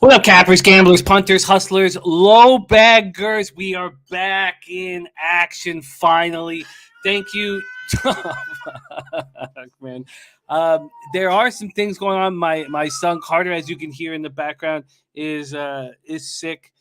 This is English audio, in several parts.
What up, cappers, gamblers, punters, hustlers, low baggers? We are back in action finally. Thank you. Man. There are some things going on. My son Carter, as you can hear in the background, is sick.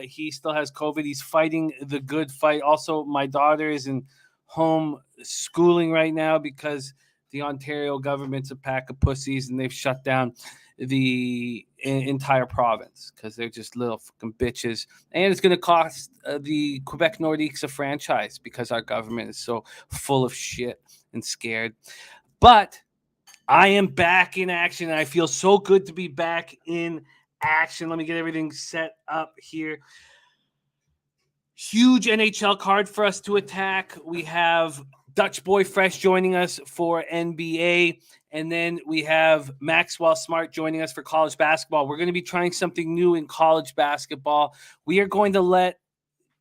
He still has COVID. He's fighting the good fight. Also, my daughter is in home schooling right now because the Ontario government's a pack of pussies and they've shut down the entire province because they're just little fucking bitches. And it's going to cost the Quebec Nordiques a franchise because our government is so full of shit and scared. But I am back in action, and I feel so good to be back in action. Let me get everything set up here. Huge NHL card for us to attack. We have Dutch Boy Fresh joining us for NBA, and then we have Maxwell Smart joining us for college basketball. We're going to be trying something new in college basketball. We are going to let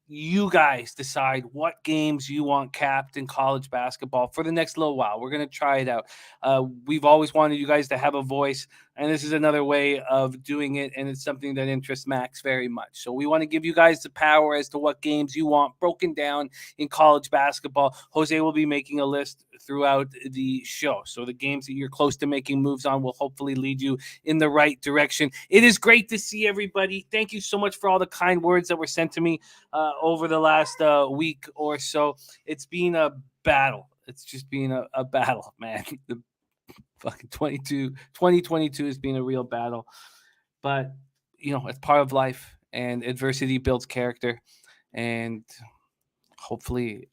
you guys decide what games you want capped in college basketball for the next little while. We're going to try it out. We've always wanted you guys to have a voice, and this is another way of doing it, and it's something that interests Max very much. So we want to give you guys the power as to what games you want broken down in college basketball. Jose will be making a list throughout the show. So the games that you're close to making moves on will hopefully lead you in the right direction. It is great to see everybody. Thank you so much for all the kind words that were sent to me over the last week or so. It's been a battle. It's just been a battle, man. The fucking 2022 has been a real battle. But, you know, it's part of life, and adversity builds character. And hopefully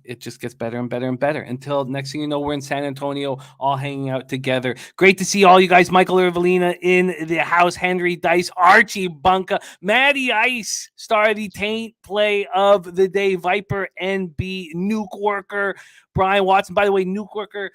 it just gets better and better and better until next thing you know, we're in San Antonio all hanging out together. Great to see all you guys. Michael Irvelina in the house, Henry Dice, Archie Bunka, Matty Ice, star of the taint play of the day, Viper NB, Nuke Worker, Brian Watson. By the way, Nuke Worker,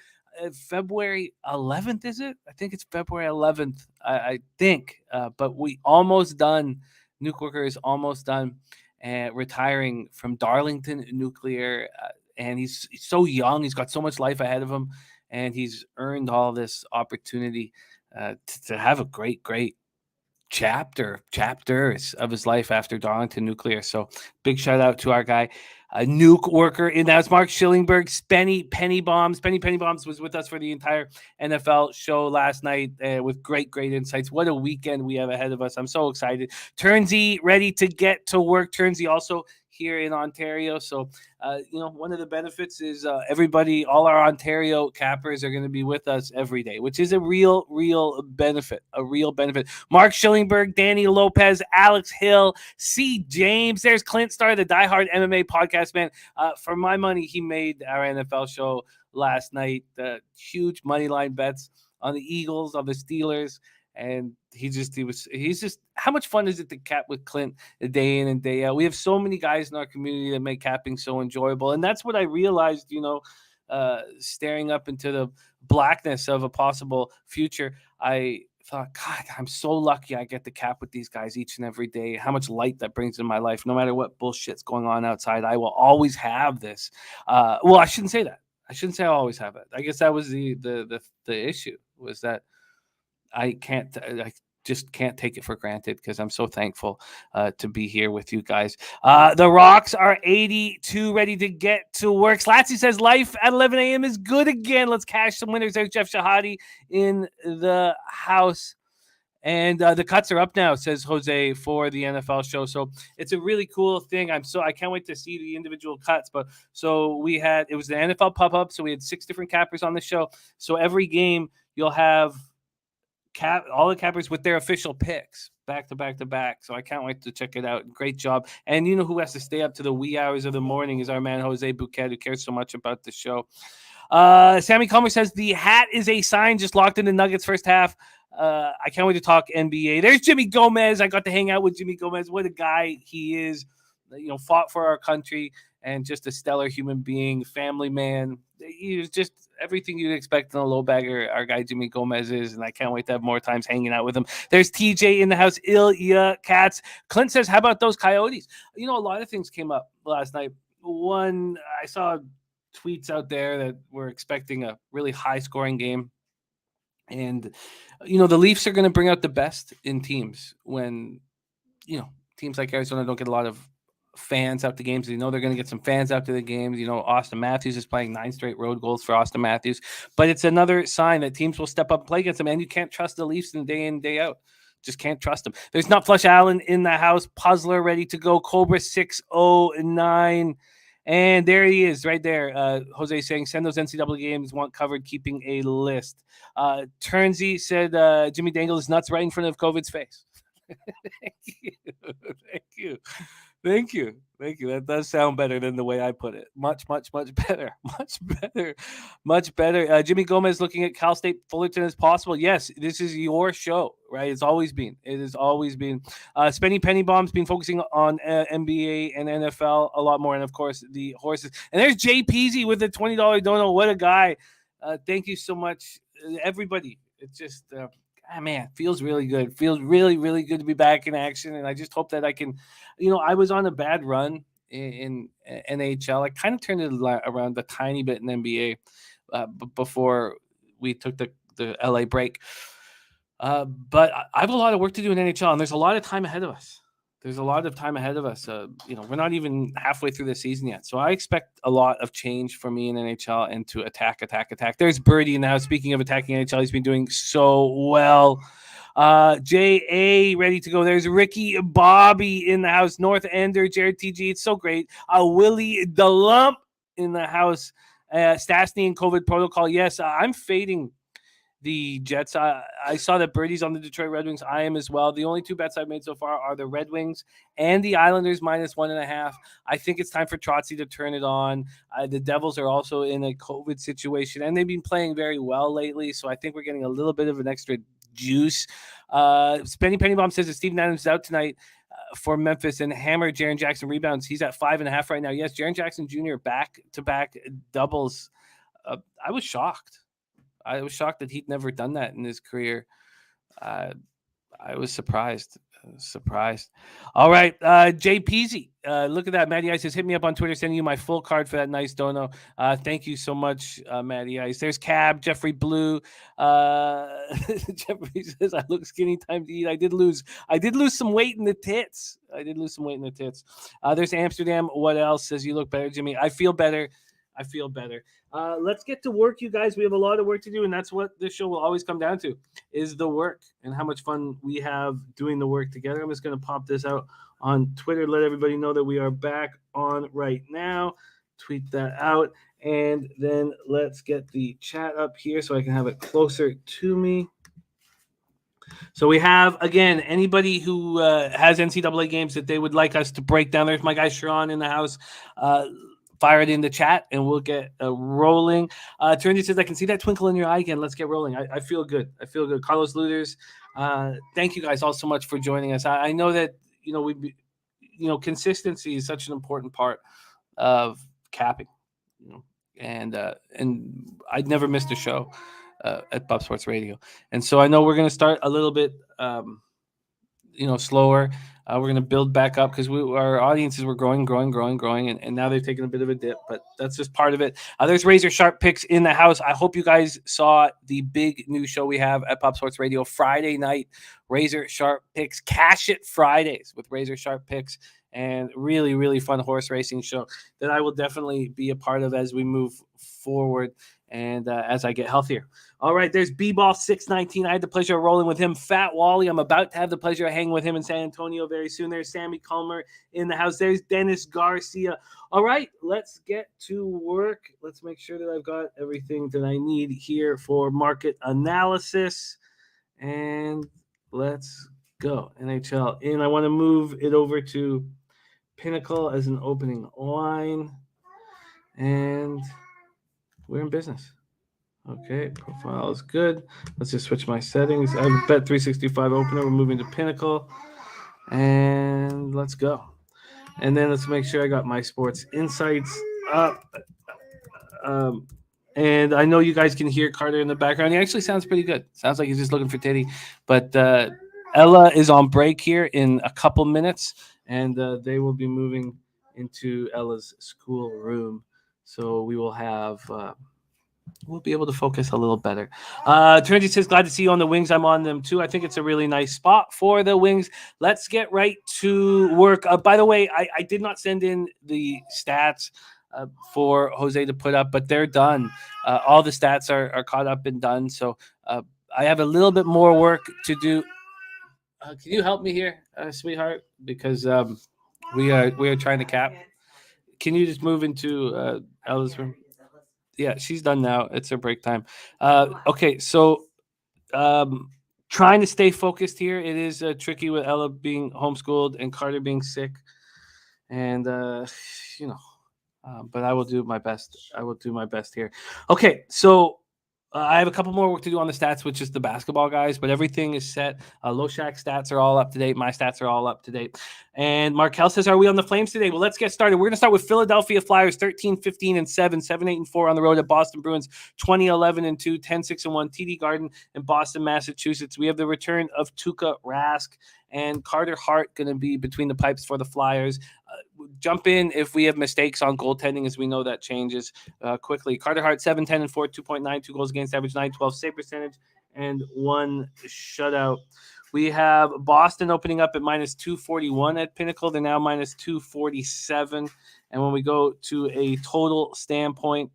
February 11th, is it? I think it's February 11th, I think. But we almost done. Nuke Worker is almost done. And retiring from Darlington Nuclear, and he's so young. He's got so much life ahead of him, and he's earned all this opportunity to have a great chapters of his life after Darlington Nuclear. So big shout out to our guy, Nuke Worker. And that's Mark Schillingberg, Penny Bombs. Penny Bombs was with us for the entire NFL show last night with great insights. What a weekend we have ahead of us. I'm so excited. Turnsy ready to get to work. Turnsy also here in Ontario. So, one of the benefits is everybody, all our Ontario cappers are going to be with us every day, which is a real benefit, Mark Schillingberg, Danny Lopez, Alex Hill, C. James. There's Clint Starr, the diehard MMA podcast man. For my money, he made our NFL show last night. Huge money line bets on the Eagles, on the Steelers. And he's just, how much fun is it to cap with Clint day in and day out? We have so many guys in our community that make capping so enjoyable. And that's what I realized, staring up into the blackness of a possible future. I thought, God, I'm so lucky I get to cap with these guys each and every day. How much light that brings in my life. No matter what bullshit's going on outside, I will always have this. Well, I shouldn't say that. I shouldn't say I always have it. I guess that was the issue, was that I just can't take it for granted because I'm so thankful to be here with you guys. The Rocks are 82, ready to get to work. Slatsy says life at 11 a.m. is good again. Let's cash some winners. There's Jeff Shahadi in the house. And the cuts are up now, says Jose, for the NFL show. So it's a really cool thing. I can't wait to see the individual cuts. But so it was the NFL pop-up. So we had 6 different cappers on the show. So every game you'll have all the cappers with their official picks back to back. So I can't wait to check it out. Great job. And you know who has to stay up to the wee hours of the morning is our man Jose Bouquet, who cares so much about the show. Sammy Comer says the hat is a sign, just locked in the Nuggets first half. I can't wait to talk NBA. There's Jimmy Gomez. I got to hang out with Jimmy Gomez. What a guy he is. Fought for our country and just a stellar human being, family man. He was just everything you'd expect in a low bagger. Our guy Jimmy Gomez is, and I can't wait to have more times hanging out with him. There's TJ in the house. Ilya Katz. Clint says, how about those Coyotes? A lot of things came up last night. One, I saw tweets out there that were expecting a really high scoring game. And, the Leafs are going to bring out the best in teams when, teams like Arizona don't get a lot of fans out to games. They're going to get some fans out to the games. Austin Matthews is playing 9 straight road goals for Austin Matthews. But it's another sign that teams will step up and play against them. And you can't trust the Leafs day in, day out. Just can't trust them. There's Not Flush Allen in the house. Puzzler ready to go. Cobra 609. And there he is right there. Jose saying, send those NCAA games, want covered, keeping a list. Turnsey said, Jimmy Dangle is nuts right in front of COVID's face. Thank you. That does sound better than the way I put it. Much better. Jimmy Gomez looking at Cal State Fullerton as possible. Yes, this is your show, right? It has always been. Spenny Penny Bomb's been focusing on NBA and NFL a lot more, and of course the horses. And there's Jay Peasy with the $20 dono. What a guy! Thank you so much, everybody. It's just. Man, feels really good. Feels really, really good to be back in action. And I just hope that I can, I was on a bad run in NHL. I kind of turned it around a tiny bit in NBA before we took the LA break. But I have a lot of work to do in NHL, and there's a lot of time ahead of us. We're not even halfway through the season yet. So I expect a lot of change for me in NHL and to attack. There's Birdie now. Speaking of attacking NHL, he's been doing so well. J.A. ready to go. There's Ricky Bobby in the house. North Ender, Jared TG. It's so great. Willie DeLump in the house. Stastny and COVID protocol. Yes, I'm fading the Jets. I saw that Birdie's on the Detroit Red Wings. I am as well. The only 2 bets I've made so far are the Red Wings and the Islanders -1.5. I think it's time for Trotzy to turn it on. The Devils are also in a COVID situation, and they've been playing very well lately, so I think we're getting a little bit of an extra juice. Spenny Pennybomb says that Steven Adams is out tonight for Memphis, and hammer Jaren Jackson rebounds. He's at 5.5 right now. Yes, Jaren Jackson Jr. back-to-back doubles. I was shocked that he'd never done that in his career. I was surprised. All right, Jay Peasy. Look at that. Matty Ice says, hit me up on Twitter, sending you my full card for that nice dono. Thank you so much, Matty Ice. There's Cab, Jeffrey Blue. Jeffrey says, I look skinny, time to eat. I did lose some weight in the tits. There's Amsterdam. What else? Says, you look better, Jimmy. I feel better. Let's get to work, you guys. We have a lot of work to do, and that's what this show will always come down to, is the work and how much fun we have doing the work together. I'm just going to pop this out on Twitter, let everybody know that we are back on right now. Tweet that out, and then let's get the chat up here so I can have it closer to me. So we have, again, anybody who has NCAA games that they would like us to break down. There's my guy Sharon in the house. Fire it in the chat, and we'll get rolling. Trinity says, I can see that twinkle in your eye again. Let's get rolling. I feel good. Carlos Luders, thank you guys all so much for joining us. I know that, consistency is such an important part of capping, and I'd never missed a show at Bob Sports Radio. And so I know we're going to start a little bit, slower. We're going to build back up because our audiences were growing, and now they've taken a bit of a dip, but that's just part of it. There's Razor Sharp Picks in the house. I hope you guys saw the big new show we have at Pop Sports Radio Friday night, Razor Sharp Picks, Cash It Fridays with Razor Sharp Picks, and really, really fun horse racing show that I will definitely be a part of as we move forward and as I get healthier. All right, there's B-Ball 619. I had the pleasure of rolling with him. Fat Wally, I'm about to have the pleasure of hanging with him in San Antonio very soon. There's Sammy Culmer in the house. There's Dennis Garcia. All right, let's get to work. Let's make sure that I've got everything that I need here for market analysis. And let's go. NHL in. I want to move it over to Pinnacle as an opening line. And we're in business. Okay, profile is good. Let's just switch my settings. I have a Bet 365 opener. We're moving to Pinnacle. And let's go. And then let's make sure I got my sports insights up. And I know you guys can hear Carter in the background. He actually sounds pretty good. Sounds like he's just looking for titty. But Ella is on break here in a couple minutes. And they will be moving into Ella's school room. So we will have we'll be able to focus a little better. Trinity says, glad to see you on the Wings. I'm on them too. I think it's a really nice spot for the Wings. Let's get right to work. By the way, I did not send in the stats for Jose to put up, but they're done. All the stats are caught up and done. So I have a little bit more work to do. Can you help me here, sweetheart? Because we are trying to cap. Can you just move into Ella's room? Yeah, she's done now. It's her break time. Okay, so trying to stay focused here. It is tricky with Ella being homeschooled and Carter being sick, and but I will do my best. I will do my best here. Okay, so I have a couple more work to do on the stats, which is the basketball guys, but everything is set. Loshak stats are all up to date. My stats are all up to date. And Markel says, are we on the Flames today? Well, let's get started. We're going to start with Philadelphia Flyers, 13-15-7, 7-8-4 on the road at Boston Bruins, 20-11-2, 10-6-1, TD Garden in Boston, Massachusetts. We have the return of Tuukka Rask and Carter Hart going to be between the pipes for the Flyers. Jump in if we have mistakes on goaltending, as we know that changes quickly. Carter Hart, 7-10-4, 2.92 goals against average, 912 save percentage, and 1 shutout. We have Boston opening up at minus 241 at Pinnacle. They're now minus 247. And when we go to a total standpoint,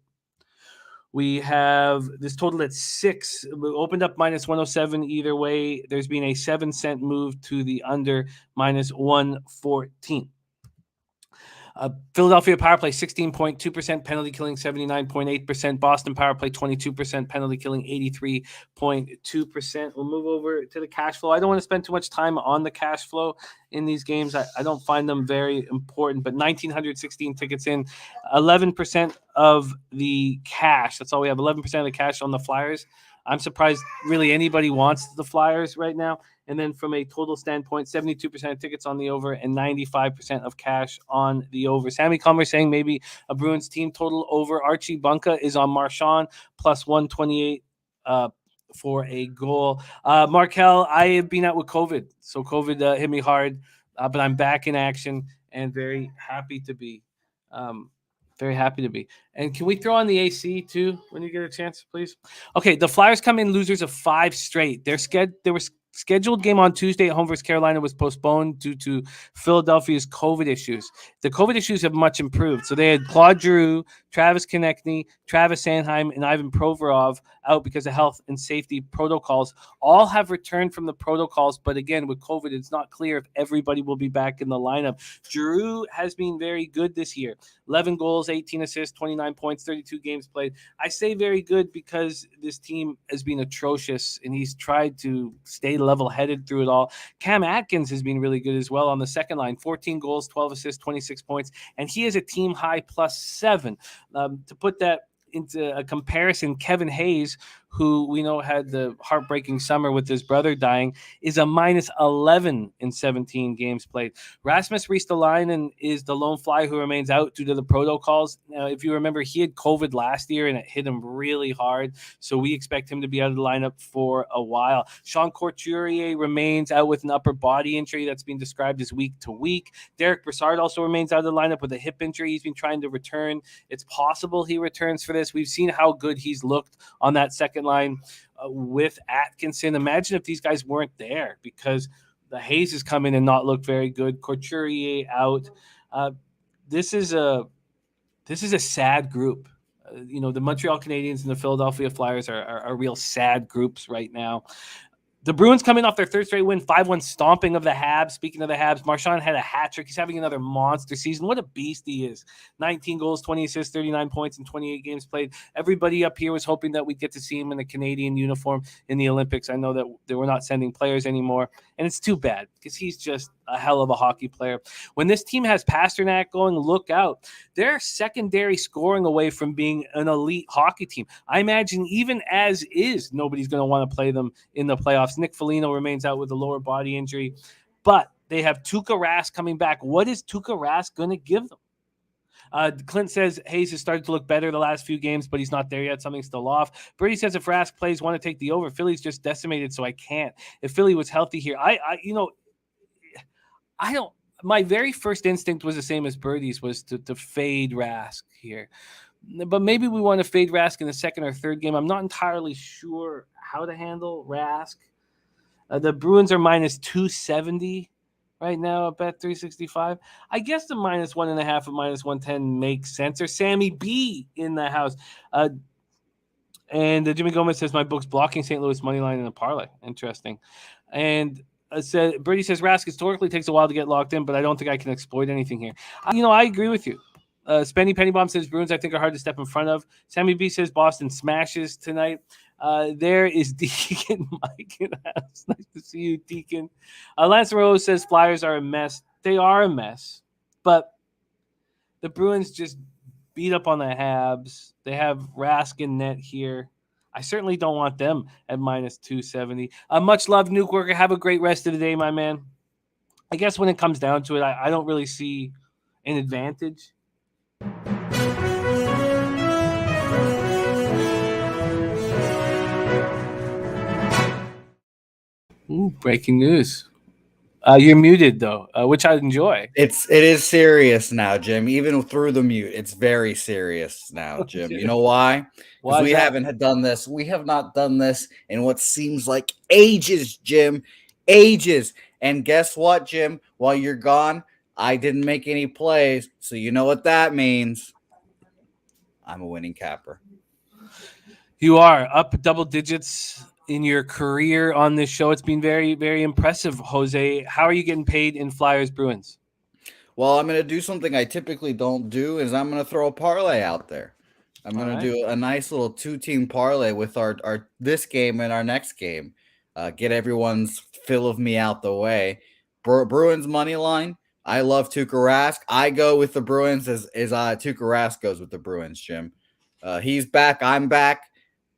we have this total at 6. We opened up minus 107 either way. There's been a 7-cent move to the under, minus 114. Philadelphia power play 16.2%, penalty killing 79.8%, Boston power play 22%, penalty killing 83.2%. We'll move over to the cash flow. I don't want to spend too much time on the cash flow in these games. I don't find them very important, but 1,916 tickets in, 11% of the cash. That's all we have, 11% of the cash on the Flyers. I'm surprised really anybody wants the Flyers right now. And then from a total standpoint, 72% of tickets on the over and 95% of cash on the over. Sammy Comer saying maybe a Bruins team total over. Archie Bunka is on Marchand, plus 128 for a goal. Markel, I have been out with COVID. So COVID hit me hard, but I'm back in action and very happy to be. Very happy to be. And can we throw on the AC too when you get a chance, please? Okay, the Flyers come in losers of 5 straight. There was scheduled game on Tuesday at home versus Carolina was postponed due to Philadelphia's COVID issues. The COVID issues have much improved. So they had Claude Giroux, Travis Konechny, Travis Sanheim, and Ivan Provorov out because of health and safety protocols. All have returned from the protocols, but again, with COVID, it's not clear if everybody will be back in the lineup. Giroux has been very good this year. 11 goals, 18 assists, 29 points, 32 games played. I say very good because this team has been atrocious, and he's tried to stay level-headed through it all. Cam Atkins has been really good as well on the second line. 14 goals, 12 assists, 26 points, and he is a team-high +7. To put that into a comparison, Kevin Hayes, who we know had the heartbreaking summer with his brother dying, is a -11 in 17 games played. Rasmus Ristolainen is the lone fly who remains out due to the protocols. If you remember, he had COVID last year and it hit him really hard, so we expect him to be out of the lineup for a while. Sean Couturier remains out with an upper body injury that's been described as week to week. Derek Brassard also remains out of the lineup with a hip injury. He's been trying to return. It's possible he returns for this. We've seen how good he's looked on that second line with Atkinson. Imagine if these guys weren't there, because the Hayes has come in and not looked very good. Couturier out. This is a sad group. The Montreal Canadiens and the Philadelphia Flyers are real sad groups right now. The Bruins coming off their third straight win, 5-1 stomping of the Habs. Speaking of the Habs, Marchand had a hat trick. He's having another monster season. What a beast he is. 19 goals, 20 assists, 39 points in 28 games played. Everybody up here was hoping that we'd get to see him in a Canadian uniform in the Olympics. I know that they were not sending players anymore, and it's too bad because he's just a hell of a hockey player. When this team has Pasternak going, look out. They're secondary scoring away from being an elite hockey team. I imagine even as is, nobody's going to want to play them in the playoffs. Nick Foligno remains out with a lower body injury, but they have Tuukka Rask coming back. What is Tuukka Rask going to give them? Clint says Hayes has started to look better the last few games, but he's not there yet. Something's still off. Brady says if Rask plays, want to take the over. Philly's just decimated, so I can't. If Philly was healthy here, I don't. My very first instinct was the same as Birdie's, was to fade Rask here. But maybe we want to fade Rask in the second or third game. I'm not entirely sure how to handle Rask. The Bruins are minus 270 right now at Bet 365. I guess the minus 1.5 at minus 110 makes sense. There's Sammy B in the house. And Jimmy Gomez says, my book's blocking St. Louis money line in a parlay. Interesting. And Brady says, Rask historically takes a while to get locked in, but I don't think I can exploit anything here. I agree with you. Spenny Pennybomb says, Bruins, I think, are hard to step in front of. Sammy B says, Boston smashes tonight. There is Deacon Mike in the house. Nice to see you, Deacon. Lance Rose says, Flyers are a mess. They are a mess. But the Bruins just beat up on the Habs. They have Rask in net here. I certainly don't want them at minus 270. Much love, Nuke Worker. Have a great rest of the day, my man. I guess when it comes down to it, I don't really see an advantage. Ooh, breaking news. You're muted though, which I enjoy. It is serious now, Jim. Even through the mute, it's very serious now, Jim. You know why? Because we haven't done this. We have not done this in what seems like ages, Jim. Ages. And guess what, Jim? While you're gone, I didn't make any plays. So you know what that means. I'm a winning capper. You are up double digits in your career on this show. It's been very, very impressive, Jose. How are you getting paid in Flyers Bruins? Well, I'm going to do something I typically don't do, is I'm going to throw a parlay out there. I'm going to do a nice little 2-team parlay with our this game and our next game. Get everyone's fill of me out the way. Bruins money line. I love Tuukka Rask. I go with the Bruins as Tuukka Rask goes with the Bruins, Jim. He's back. I'm back.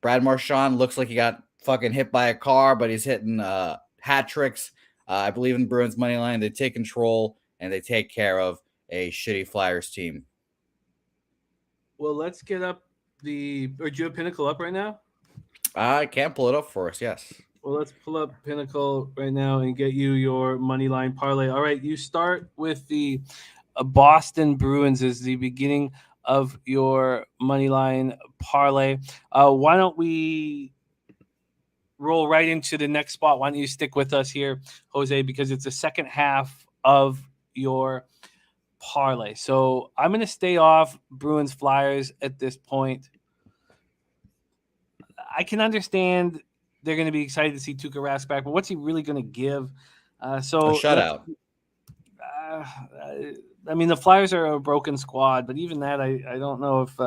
Brad Marchand looks like he got fucking hit by a car, but he's hitting hat tricks. I believe in Bruins money line. They take control and they take care of a shitty Flyers team. Well, let's get up or do you have Pinnacle up right now? I can pull it up for us, yes. Well, let's pull up Pinnacle right now and get you your money line parlay. All right, you start with the Boston Bruins as the beginning of your money line parlay. Why don't we roll right into the next spot? Why don't you stick with us here, Jose, because it's the second half of your parlay. So I'm going to stay off Bruins Flyers at this point. I can understand they're going to be excited to see Tuukka Rask back, but what's he really going to give? A shutout. I mean, the Flyers are a broken squad, but even that, I don't know if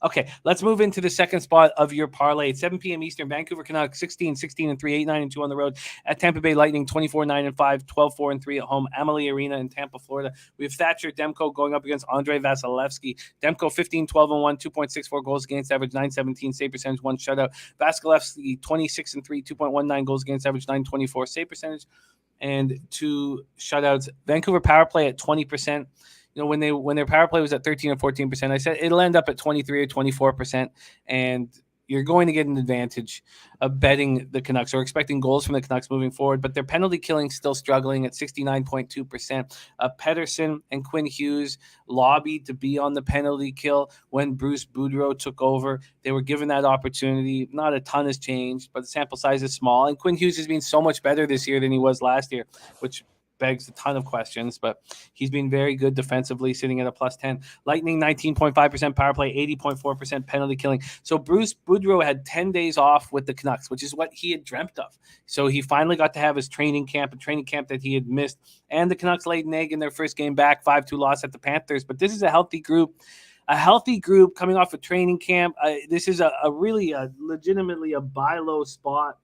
okay, let's move into the second spot of your parlay. It's 7 p.m. Eastern. Vancouver Canucks 16-3, 8-9-2 on the road at Tampa Bay Lightning 24-9-5, 12-4-3 at home. Amalie Arena in Tampa, Florida. We have Thatcher Demko going up against Andrei Vasilevsky. Demko 15-12-1, 2.64 goals against average, 917 save percentage, 1 shutout. Vasilevsky 26-3, 2.19 goals against average, 924 save percentage, and 2 shutouts. Vancouver power play at 20%. When their power play was at 13 or 14%, I said it'll end up at 23 or 24%, and you're going to get an advantage of betting the Canucks or expecting goals from the Canucks moving forward. But their penalty killing still struggling at 69.2%. Pettersson and Quinn Hughes lobbied to be on the penalty kill when Bruce Boudreau took over. They were given that opportunity. Not a ton has changed, but the sample size is small. And Quinn Hughes has been so much better this year than he was last year, which begs a ton of questions, but he's been very good defensively, sitting at a +10. Lightning 19.5% power play, 80.4% penalty killing. So Bruce Boudreau had 10 days off with the Canucks, which is what he had dreamt of. So he finally got to have his training camp, a training camp that he had missed. And the Canucks laid an egg in their first game back, 5-2 loss at the Panthers. But this is a healthy group. A healthy group coming off a training camp. This is a legitimately a buy low spot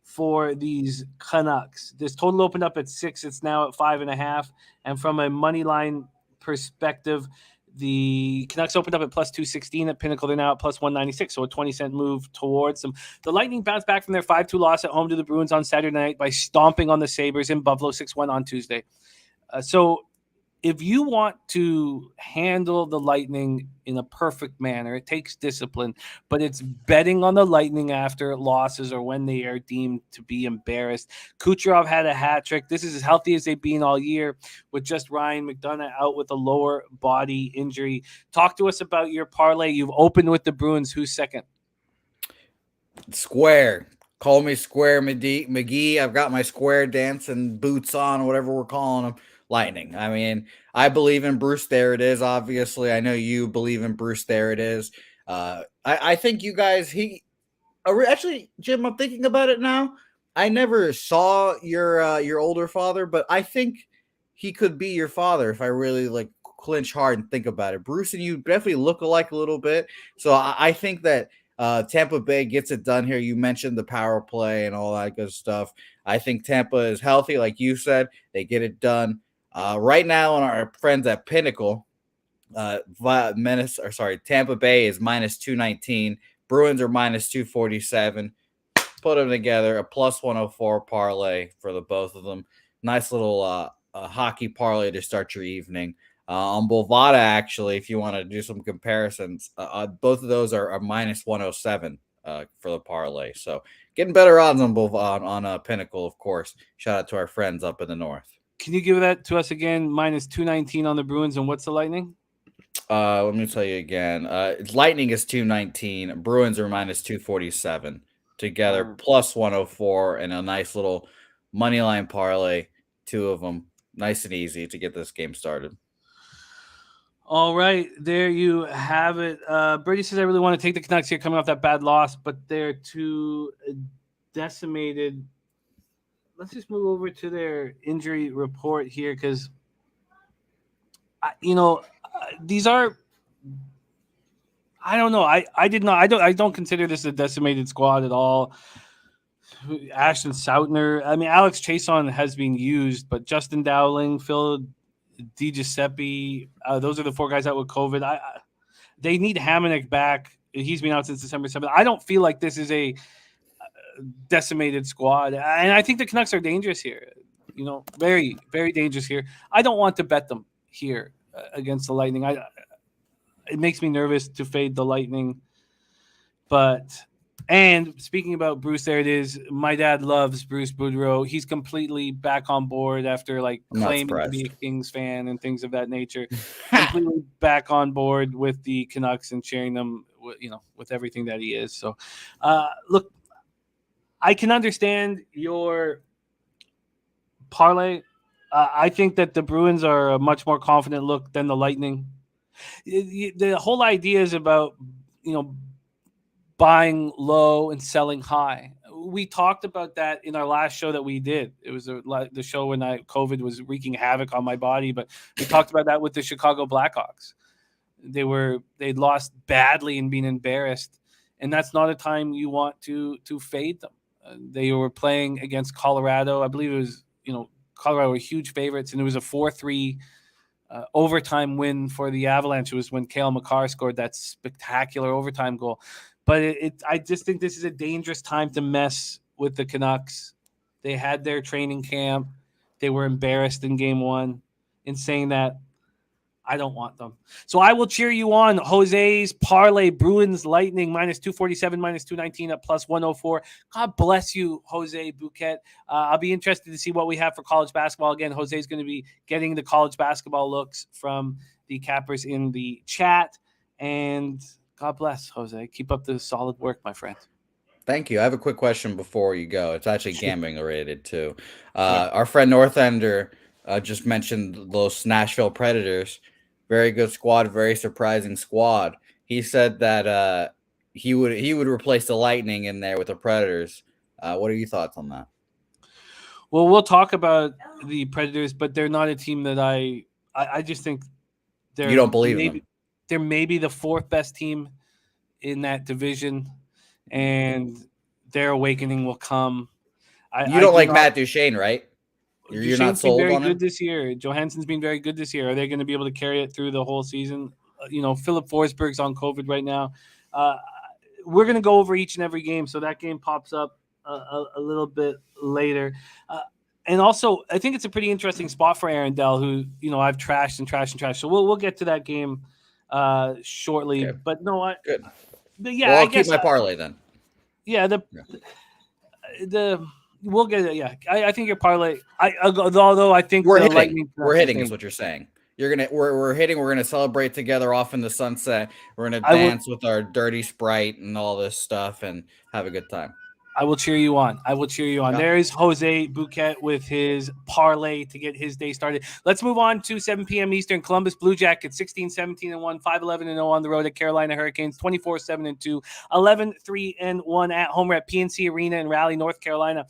for these Canucks. This total opened up at 6. It's now at 5.5. And from a money line perspective, the Canucks opened up at +216 at Pinnacle. They're now at +196, so a 20-cent move towards them. The Lightning bounced back from their 5-2 loss at home to the Bruins on Saturday night by stomping on the Sabres in Buffalo 6-1 on Tuesday. So if you want to handle the Lightning in a perfect manner, it takes discipline, but it's betting on the Lightning after losses or when they are deemed to be embarrassed. Kucherov had a hat trick. This is as healthy as they've been all year, with just Ryan McDonagh out with a lower body injury. Talk to us about your parlay. You've opened with the Bruins. Who's second? Square. Call me Square McGee. I've got my square dancing boots on, whatever we're calling them. Lightning. I mean, I believe in Bruce. There it is. Obviously, I know you believe in Bruce. There it is. I think you guys. Actually, Jim. I'm thinking about it now. I never saw your older father, but I think he could be your father if I really like clinch hard and think about it. Bruce and you definitely look alike a little bit, so I think that Tampa Bay gets it done here. You mentioned the power play and all that good stuff. I think Tampa is healthy, like you said. They get it done. Right now, on our friends at Pinnacle, Tampa Bay is minus 219. Bruins are minus 247. Put them together, a plus 104 parlay for the both of them. Nice little hockey parlay to start your evening. On Bovada, actually, if you want to do some comparisons, both of those are minus 107 for the parlay. So getting better odds on Pinnacle, of course. Shout out to our friends up in the north. Can you give that to us again? Minus 219 on the Bruins, and what's the Lightning? Let me tell you again. Lightning is 219. Bruins are minus 247. Together, plus 104, and a nice little money line parlay. Two of them. Nice and easy to get this game started. All right, there you have it. Brady says, I really want to take the Canucks here coming off that bad loss, but they're too decimated. Let's just move over to their injury report here because, these are – I don't know. I don't consider this a decimated squad at all. Ashton Sautner. I mean, Alex Chason has been used, but Justin Dowling, Phil DiGiuseppe, those are the four guys out with COVID. They need Hamonic back. He's been out since December 7th. I don't feel like this is a decimated squad. And I think the Canucks are dangerous here. Very, very dangerous here. I don't want to bet them here against the Lightning. It makes me nervous to fade the Lightning. And speaking about Bruce, there it is. My dad loves Bruce Boudreau. He's completely back on board after claiming to be a Kings fan and things of that nature. Completely back on board with the Canucks and cheering them, with everything that he is. So, look, I can understand your parlay. I think that the Bruins are a much more confident look than the Lightning. The whole idea is about, buying low and selling high. We talked about that in our last show that we did. It was the show when COVID was wreaking havoc on my body, but we talked about that with the Chicago Blackhawks. They'd lost badly and been embarrassed, and that's not a time you want to fade them. They were playing against Colorado. I believe it was, Colorado were huge favorites, and it was a 4-3 overtime win for the Avalanche. It was when Cale Makar scored that spectacular overtime goal. But I just think this is a dangerous time to mess with the Canucks. They had their training camp. They were embarrassed in game one. In saying that, I don't want them. So I will cheer you on. Jose's parlay, Bruins Lightning, minus 247, minus 219 at plus 104. God bless you, Jose Bouquet. I'll be interested to see what we have for college basketball. Again, Jose's going to be getting the college basketball looks from the Cappers in the chat. And God bless, Jose. Keep up the solid work, my friend. Thank you. I have a quick question before you go. It's actually gambling related too. Our friend Northender just mentioned those Nashville Predators. Very good squad, very surprising squad. He said that he would replace the Lightning in there with the Predators. What are your thoughts on that? Well, we'll talk about the Predators, but they're not a team that I just think they're. You don't believe in them. They're maybe the fourth best team in that division, and their awakening will come. You don't like Matt Duchene, right? You're not sold on him? Duchene's been very good this year. Johansson's been very good this year. Are they going to be able to carry it through the whole season? Philip Forsberg's on COVID right now. We're going to go over each and every game, so that game pops up a little bit later. And also, I think it's a pretty interesting spot for Aaron Dell, who, I've trashed and trashed and trashed. So we'll get to that game shortly. Okay. But no, Good. But yeah, Well, I I'll keep guess my parlay then. yeah. We'll get it. Yeah, I think your parlay. Although I think we're the hitting. Lightning. We're hitting is what you're saying. We're hitting. We're gonna celebrate together off in the sunset. We're gonna dance with our dirty Sprite and all this stuff and have a good time. I will cheer you on. Yeah. There is Jose Bouquet with his parlay to get his day started. Let's move on to 7 p.m. Eastern. Columbus Blue Jackets 16-17-1, 5-11-0 on the road at Carolina Hurricanes, 24-7-2, 11-3-1 at home. We're at PNC Arena in Raleigh, North Carolina.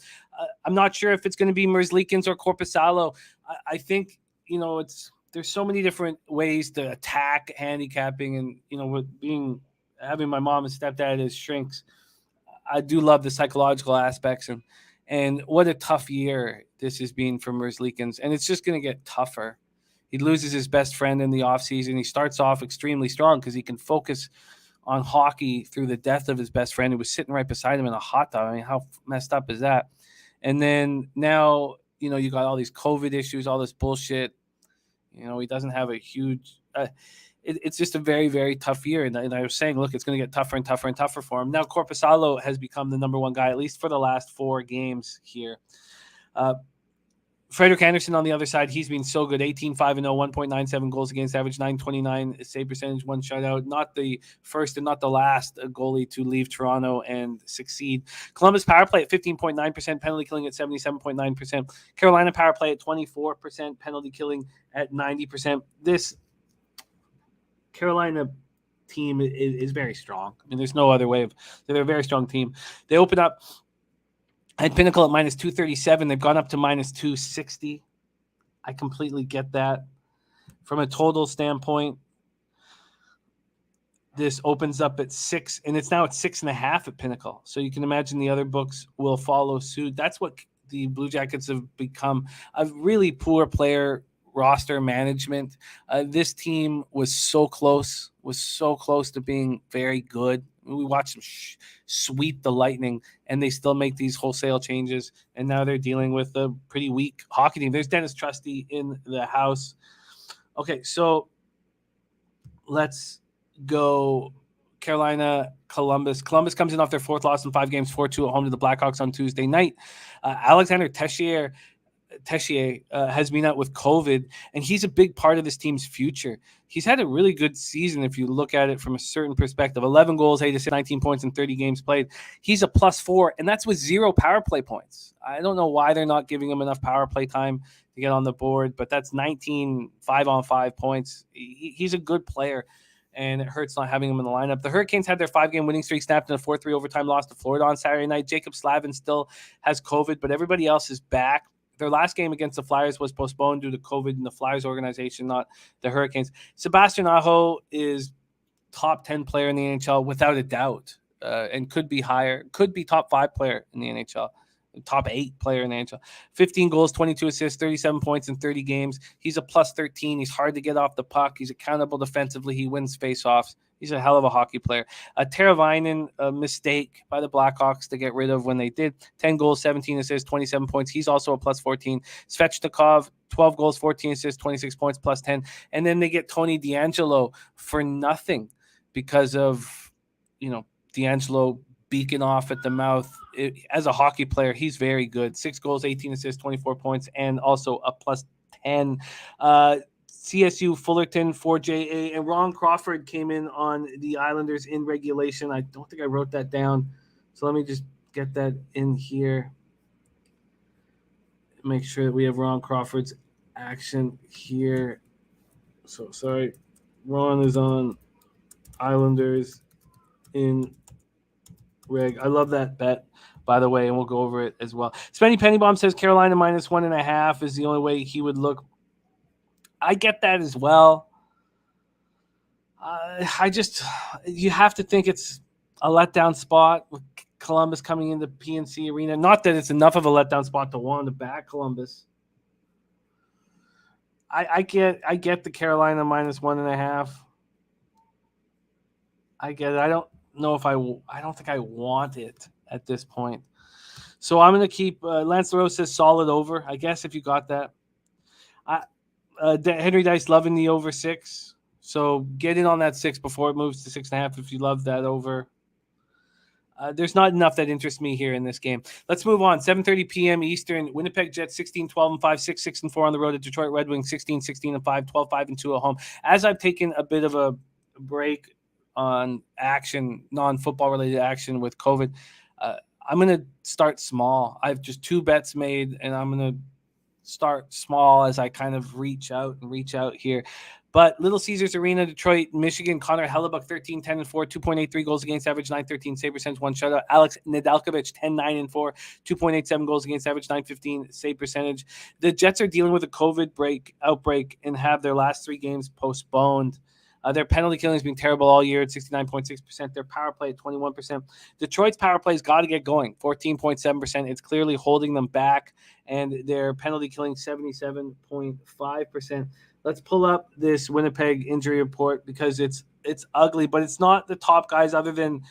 I'm not sure if it's going to be Merzlikins or Korpisalo. I think, there's so many different ways to attack handicapping, and with having my mom and stepdad as shrinks, I do love the psychological aspects, and what a tough year this has been for Merzlikins, and it's just going to get tougher. He loses his best friend in the offseason. He starts off extremely strong because he can focus on hockey through the death of his best friend who was sitting right beside him in a hot tub. I mean, how messed up is that? And then now, you got all these COVID issues, all this bullshit. He doesn't have a huge it's just a very, very tough year. And I was saying, look, it's going to get tougher and tougher and tougher for him. Now, Korpisalo has become the number one guy, at least for the last 4 games here. Frederik Andersen on the other side, he's been so good. 18-5-0, 1.97 goals against average, 929 save percentage, 1 shutout. Not the first and not the last goalie to leave Toronto and succeed. Columbus power play at 15.9%, penalty killing at 77.9%. Carolina power play at 24%, penalty killing at 90%. This Carolina team is very strong. I mean, there's no other way they're a very strong team. They open up at Pinnacle at minus 237. They've gone up to minus 260. I completely get that. From a total standpoint, this opens up at 6, and it's now at 6.5 at Pinnacle. So you can imagine the other books will follow suit. That's what the Blue Jackets have become, a really poor player roster management. This team was so close to being very good. We watched them sweep the Lightning, and they still make these wholesale changes, and now they're dealing with a pretty weak hockey team. There's Dennis Trusty in the house. Okay, so let's go Carolina, Columbus. Columbus comes in off their 4th loss in 5 games, 4-2 at home to the Blackhawks on Tuesday night. Alexander Tessier has been out with COVID, and he's a big part of this team's future. He's had a really good season if you look at it from a certain perspective. 11 goals, 8 assists, 19 points in 30 games played. He's a +4, and that's with 0 power play points. I don't know why they're not giving him enough power play time to get on the board, but that's 19 5-on-5 points. He's a good player, and it hurts not having him in the lineup. The Hurricanes had their 5-game winning streak snapped in a 4-3 overtime loss to Florida on Saturday night. Jacob Slavin still has COVID, but everybody else is back. Their last game against the Flyers was postponed due to COVID in the Flyers organization, not the Hurricanes. Sebastian Aho is top 10 player in the NHL without a doubt, and could be higher, could be top 5 player in the NHL, top 8 player in the NHL. 15 goals, 22 assists, 37 points in 30 games. He's a +13. He's hard to get off the puck. He's accountable defensively. He wins faceoffs. He's a hell of a hockey player. Teravainen, a mistake by the Blackhawks to get rid of when they did. 10 goals, 17 assists, 27 points. He's also a +14. Svechnikov, 12 goals, 14 assists, 26 points, +10. And then they get Tony DeAngelo for nothing because of, DeAngelo beaking off at the mouth. As a hockey player, he's very good. 6 goals, 18 assists, 24 points, and also a +10. CSU Fullerton 4JA, and Ron Crawford came in on the Islanders in regulation. I don't think I wrote that down, so let me just get that in here. Make sure that we have Ron Crawford's action here. So sorry, Ron is on Islanders in reg. I love that bet, by the way, and we'll go over it as well. Spenny Pennybomb says Carolina -1.5 is the only way he would look. I get that as well. You have to think it's a letdown spot with Columbus coming into PNC Arena. Not that it's enough of a letdown spot to want to back Columbus. I get the Carolina -1.5. I get it. I don't know if I don't think I want it at this point. So I'm going to keep Lance LaRose says solid over. I guess if you got that. Henry Dice loving the over 6. So get in on that 6 before it moves to 6.5 if you love that over. There's not enough that interests me here in this game. Let's move on. 7:30 p.m. Eastern. Winnipeg Jets 16-12-5, 6-6-4 on the road at Detroit Red Wings 16-16-5, 12-5-2 at home. As I've taken a bit of a break on action, non-football related action with COVID, I'm going to start small. I have just 2 bets made, and I'm going to start small as I kind of reach out here. But Little Caesars Arena, Detroit, Michigan, Connor Hellebuck, 13-10-4, 2.83 goals against average, 913 save percentage, 1 shutout. Alex Nedeljkovic, 10-9-4, 2.87 goals against average, 915 save percentage. The Jets are dealing with a COVID outbreak and have their last 3 games postponed. Their penalty killing has been terrible all year at 69.6%. Their power play at 21%. Detroit's power play has got to get going, 14.7%. It's clearly holding them back, and their penalty killing 77.5%. Let's pull up this Winnipeg injury report because it's ugly, but it's not the top guys other than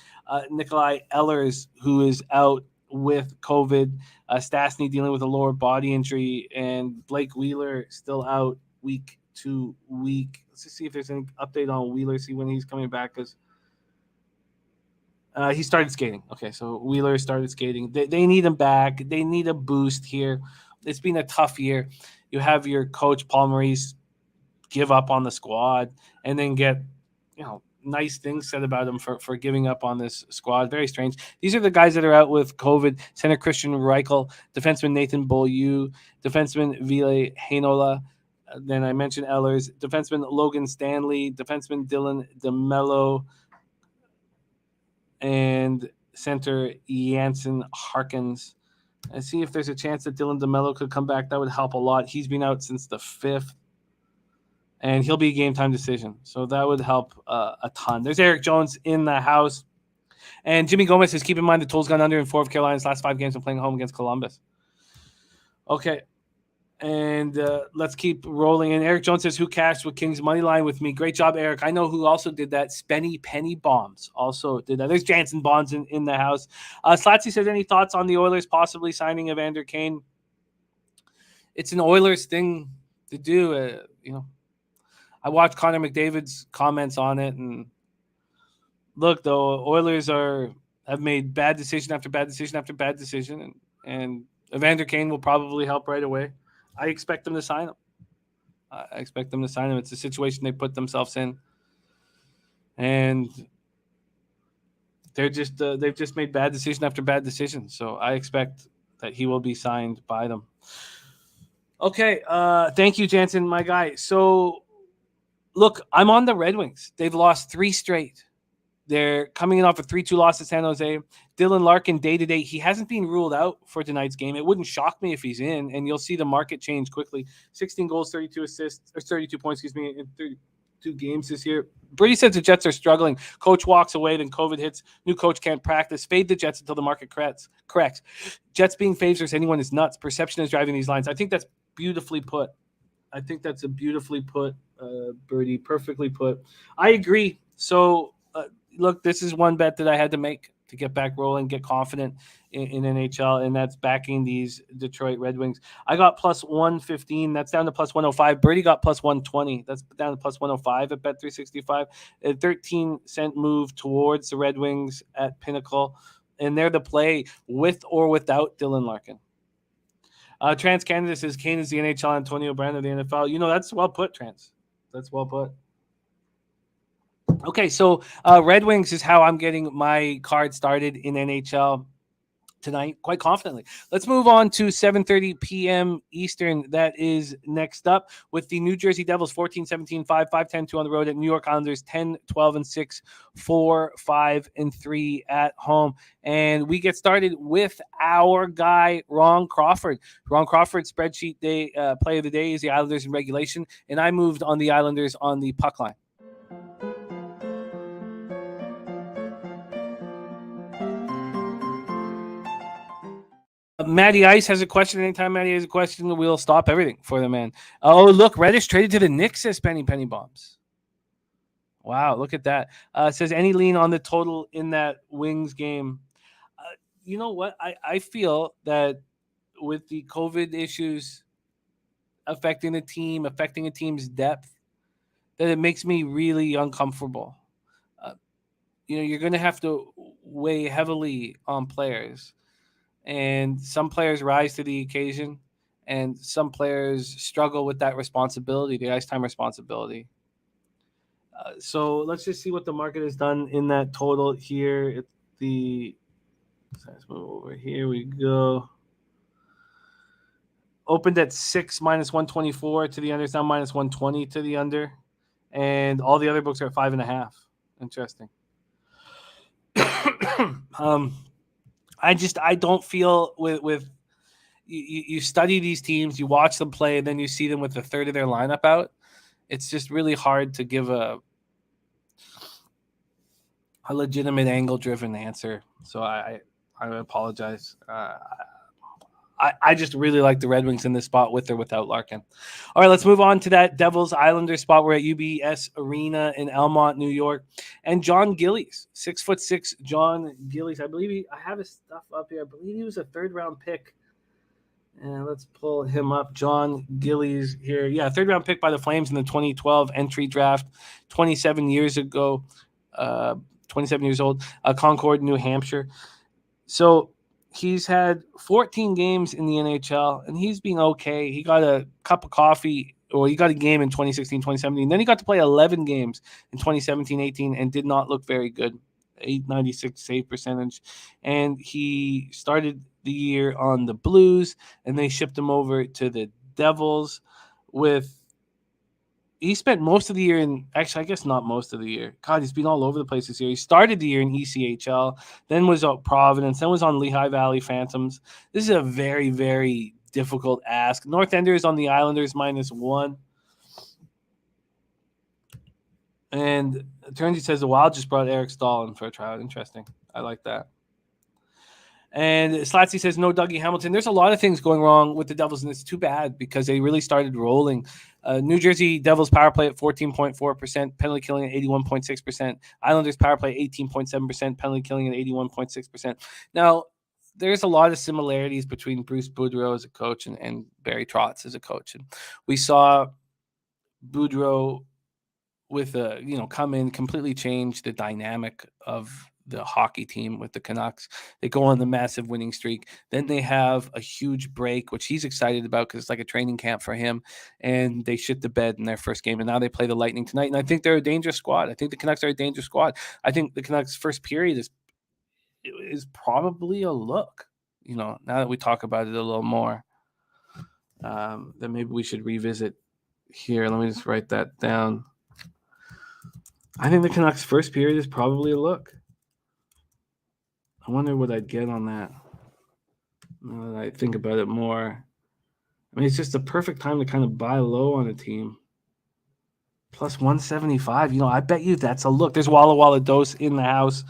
Nikolai Ehlers, who is out with COVID. Stastny dealing with a lower body injury, and Blake Wheeler still out week to week. Let's just see if there's any update on Wheeler, see when he's coming back, because he started skating. Okay, so Wheeler started skating. They need him back. They need a boost here. It's been a tough year. You have your coach, Paul Maurice, give up on the squad and then get, nice things said about him for giving up on this squad. Very strange. These are the guys that are out with COVID. Center Christian Reichel, defenseman Nathan Beaulieu, defenseman Ville Heinola. Then I mentioned Ehlers, defenseman Logan Stanley, defenseman Dylan DeMello, and center Jansen Harkins. And see if there's a chance that Dylan DeMello could come back. That would help a lot. He's been out since the 5th. And he'll be a game-time decision. So that would help a ton. There's Eric Jones in the house. And Jimmy Gomez says, keep in mind the Tools gone under in 4 of Carolina's last 5 games when playing home against Columbus. Okay. And let's keep rolling. And Eric Jones says, who cashed with Kings money line with me? Great job, Eric. I know who also did that. Spenny Penny Bombs also did that. There's Jansen Bonds in the house. Slatsy says, any thoughts on the Oilers possibly signing Evander Kane? It's an Oilers thing to do, I watched Connor McDavid's comments on it, and look, the Oilers have made bad decision after bad decision after bad decision, and Evander Kane will probably help right away. I expect them to sign him. It's a situation they put themselves in, and they've just made bad decision after bad decision. So I expect that he will be signed by them. Okay, thank you, Jansen, my guy. So. Look, I'm on the Red Wings. They've lost 3 straight. They're coming in off a 3-2 loss at San Jose. Dylan Larkin, day-to-day, he hasn't been ruled out for tonight's game. It wouldn't shock me if he's in, and you'll see the market change quickly. 16 goals, 32 assists, or 32 points, in 32 games this year. Brady says the Jets are struggling. Coach walks away, then COVID hits. New coach can't practice. Fade the Jets until the market corrects. Jets being faves versus anyone is nuts. Perception is driving these lines. I think that's beautifully put. I think that's a beautifully put, Birdie, perfectly put. I agree. So, look, this is one bet that I had to make to get back rolling, get confident in NHL, and that's backing these Detroit Red Wings. I got plus 115. That's down to plus 105. Birdie got plus 120. That's down to plus 105 at Bet365. A 13-cent move towards the Red Wings at Pinnacle, and they're the play with or without Dylan Larkin. Trans Canada says Kane is the NHL, Antonio Brown of the NFL. That's well put, Trans. That's well put. Okay, so Red Wings is how I'm getting my card started in NHL tonight, quite confidently. Let's move on to 7:30 p.m. Eastern. That is next up with the New Jersey Devils 14-17-5, 5-10-2 on the road at New York Islanders 10-12-6, 4-5-3 at home. And we get started with our guy, Ron Crawford. Ron Crawford's spreadsheet day play of the day is the Islanders in regulation, and I moved on the Islanders on the puck line. Matty Ice has a question. Anytime Matty has a question, we'll stop everything for the man. Oh, look, Reddish traded to the Knicks, says Penny Bombs. Wow, look at that. Says any lean on the total in that Wings game. you know what? I feel that with the COVID issues affecting the team, affecting a team's depth, that it makes me really uncomfortable. Uh, you're going to have to weigh heavily on players, and some players rise to the occasion, and some players struggle with that responsibility, the ice time responsibility. So let's just see what the market has done in that total here. Let's move over. Here we go. Opened at 6 minus 124 to the under. It's now minus 120 to the under. And all the other books are at 5.5. Interesting. I don't feel with you study these teams, you watch them play, and then you see them with a third of their lineup out. It's just really hard to give a legitimate angle-driven answer. So I apologize. I just really like the Red Wings in this spot with or without Larkin. All right, let's move on to that Devils Islanders spot. We're at UBS Arena in Elmont, New York. And John Gillies, 6'6", John Gillies. I have his stuff up here. I believe he was a third-round pick. And let's pull him up. John Gillies here. Yeah, third-round pick by the Flames in the 2012 entry draft, 27 years ago. 27 years old, Concord, New Hampshire. So he's had 14 games in the NHL, and he's been okay. He got a cup of coffee, or he got a game in 2016, 2017. Then he got to play 11 games in 2017, 18, and did not look very good. 896 save percentage. And he started the year on the Blues, and they shipped him over to the Devils he spent most of the year I guess not most of the year. God, he's been all over the place this year. He started the year in ECHL, then was at Providence, then was on Lehigh Valley Phantoms. This is a very, very difficult ask. North Enders on the Islanders -1. And Turnsey says the Wild just brought Eric Stahl in for a tryout. Interesting. I like that. And Slatsy says no Dougie Hamilton. There's a lot of things going wrong with the Devils, and it's too bad because they really started rolling. New Jersey Devils power play at 14.4%, penalty killing at 81.6%. Islanders power play 18.7%, penalty killing at 81.6%. Now, there's a lot of similarities between Bruce Boudreau as a coach and Barry Trotz as a coach. And we saw Boudreau come in, completely change the dynamic of the hockey team with the Canucks. They go on the massive winning streak. Then they have a huge break, which he's excited about because it's like a training camp for him. And they shit the bed in their first game. And now they play the Lightning tonight. And I think they're a dangerous squad. I think the Canucks are a dangerous squad. I think the Canucks' first period is probably a look. Now that we talk about it a little more, then maybe we should revisit here. Let me just write that down. I think the Canucks' first period is probably a look. I wonder what I'd get on that. Now that I think about it more. I mean, it's just the perfect time to kind of buy low on a team. Plus 175. I bet you that's a look. There's Walla Walla Dose in the house.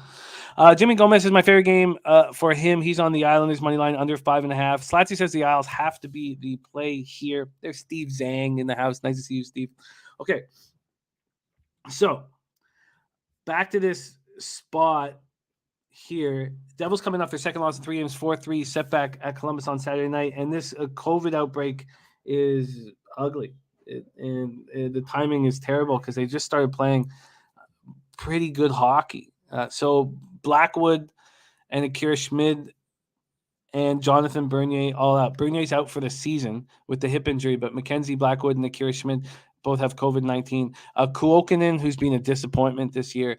Jimmy Gomez is my favorite game for him. He's on the Islanders money line under 5.5. Slatsy says the Isles have to be the play here. There's Steve Zhang in the house. Nice to see you, Steve. Okay. So, back to this spot here. Devils coming off their second loss in 3 games, 4-3 setback at Columbus on Saturday night. And this COVID outbreak is ugly. And the timing is terrible because they just started playing pretty good hockey. So Blackwood and Akira Schmid and Jonathan Bernier all out. Bernier's out for the season with the hip injury, but Mackenzie Blackwood and Akira Schmid both have COVID-19. Kuokkanen, who's been a disappointment this year,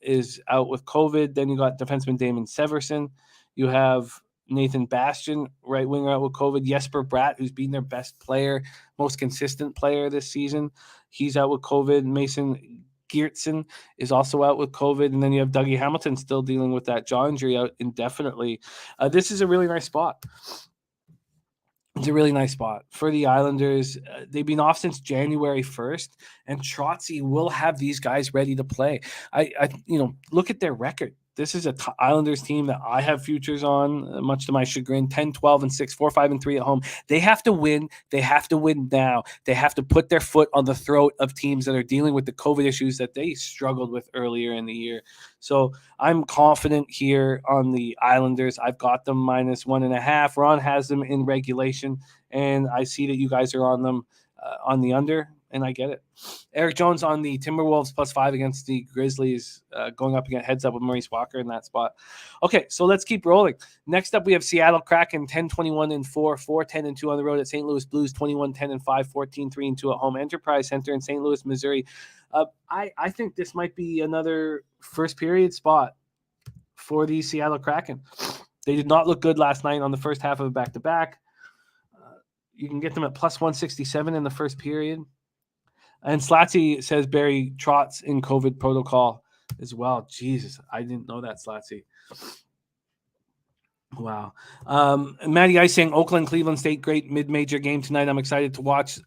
is out with COVID. Then you got defenseman Damon Severson. You have Nathan Bastian, right winger, out with COVID. Jesper Bratt, who's been their best player, most consistent player this season, he's out with COVID. Mason Geertsen is also out with COVID. And then you have Dougie Hamilton still dealing with that jaw injury out indefinitely. This is a really nice spot. It's a really nice spot for the Islanders. They've been off since January 1st, and Trotzy will have these guys ready to play. I look at their record. This is a Islanders team that I have futures on, much to my chagrin. 10, 12, and 6, 4, 5, and 3 at home. They have to win. They have to win now. They have to put their foot on the throat of teams that are dealing with the COVID issues that they struggled with earlier in the year. So I'm confident here on the Islanders. I've got them -1.5. Ron has them in regulation, and I see that you guys are on them on the under. And I get it. Eric Jones on the Timberwolves +5 against the Grizzlies, going up against heads up with Maurice Walker in that spot. Okay, so let's keep rolling. Next up, we have Seattle Kraken 10-21-4, 4-10-2 on the road at St. Louis Blues, 21-10-5, 14-3-2 at home. Enterprise Center in St. Louis, Missouri. I think this might be another first period spot for the Seattle Kraken. They did not look good last night on the first half of a back-to-back. You can get them at +167 in the first period. And Slatsy says Barry Trotz in COVID protocol as well. Jesus, I didn't know that, Slatsy. Wow. Matty Ice saying Oakland, Cleveland State, great mid-major game tonight. I'm excited to watch.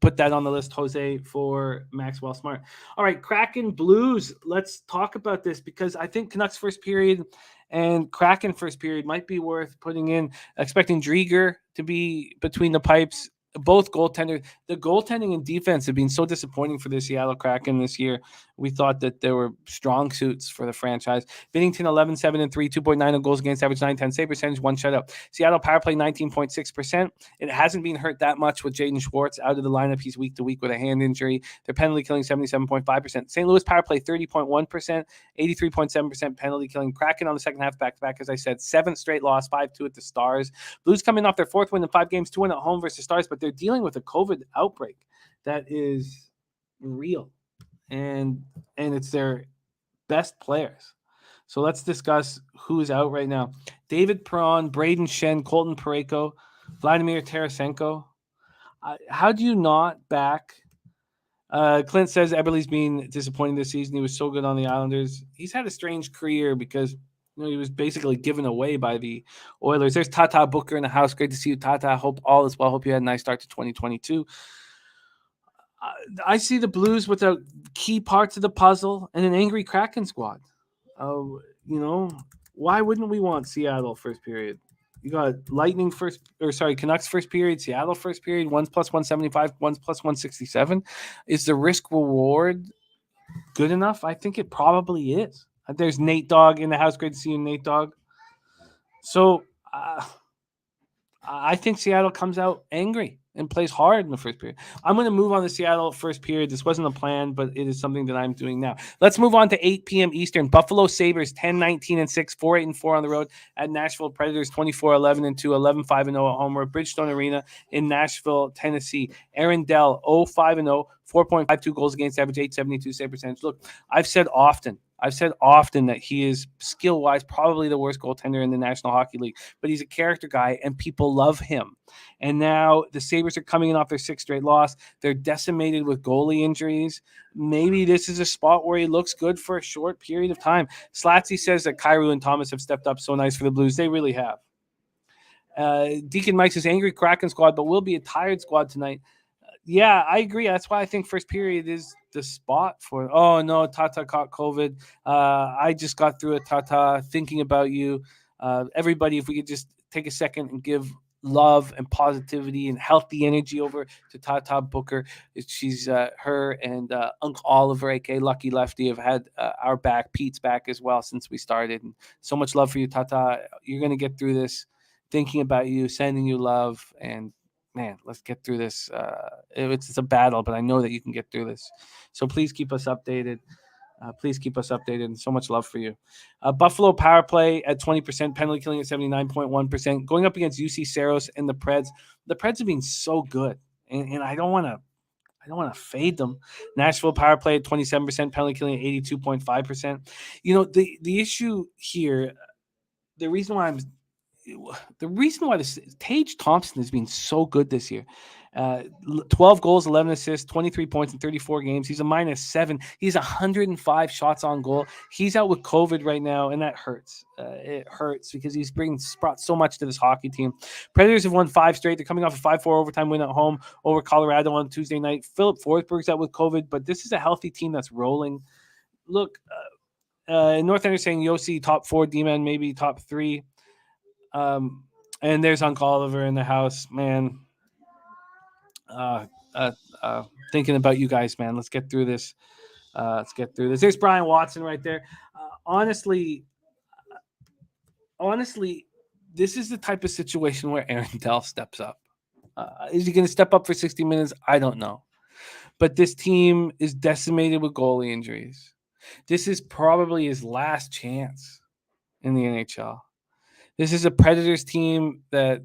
Put that on the list, Jose, for Maxwell Smart. All right, Kraken Blues. Let's talk about this because I think Canucks first period and Kraken first period might be worth putting in. Expecting Drieger to be between the pipes. Both goaltenders. The goaltending and defense have been so disappointing for the Seattle Kraken this year. We thought that there were strong suits for the franchise. Binnington 11-7-3, 2.9 goals against average, 9-10 save percentage, 1 shutout. Seattle power play 19.6%. It hasn't been hurt that much with Jaden Schwartz out of the lineup. He's week to week with a hand injury. Their penalty killing 77.5%. St. Louis power play 30.1%, 83.7% penalty killing. Kraken on the second half back-to-back, as I said, 7th straight loss, 5-2 at the Stars. Blues coming off their 4th win in 5 games, 2-1 at home versus Stars, but they're dealing with a COVID outbreak that is real, and it's their best players. So let's discuss who's out right now. David Perron, Braden Shen, Colton Parayko, Vladimir Tarasenko. How do you not back? Clint says Eberle's been disappointing this season. He was so good on the Islanders. He's had a strange career because he was basically given away by the Oilers. There's Tata Booker in the house. Great to see you, Tata. Hope all is well. Hope you had a nice start to 2022. I see the Blues with the key parts of the puzzle and an angry Kraken squad. Why wouldn't we want Seattle first period? You got Canucks first period, Seattle first period, one's +175, one's +167. Is the risk reward good enough? I think it probably is. There's Nate Dogg in the house. Great to see you, Nate Dogg. So I think Seattle comes out angry and plays hard in the first period. I'm going to move on to Seattle first period. This wasn't a plan, but it is something that I'm doing now. Let's move on to 8 p.m. Eastern. Buffalo Sabres 10-19-6, 4-8-4 on the road at Nashville Predators 24-11-2, 11-5-0 at home. We're at Bridgestone Arena in Nashville, Tennessee. Aaron Dell 0-5-0, 4.52 goals against average, 8.72 save percentage. Look, I've said often that he is skill-wise probably the worst goaltender in the National Hockey League, but he's a character guy and people love him. And now the Sabres are coming in off their 6th straight loss. They're decimated with goalie injuries. Maybe this is a spot where he looks good for a short period of time. Slatsy says that Kyrou and Thomas have stepped up so nice for the Blues. They really have. Deacon Mike says angry Kraken squad, but will be a tired squad tonight. Yeah, I agree. That's why I think first period is the spot for it. Oh, no, Tata caught COVID. I just got through it, Tata, thinking about you. Everybody, if we could just take a second and give love and positivity and healthy energy over to Tata Booker. She's her and Uncle Oliver, a.k.a. Lucky Lefty, have had our back, Pete's back as well since we started. And so much love for you, Tata. You're going to get through this. Thinking about you, sending you love, and man, let's get through this. It's a battle, but I know that you can get through this. So please keep us updated. And so much love for you. Buffalo power play at 20%, penalty killing at 79.1%, going up against UC Saros and the Preds. The Preds have been so good, and I don't want to fade them. Nashville power play at 27%, penalty killing at 82.5%. The issue here, the reason why Tage Thompson has been so good this year. 12 goals, 11 assists, 23 points in 34 games. He's a -7. He's 105 shots on goal. He's out with COVID right now, and that hurts. It hurts because he's brought so much to this hockey team. Predators have won 5 straight. They're coming off a 5-4 overtime win at home over Colorado on Tuesday night. Philip Forsberg's out with COVID, but this is a healthy team that's rolling. Look, North End is saying Yossi top 4 D-man, maybe top 3. And there's Uncle Oliver in the house, man. Thinking about you guys, man. Let's get through this. There's Brian Watson right there. Honestly, this is the type of situation where Aaron Dell steps up. Is he going to step up for 60 minutes? I don't know. But this team is decimated with goalie injuries. This is probably his last chance in the NHL. This is a Predators team that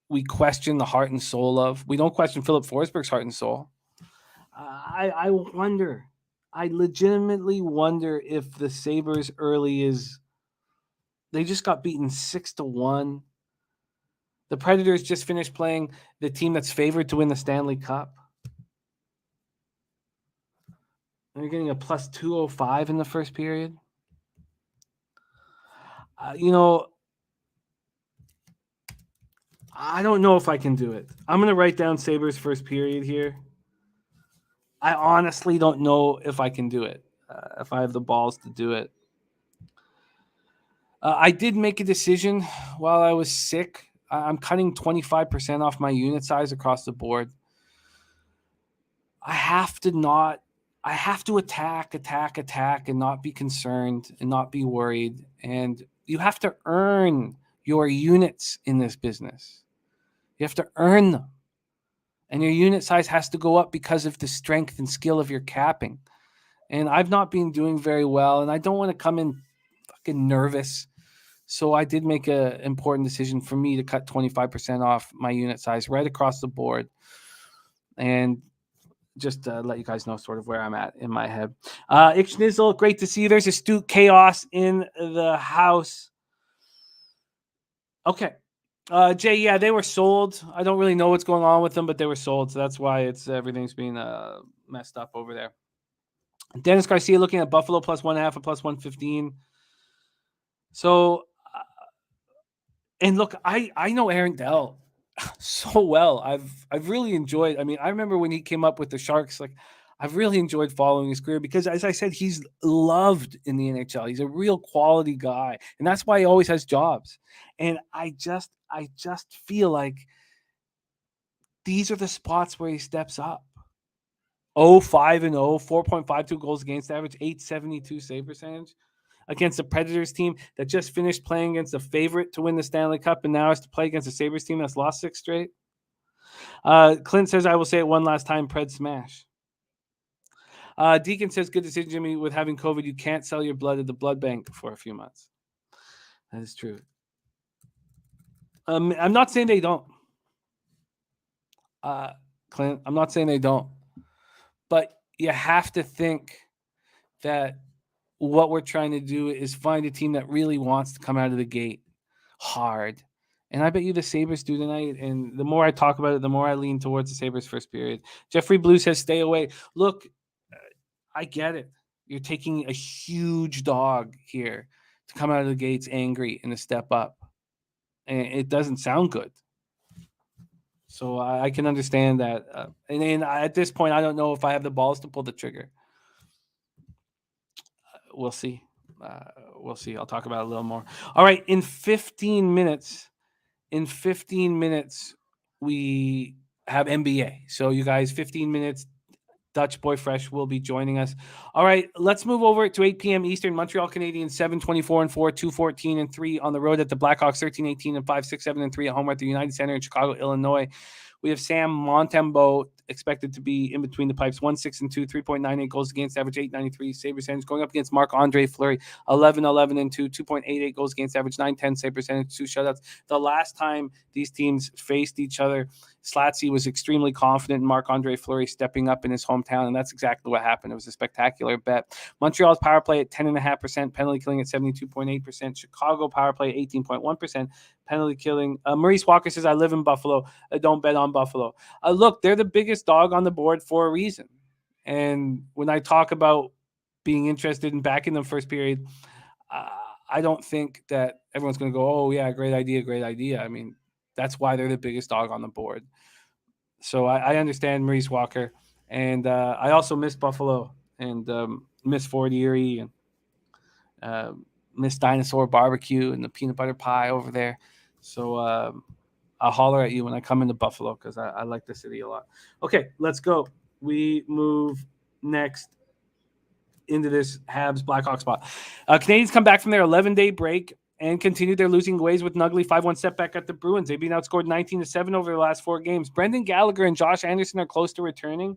we question the heart and soul of. We don't question Philip Forsberg's heart and soul. I wonder. I legitimately wonder if the Sabres early is. They just got beaten 6-1. The Predators just finished playing the team that's favored to win the Stanley Cup. They're getting a plus 205 in the first period. I don't know if I can do it. I'm going to write down Sabres first period here. I honestly don't know if I can do it, if I have the balls to do it. I did make a decision while I was sick. I'm cutting 25% off my unit size across the board. I have to attack and not be concerned and not be worried. And you have to earn your units in this business. You have to earn them. And your unit size has to go up because of the strength and skill of your capping. And I've not been doing very well, and I don't want to come in fucking nervous. So I did make an important decision for me to cut 25% off my unit size right across the board. And just to let you guys know sort of where I'm at in my head. Ixnizzle, great to see you. There's Astute Chaos in the house. Okay. Jay, yeah, they were sold. I don't really know what's going on with them, but they were sold. So that's why everything's being messed up over there. Dennis Garcia looking at Buffalo plus 1.5 or plus 115. So, and look, I know Aaron Dell so well. I've really enjoyed. I mean, I remember when he came up with the Sharks. Like, I've really enjoyed following his career because, as I said, he's loved in the NHL. He's a real quality guy, and that's why he always has jobs. And I just feel like these are the spots where he steps up. 5-0, 4.52 goals against average, 872 save percentage against the Predators team that just finished playing against the favorite to win the Stanley Cup and now has to play against the Sabres team that's lost 6 straight. Clint says, I will say it one last time, Pred smash. Deacon says, good decision, Jimmy. With having COVID, you can't sell your blood at the blood bank for a few months. That is true. I'm not saying they don't. Clint, I'm not saying they don't. But you have to think that what we're trying to do is find a team that really wants to come out of the gate hard. And I bet you the Sabres do tonight. And the more I talk about it, the more I lean towards the Sabres first period. Jeffrey Blue says, stay away. Look, I get it. You're taking a huge dog here to come out of the gates angry and to step up. And it doesn't sound good. So I can understand that. And at this point, I don't know if I have the balls to pull the trigger. We'll see. I'll talk about it a little more. All right. In 15 minutes, we have NBA. So you guys, 15 minutes, Dutch Boy Fresh will be joining us. All right, let's move over to 8 p.m. Eastern. Montreal Canadiens 7-24-4, 2-14-3 on the road at the Blackhawks 13-18-5, 6-7-3 at home at the United Center in Chicago, Illinois. We have Sam Montembeault expected to be in between the pipes, 1-6-2, 3.98 goals against average, 893 save percentage. Going up against Marc-Andre Fleury, 11-11-2, 2.88 goals against average, 910 save percentage, 2 shutouts. The last time these teams faced each other, Slatsy was extremely confident in Marc-Andre Fleury stepping up in his hometown, and that's exactly what happened. It was a spectacular bet. Montreal's power play at 10.5%, penalty killing at 72.8%, Chicago power play 18.1%, penalty killing. Maurice Walker says, I live in Buffalo. Don't bet on Buffalo. Look, they're the biggest dog on the board for a reason. And when I talk about being interested in backing them first period, I don't think that everyone's going to go, oh, yeah, great idea. I mean, that's why they're the biggest dog on the board. So I understand Maurice Walker. And I also miss Buffalo and miss Fort Erie. And Miss Dinosaur Barbecue and the peanut butter pie over there. So I'll holler at you when I come into Buffalo because I like the city a lot. Okay, let's go. We move next into this Habs Blackhawks spot. Canadiens come back from their 11-day break and continue their losing ways with an ugly 5-1 setback at the Bruins. They've been outscored 19-7 over the last 4 games. Brendan Gallagher and Josh Anderson are close to returning,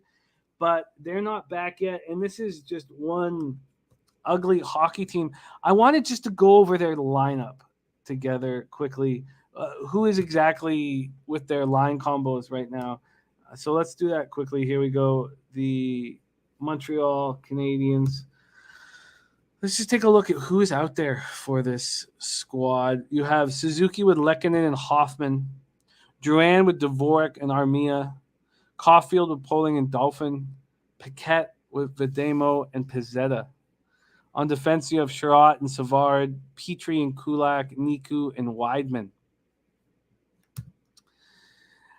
but they're not back yet. And this is just one ugly hockey team. I wanted just to go over their lineup together quickly. Who is exactly with their line combos right now? So let's do that quickly. Here we go. The Montreal Canadiens. Let's just take a look at who's out there for this squad. You have Suzuki with Lehkonen and Hoffman, Drouin with Dvorak and Armia, Caulfield with Poling and Dolphin, Paquette with Videmo and Pizzetta. On defense, you have Sherratt and Savard, Petrie and Kulak, Niku and Weidman.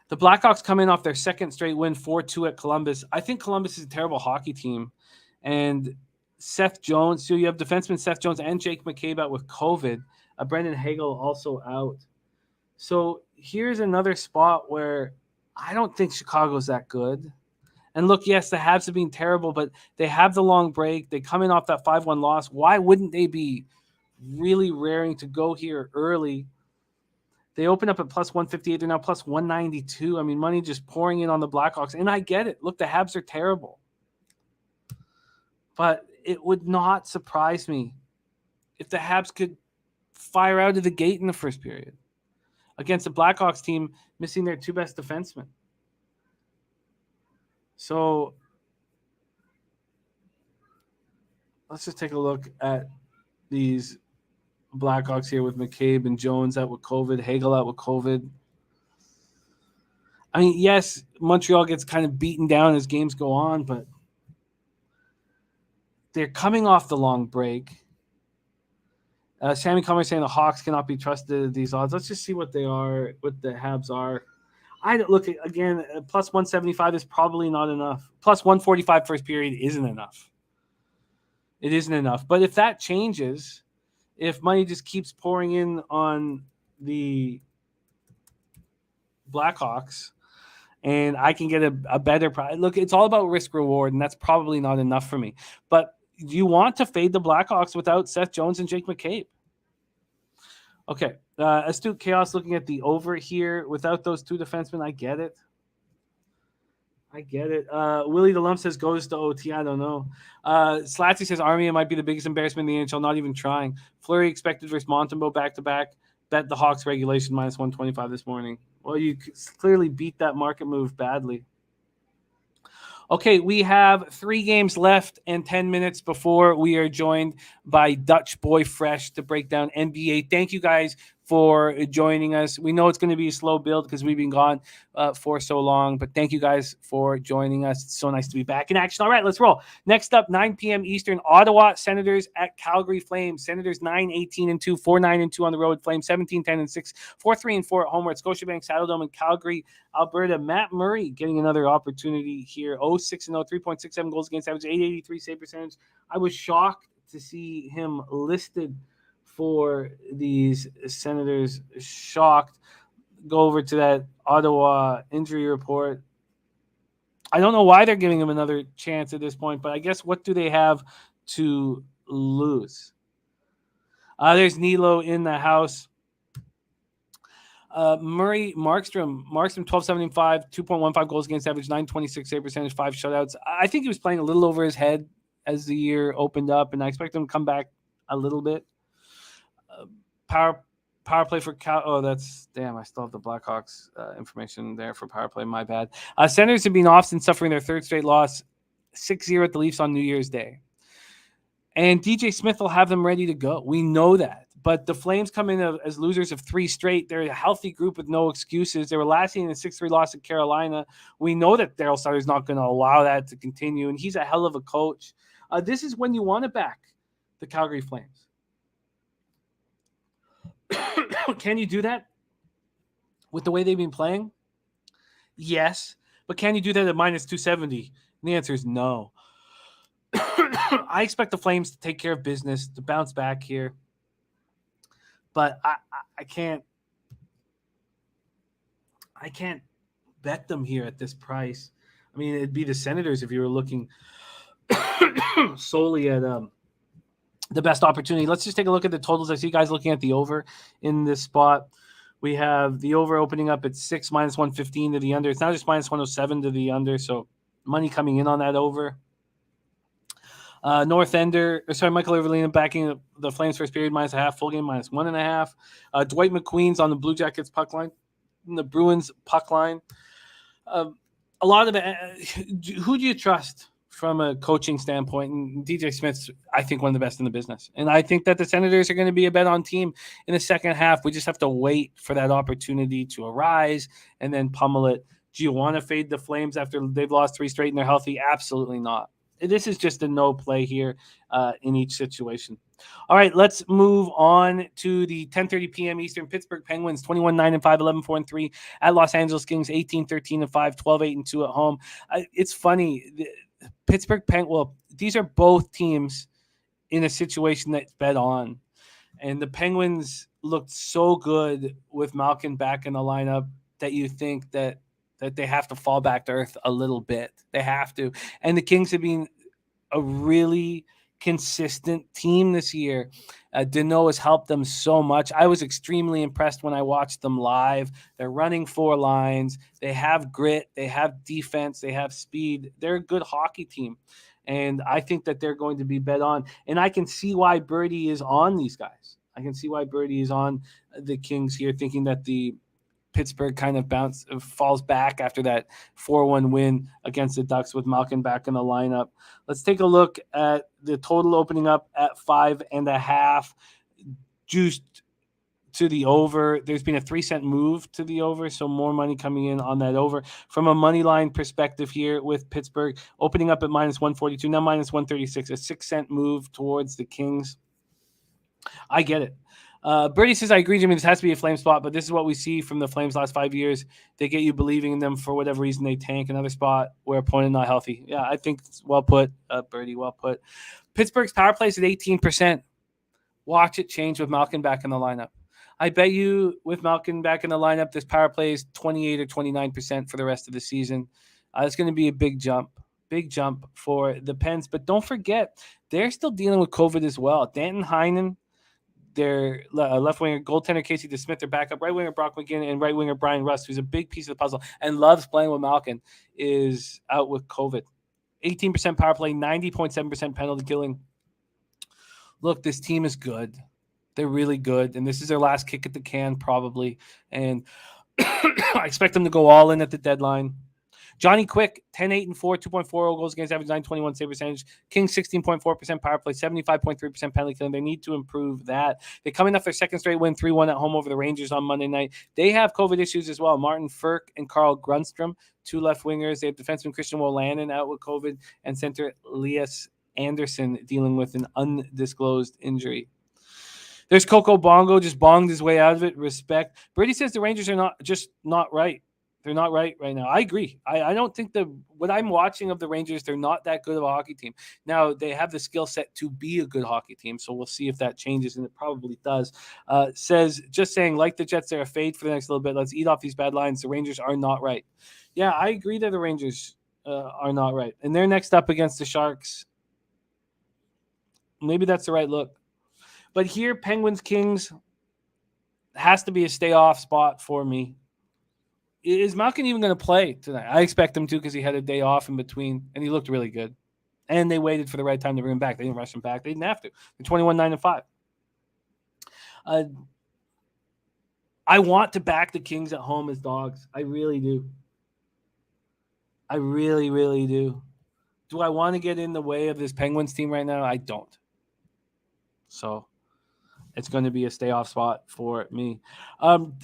The Blackhawks come in off their second straight win, 4-2 at Columbus. I think Columbus is a terrible hockey team. And Seth Jones, so you have defenseman Seth Jones and Jake McCabe out with COVID. Brendan Hagel also out. So here's another spot where I don't think Chicago's that good. And look, yes, the Habs have been terrible, but they have the long break. They come in off that 5-1 loss. Why wouldn't they be really raring to go here early? They open up at plus 158. They're now plus 192. I mean, money just pouring in on the Blackhawks. And I get it. Look, the Habs are terrible. But it would not surprise me if the Habs could fire out of the gate in the first period against the Blackhawks team missing their 2 best defensemen. So let's just take a look at these Blackhawks here with McCabe and Jones out with COVID, Hagel out with COVID. I mean, yes, Montreal gets kind of beaten down as games go on, but they're coming off the long break. Sammy Comer saying the Hawks cannot be trusted at these odds. Let's just see what they are, what the Habs are. I look again, plus 175 is probably not enough. Plus 145 first period isn't enough. It isn't enough. But if that changes, if money just keeps pouring in on the Blackhawks and I can get a better price. Look, it's all about risk reward, and that's probably not enough for me. But do you want to fade the Blackhawks without Seth Jones and Jake McCabe? Okay. Astute Chaos looking at the over here. Without those 2 defensemen, I get it. Willie the Lump says goes to OT. I don't know. Slatsy says Armia might be the biggest embarrassment in the NHL, not even trying. Fleury expected versus Montembeault back-to-back. Bet the Hawks regulation minus 125 this morning. Well, you clearly beat that market move badly. Okay, we have 3 games left and 10 minutes before we are joined by Dutch Boy Fresh to break down NBA. Thank you guys for joining us. We know it's going to be a slow build because we've been gone for so long, but thank you guys for joining us. It's so nice to be back in action. All right, let's roll. Next up, 9 p.m. Eastern, Ottawa Senators at Calgary Flames. Senators 9-18-2, 4-9-2 on the road. Flames 17-10-6, 4-3-4 at home. We're at Scotiabank Saddledome in Calgary, Alberta. Matt Murray getting another opportunity here. 0-6-0, 3.67 goals against average, 883 save percentage. I was shocked to see him listed for these Senators. Shocked. Go over to that Ottawa injury report. I don't know why they're giving him another chance at this point, but I guess what do they have to lose? There's Nilo in the house. Murray Markstrom 1275, 2.15 goals against average, 926 save percentage, 5 shutouts. I think he was playing a little over his head as the year opened up, and I expect him to come back a little bit. Power play for Cal. Oh, that's damn. I still have the Blackhawks information there for power play. My bad. Senators have been often suffering their 3rd straight loss, 6-0 at the Leafs on New Year's Day. And DJ Smith will have them ready to go. We know that. But the Flames come in as losers of 3 straight. They're a healthy group with no excuses. They were last seen in a 6-3 loss at Carolina. We know that Daryl Sutter's not going to allow that to continue, and he's a hell of a coach. This is when you want to back the Calgary Flames. Can you do that with the way they've been playing? Yes. But can you do that at minus 270? And the answer is no. I expect the Flames to take care of business, to bounce back here. But I can't bet them here at this price. I mean, it'd be the Senators if you were looking solely at the best opportunity. Let's just take a look at the totals. I see guys looking at the over in this spot. We have the over opening up at 6 minus 115 to the under. It's now just minus 107 to the under, so money coming in on that over. Michael Eberlina backing the Flames first period minus a half, full game minus 1.5. Dwight McQueen's on the Blue Jackets puck line, the Bruins puck line. A lot of who do you trust from a coaching standpoint? And DJ Smith's, I think, one of the best in the business. And I think that the Senators are going to be a bet on team in the second half. We just have to wait for that opportunity to arise and then pummel it. Do you want to fade the Flames after they've lost 3 straight and they're healthy? Absolutely not. This is just a no play here in each situation. All right, let's move on to the 10:30 p.m. Eastern. Pittsburgh Penguins 21-9-5, 11-4-3 at Los Angeles Kings 18-13-5, 12-8-2 at home. It's funny. Pittsburgh Penguins. These are both teams in a situation that's bet on, and the Penguins looked so good with Malkin back in the lineup that you think that they have to fall back to earth a little bit. They have to. And the Kings have been a really consistent team this year. Deneau has helped them so much. I was extremely impressed when I watched them live. They're running 4 lines. They have grit. They have defense. They have speed. They're a good hockey team. And I think that they're going to be bet on. And I can see why Birdie is on these guys. I can see why Birdie is on the Kings here, thinking that the Pittsburgh kind of falls back after that 4-1 win against the Ducks with Malkin back in the lineup. Let's take a look at the total opening up at 5.5, juiced to the over. There's been a 3-cent move to the over, so more money coming in on that over. From a money line perspective here with Pittsburgh opening up at minus 142, now minus 136, a 6-cent move towards the Kings. I get it. Birdie says, I agree, Jimmy. This has to be a Flame spot, but this is what we see from the Flames last 5 years. They get you believing in them for whatever reason. They tank another spot where opponent not healthy. Yeah, I think it's well put, Birdie. Well put. Pittsburgh's power play is at 18%. Watch it change with Malkin back in the lineup. I bet you with Malkin back in the lineup, this power play is 28 or 29% for the rest of the season. It's going to be a big jump for the Pens. But don't forget, they're still dealing with COVID as well. Danton Heinen, their left winger, goaltender Casey DeSmith, their backup, right winger Brock McGinn, and right winger Brian Rust, who's a big piece of the puzzle and loves playing with Malkin, is out with COVID. 18% power play, 90.7% penalty killing. Look, this team is good. They're really good, and this is their last kick at the can probably. And I expect them to go all in at the deadline. Johnny Quick, 10-8-4, 2.40 goals against average, 921 save percentage. Kings, 16.4% power play, 75.3% penalty killing. They need to improve that. They're coming off their second straight win, 3-1 at home over the Rangers on Monday night. They have COVID issues as well. Martin Furk and Carl Grunstrom, 2 left wingers. They have defenseman Christian Wolanin out with COVID, and center Elias Anderson dealing with an undisclosed injury. There's Coco Bongo, just bonged his way out of it. Respect. Brady says the Rangers are not right. They're not right now. I agree. I don't think what I'm watching of the Rangers, they're not that good of a hockey team. Now, they have the skill set to be a good hockey team, so we'll see if that changes, and it probably does. Says, just saying, like the Jets, they're a fade for the next little bit. Let's eat off these bad lines. The Rangers are not right. Yeah, I agree that the Rangers are not right. And they're next up against the Sharks. Maybe that's the right look. But here, Penguins, Kings has to be a stay-off spot for me. Is Malkin even going to play tonight? I expect him to because he had a day off in between, and he looked really good. And they waited for the right time to bring him back. They didn't rush him back. They didn't have to. They're 21-9-5. I want to back the Kings at home as dogs. I really do. I really, really do. Do I want to get in the way of this Penguins team right now? I don't. So it's going to be a stay-off spot for me.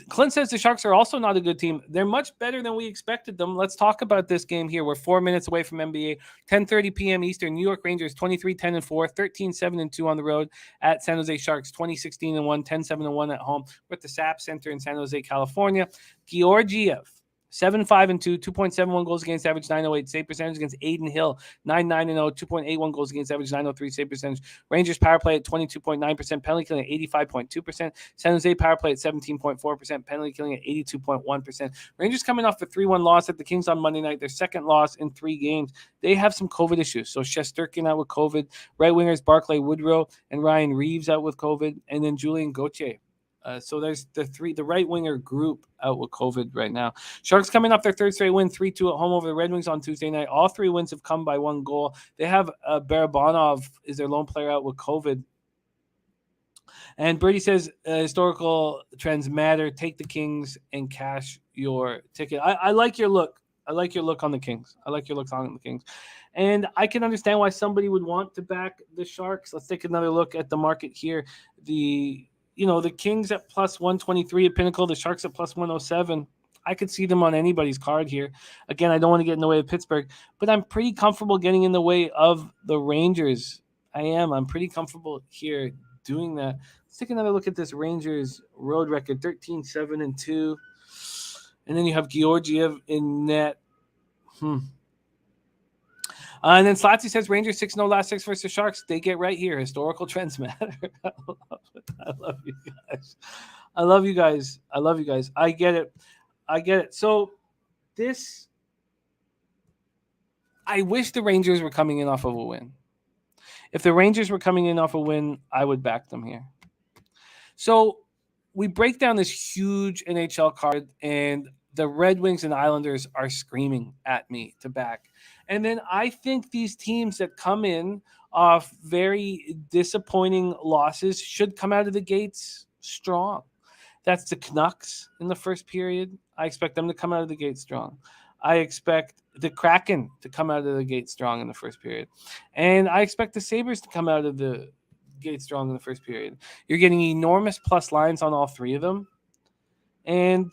Clint says the Sharks are also not a good team. They're much better than we expected them. Let's talk about this game here. We're 4 minutes away from NBA. 10:30 p.m. Eastern. New York Rangers 23-10-4, 13-7-2 on the road at San Jose Sharks 20-16-1, 10-7-1 at home. We're at the SAP Center in San Jose, California. Georgiev 7-5-2, 2.71 goals against average, 908. Save percentage against Aiden Hill, 9-9-0, 2.81 goals against average, 903. Save percentage. Rangers power play at 22.9%, penalty killing at 85.2%. San Jose power play at 17.4%, penalty killing at 82.1%. Rangers coming off a 3-1 loss at the Kings on Monday night, their second loss in 3 games. They have some COVID issues. So Shesterkin out with COVID, right wingers Barclay Woodrow and Ryan Reeves out with COVID, and then Julian Gauthier. So there's the right winger group out with COVID right now. Sharks coming off their third straight win, 3-2 at home over the Red Wings on Tuesday night. All 3 wins have come by 1 goal. They have Barabanov is their lone player out with COVID. And Brady says historical trends matter. Take the Kings and cash your ticket. I like your look. I like your look on the Kings. And I can understand why somebody would want to back the Sharks. Let's take another look at the market here. The Kings at plus 123 at Pinnacle, the Sharks at plus 107. I could see them on anybody's card here. Again, I don't want to get in the way of Pittsburgh, but I'm pretty comfortable getting in the way of the Rangers. I'm pretty comfortable here doing that. Let's take another look at this Rangers road record, 13-7-2. And then you have Georgiev in net. And then Slatsy says Rangers 6-0 last 6 versus Sharks. They get right here. Historical trends matter. I love you guys. I love you guys. I get it. So I wish the Rangers were coming in off of a win. If the Rangers were coming in off a win, I would back them here. So we break down this huge NHL card, and the Red Wings and Islanders are screaming at me to back. And then I think these teams that come in off very disappointing losses should come out of the gates strong. That's the Canucks in the first period. I expect them to come out of the gate strong. I expect the Kraken to come out of the gate strong in the first period. And I expect the Sabres to come out of the gate strong in the first period. You're getting enormous plus lines on all 3 of them. And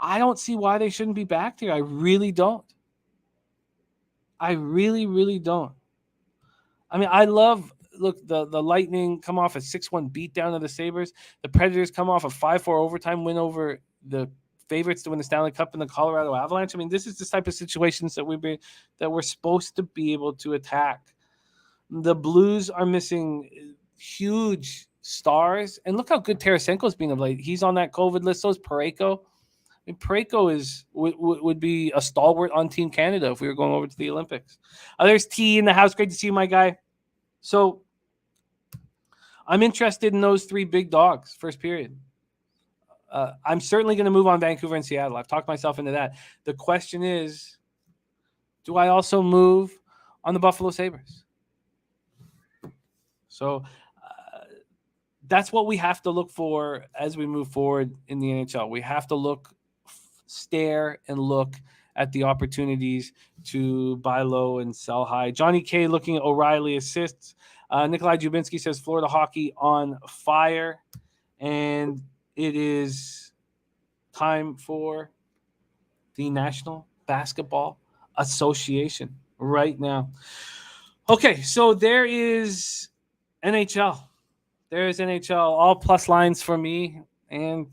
I don't see why they shouldn't be backed here. I really don't. I really, really don't. I mean, the Lightning come off a 6-1 beatdown of the Sabres. The Predators come off a 5-4 overtime win over the favorites to win the Stanley Cup in the Colorado Avalanche. I mean, this is the type of situations that we're supposed to be able to attack. The Blues are missing huge stars. And look how good Tarasenko's been of late. He's on that COVID list. So is Parayko. I mean, Parayko would be a stalwart on Team Canada if we were going over to the Olympics. There's T in the house. Great to see you, my guy. So I'm interested in those 3 big dogs, first period. I'm certainly going to move on Vancouver and Seattle. I've talked myself into that. The question is, do I also move on the Buffalo Sabres? So that's what we have to look for as we move forward in the NHL. We have to stare and look at the opportunities to buy low and sell high. Johnny K looking at O'Reilly assists. Nikolai Jubinski says Florida hockey on fire. And it is time for the National Basketball Association right now. Okay, so there is NHL. There is NHL, all plus lines for me, and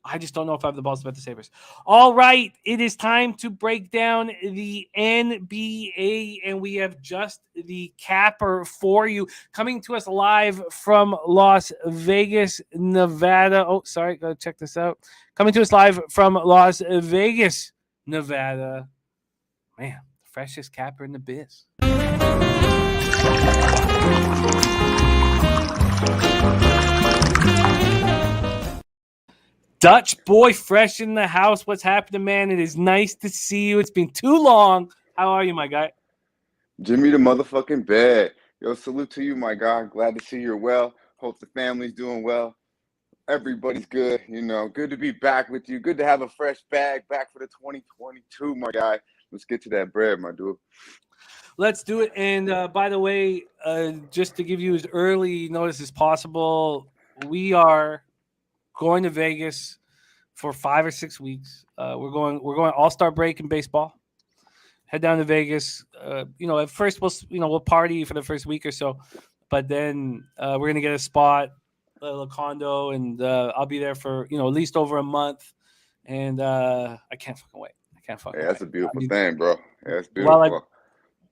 I just don't know if I have the balls to bet the Sabres. All right, it is time to break down the NBA, and we have just the capper for you. Coming to us live from Las Vegas, Nevada. Oh, sorry, gotta check this out. Coming to us live from Las Vegas, Nevada. Man, the freshest capper in the biz. Dutch boy fresh in the house. What's happening, man? It is nice to see you. It's been too long. How are you, my guy? Jimmy the motherfucking bed. Yo, salute to you, my guy. Glad to see you're well. Hope the family's doing well. Everybody's good. Good to be back with you. Good to have a fresh bag back for the 2022, my guy. Let's get to that bread, my dude. Let's do it. And by the way, just to give you as early notice as possible, we are going to Vegas for 5 or 6 weeks. We're going all-star break in baseball. Head down to Vegas. At first we'll party for the first week or so, but then we're gonna get a spot, a little condo, and I'll be there for at least over a month. and I can't fucking wait. Hey, that's a beautiful I mean, thing, bro. Yeah, that's while I beautiful.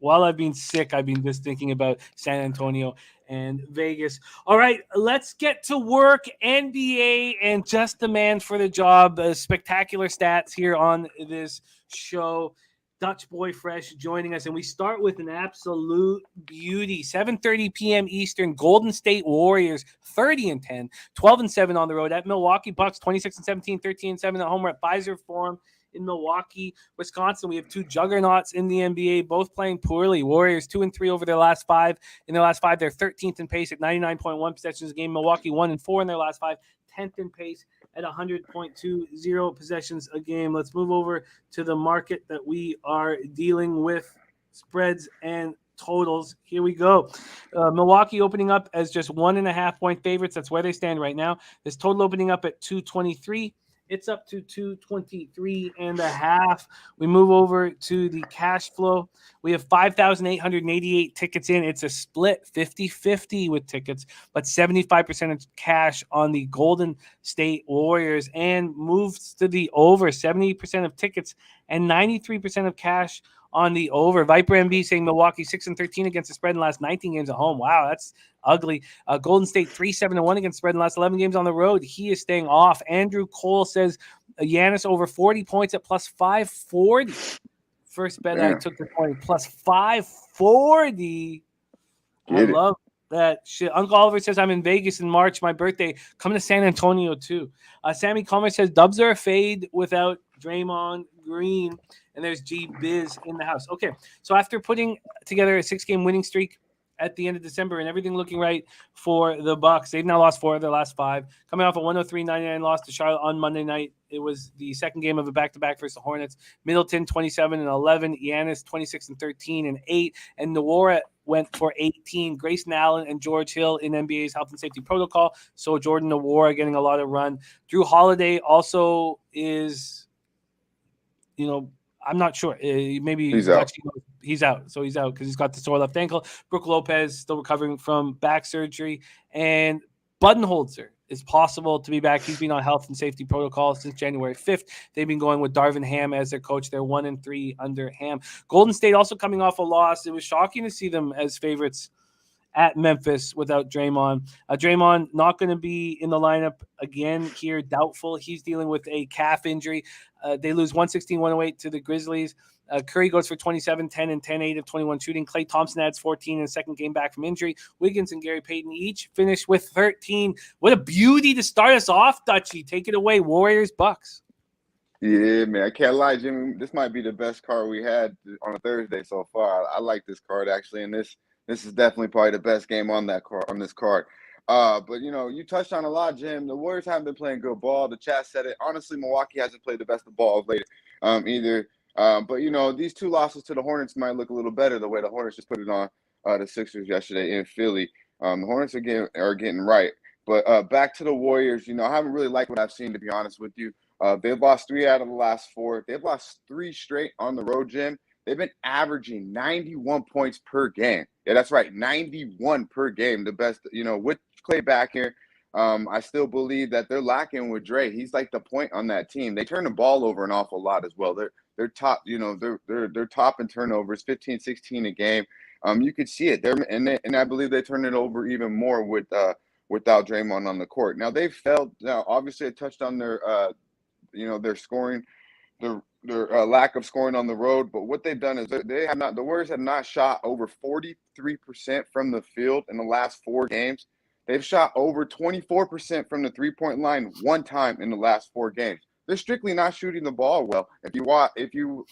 while I've been sick, I've been just thinking about San Antonio and Vegas. All right, let's get to work. NBA and just the man for the job. Spectacular stats here on this show. Dutch Boy Fresh joining us, and we start with an absolute beauty. 7:30 p.m. Eastern, Golden State Warriors 30-10, 12-7 on the road at Milwaukee Bucks 26-17, 13-7 at home. We're at Pfizer Forum in Milwaukee, Wisconsin. We have two juggernauts in the NBA, both playing poorly. Warriors 2-3 over their last five. In their last five, they're 13th in pace at 99.1 possessions a game. Milwaukee 1-4 in their last five, 10th in pace at 100.20 possessions a game. Let's move over to the market that we are dealing with, spreads and totals. Here we go. Milwaukee opening up as just 1.5 point favorites. That's where they stand right now. This total opening up at 223. It's up to 223.5. We move over to the cash flow. We have 5,888 tickets in. It's a split 50-50 with tickets, but 75% of cash on the Golden State Warriors, and moves to the over. 70% of tickets and 93% of cash on the over. Viper MB saying Milwaukee 6-13 against the spread in the last 19 games at home. Wow, that's ugly. Golden State 3-7-1 against the spread in the last 11 games on the road. He is staying off. Andrew Cole says Giannis over 40 points at plus 540. First bet I took the point, plus 540. I love that shit. Uncle Oliver says I'm in Vegas in March, my birthday. Coming to San Antonio too. Sammy Comer says Dubs are a fade without Draymond Green. And there's G Biz in the house. Okay, so after putting together a 6-game winning streak at the end of December and everything looking right for the Bucks, they've now lost 4 of their last 5. Coming off a 103-99 loss to Charlotte on Monday night, it was the second game of a back-to-back versus the Hornets. Middleton 27-11, Giannis 26-13-8, and Nwora went for 18. Grayson Allen and George Hill in NBA's health and safety protocol. So Jordan Nwora getting a lot of run. Drew Holiday also is, I'm not sure. Maybe he's out. He's out. So he's out because he's got the sore left ankle. Brook Lopez still recovering from back surgery. And Budenholzer is possible to be back. He's been on health and safety protocol since January 5th. They've been going with Darvin Ham as their coach. They're 1-3 under Ham. Golden State also coming off a loss. It was shocking to see them as favorites at Memphis without Draymond. Draymond not going to be in the lineup again here, doubtful. He's dealing with a calf injury. They lose 116-108 to the Grizzlies. Curry goes for 27, 10, and 10, 8 of 21 shooting. Klay Thompson adds 14 in a second game back from injury. Wiggins and Gary Payton each finished with 13. What a beauty to start us off, Dutchie. Take it away, Warriors, Bucks. Yeah, man, I can't lie, Jimmy. This might be the best card we had on a Thursday so far. I like this card, actually, and this is definitely probably the best game on that card, on this card. But you touched on a lot, Jim. The Warriors haven't been playing good ball. The chat said it. Honestly, Milwaukee hasn't played the best of ball of late either. But these 2 losses to the Hornets might look a little better the way the Hornets just put it on the Sixers yesterday in Philly. The Hornets are getting right. But back to the Warriors, I haven't really liked what I've seen, to be honest with you. They've lost 3 out of the last 4. They've lost 3 straight on the road, Jim. They've been averaging 91 points per game. Yeah, that's right, 91 per game. The best, with Klay back here. I still believe that they're lacking with Dre. He's like the point on that team. They turn the ball over an awful lot as well. They're top, they're top in turnovers, 15, 16 a game. You could see it. And I believe they turn it over even more without Draymond on the court. Now they've failed. Now obviously, I touched on their their scoring, their lack of scoring on the road. But what they've done is the Warriors have not shot over 43% from the field in the last 4 games. They've shot over 24% from the 3-point line one time in the last 4 games. They're strictly not shooting the ball well. If you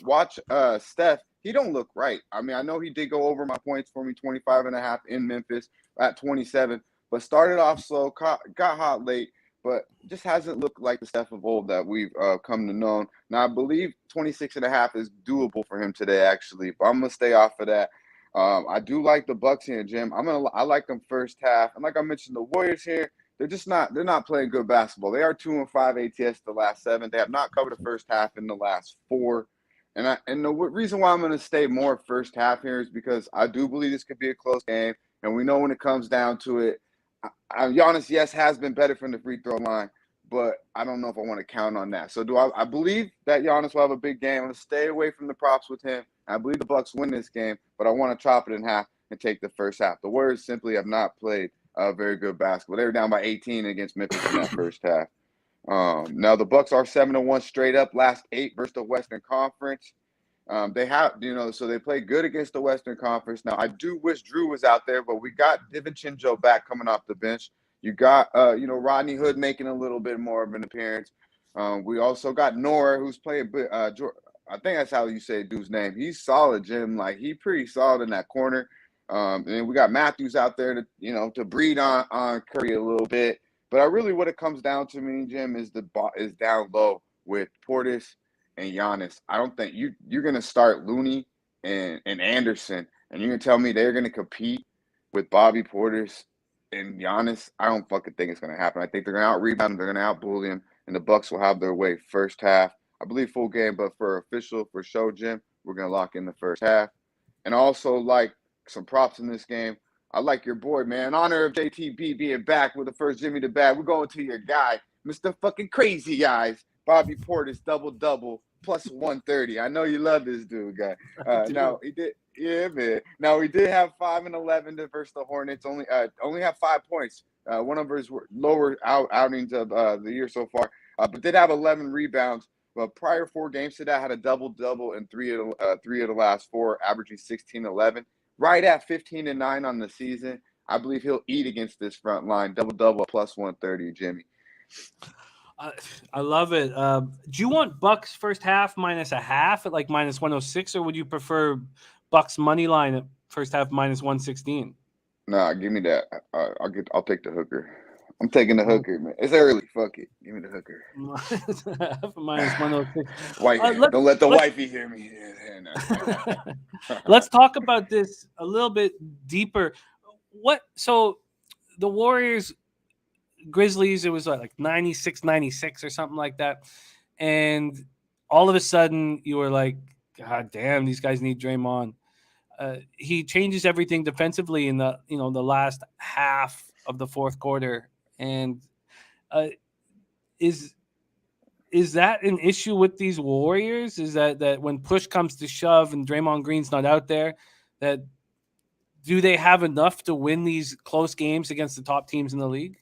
watch Steph, he don't look right. I mean, I know he did go over my points for me, 25.5 in Memphis at 27, but started off slow, got hot late, but just hasn't looked like the Steph of old that we've come to know. Now, I believe 26.5 is doable for him today, actually, but I'm going to stay off of that. I do like the Bucks here, Jim. I like them first half. And like I mentioned, the Warriors here, they're not playing good basketball. They are 2-5 ATS the last 7. They have not covered the first half in the last 4. And the reason why I'm going to stay more first half here is because I do believe this could be a close game. And we know when it comes down to it, Giannis, yes, has been better from the free throw line, but I don't know if I want to count on that. So I believe that Giannis will have a big game. I'm going to stay away from the props with him. I believe the Bucks win this game, but I want to chop it in half and take the first half. The Warriors simply have not played very good basketball. They were down by 18 against Memphis in that first half. Now the Bucks are 7-1 straight up, last 8 versus the Western Conference. They have, so they play good against the Western Conference. Now I do wish Drew was out there, but we got DiVincenzo back coming off the bench. You got, Rodney Hood making a little bit more of an appearance. We also got Nora, who's playing. I think that's how you say dude's name. He's solid, Jim. Like, he pretty solid in that corner. And then we got Matthews out there to breed on Curry a little bit. But what it comes down to, me, Jim, is down low with Portis and Giannis. I don't think you're gonna start Looney and Anderson, and you're gonna tell me they're gonna compete with Bobby Portis and Giannis. I don't fucking think it's gonna happen. I think they're gonna out-rebound him, they're gonna out-bully him, and the Bucks will have their way first half. I believe full game, but for show, Jim, we're gonna lock in the first half. And also, like, some props in this game. I like your boy, man. In honor of JTB being back with the first Jimmy the Bag, we're going to your guy, Mr. fucking Crazy Eyes, Bobby Portis, double-double, plus 130. I know you love this dude, guy. Now, he did. Yeah, man. Now, he did have 5 and 11 versus the Hornets. Only have 5 points. One of his lower outings of the year so far. But did have 11 rebounds. But prior 4 games to that, had a double-double in 3 of the last 4, averaging 16-11. Right at 15-9 on the season. I believe he'll eat against this front line. Double-double plus 130, Jimmy. I love it. Do you want Bucks first half minus a half at like minus 106, or would you prefer Bucks money line at first half minus 116? Nah, give me that. I'll take the hooker. I'm taking the hooker, man. It's early. Fuck it. Give me the hooker. Minus 106. Don't let the wifey hear me. Let's talk about this a little bit deeper. So the Warriors, Grizzlies, it was like 96-96 or something like that. And all of a sudden you were like, God damn, these guys need Draymond. He changes everything defensively in the last half of the fourth quarter. And is that an issue with these Warriors? Is that when push comes to shove and Draymond Green's not out there, that do they have enough to win these close games against the top teams in the league?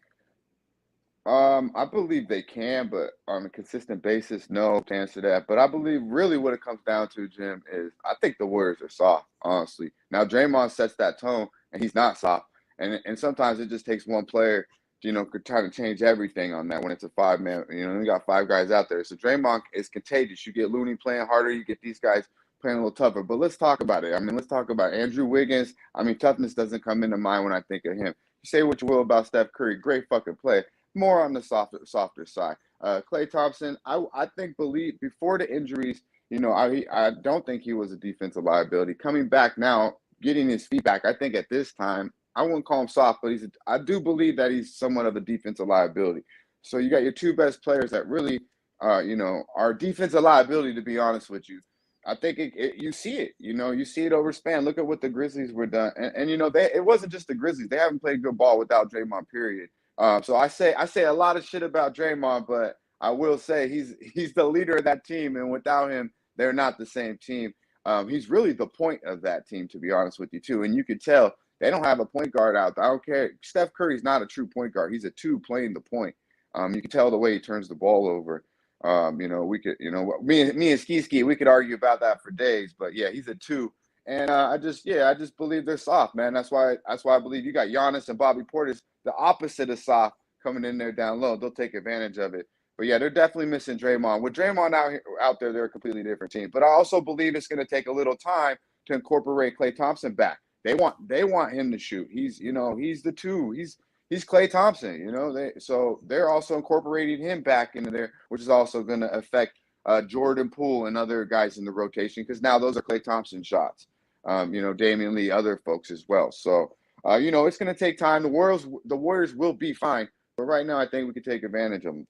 I believe they can, but on a consistent basis, no, to answer that. But I believe really what it comes down to, Jim, is I think the Warriors are soft, honestly. Now, Draymond sets that tone, and he's not soft. And sometimes it just takes one player, trying to change everything on that when it's a 5-man. You got 5 guys out there. So Draymond is contagious. You get Looney playing harder. You get these guys playing a little tougher. But let's talk about it. Let's talk about Andrew Wiggins. Toughness doesn't come into mind when I think of him. You say what you will about Steph Curry. Great fucking play. More on the softer side. Klay Thompson, I believe before the injuries, I don't think he was a defensive liability. Coming back now, getting his feet back, I think at this time, I wouldn't call him soft, but I do believe that he's somewhat of a defensive liability. So you got your 2 best players that really, are defensive liability, to be honest with you. I think you see it. You see it over span. Look at what the Grizzlies were done. And it wasn't just the Grizzlies. They haven't played good ball without Draymond, period. So I say a lot of shit about Draymond, but I will say he's the leader of that team, and without him, they're not the same team. He's really the point of that team, to be honest with you, too. And you could tell they don't have a point guard out there. I don't care. Steph Curry's not a true point guard. He's a 2 playing the point. You can tell the way he turns the ball over. We could, me and Ski, we could argue about that for days, but yeah, he's a 2. And I just believe they're soft, man. That's why I believe you got Giannis and Bobby Portis, the opposite of soft, coming in there down low. They'll take advantage of it. But yeah, they're definitely missing Draymond. With Draymond out there, they're a completely different team. But I also believe it's going to take a little time to incorporate Klay Thompson back. They want him to shoot. He's the 2. He's Klay Thompson. So they're also incorporating him back into there, which is also going to affect Jordan Poole and other guys in the rotation, because now those are Klay Thompson shots. Damian Lee, other folks as well. So, it's going to take time. The Warriors will be fine, but right now I think we can take advantage of them.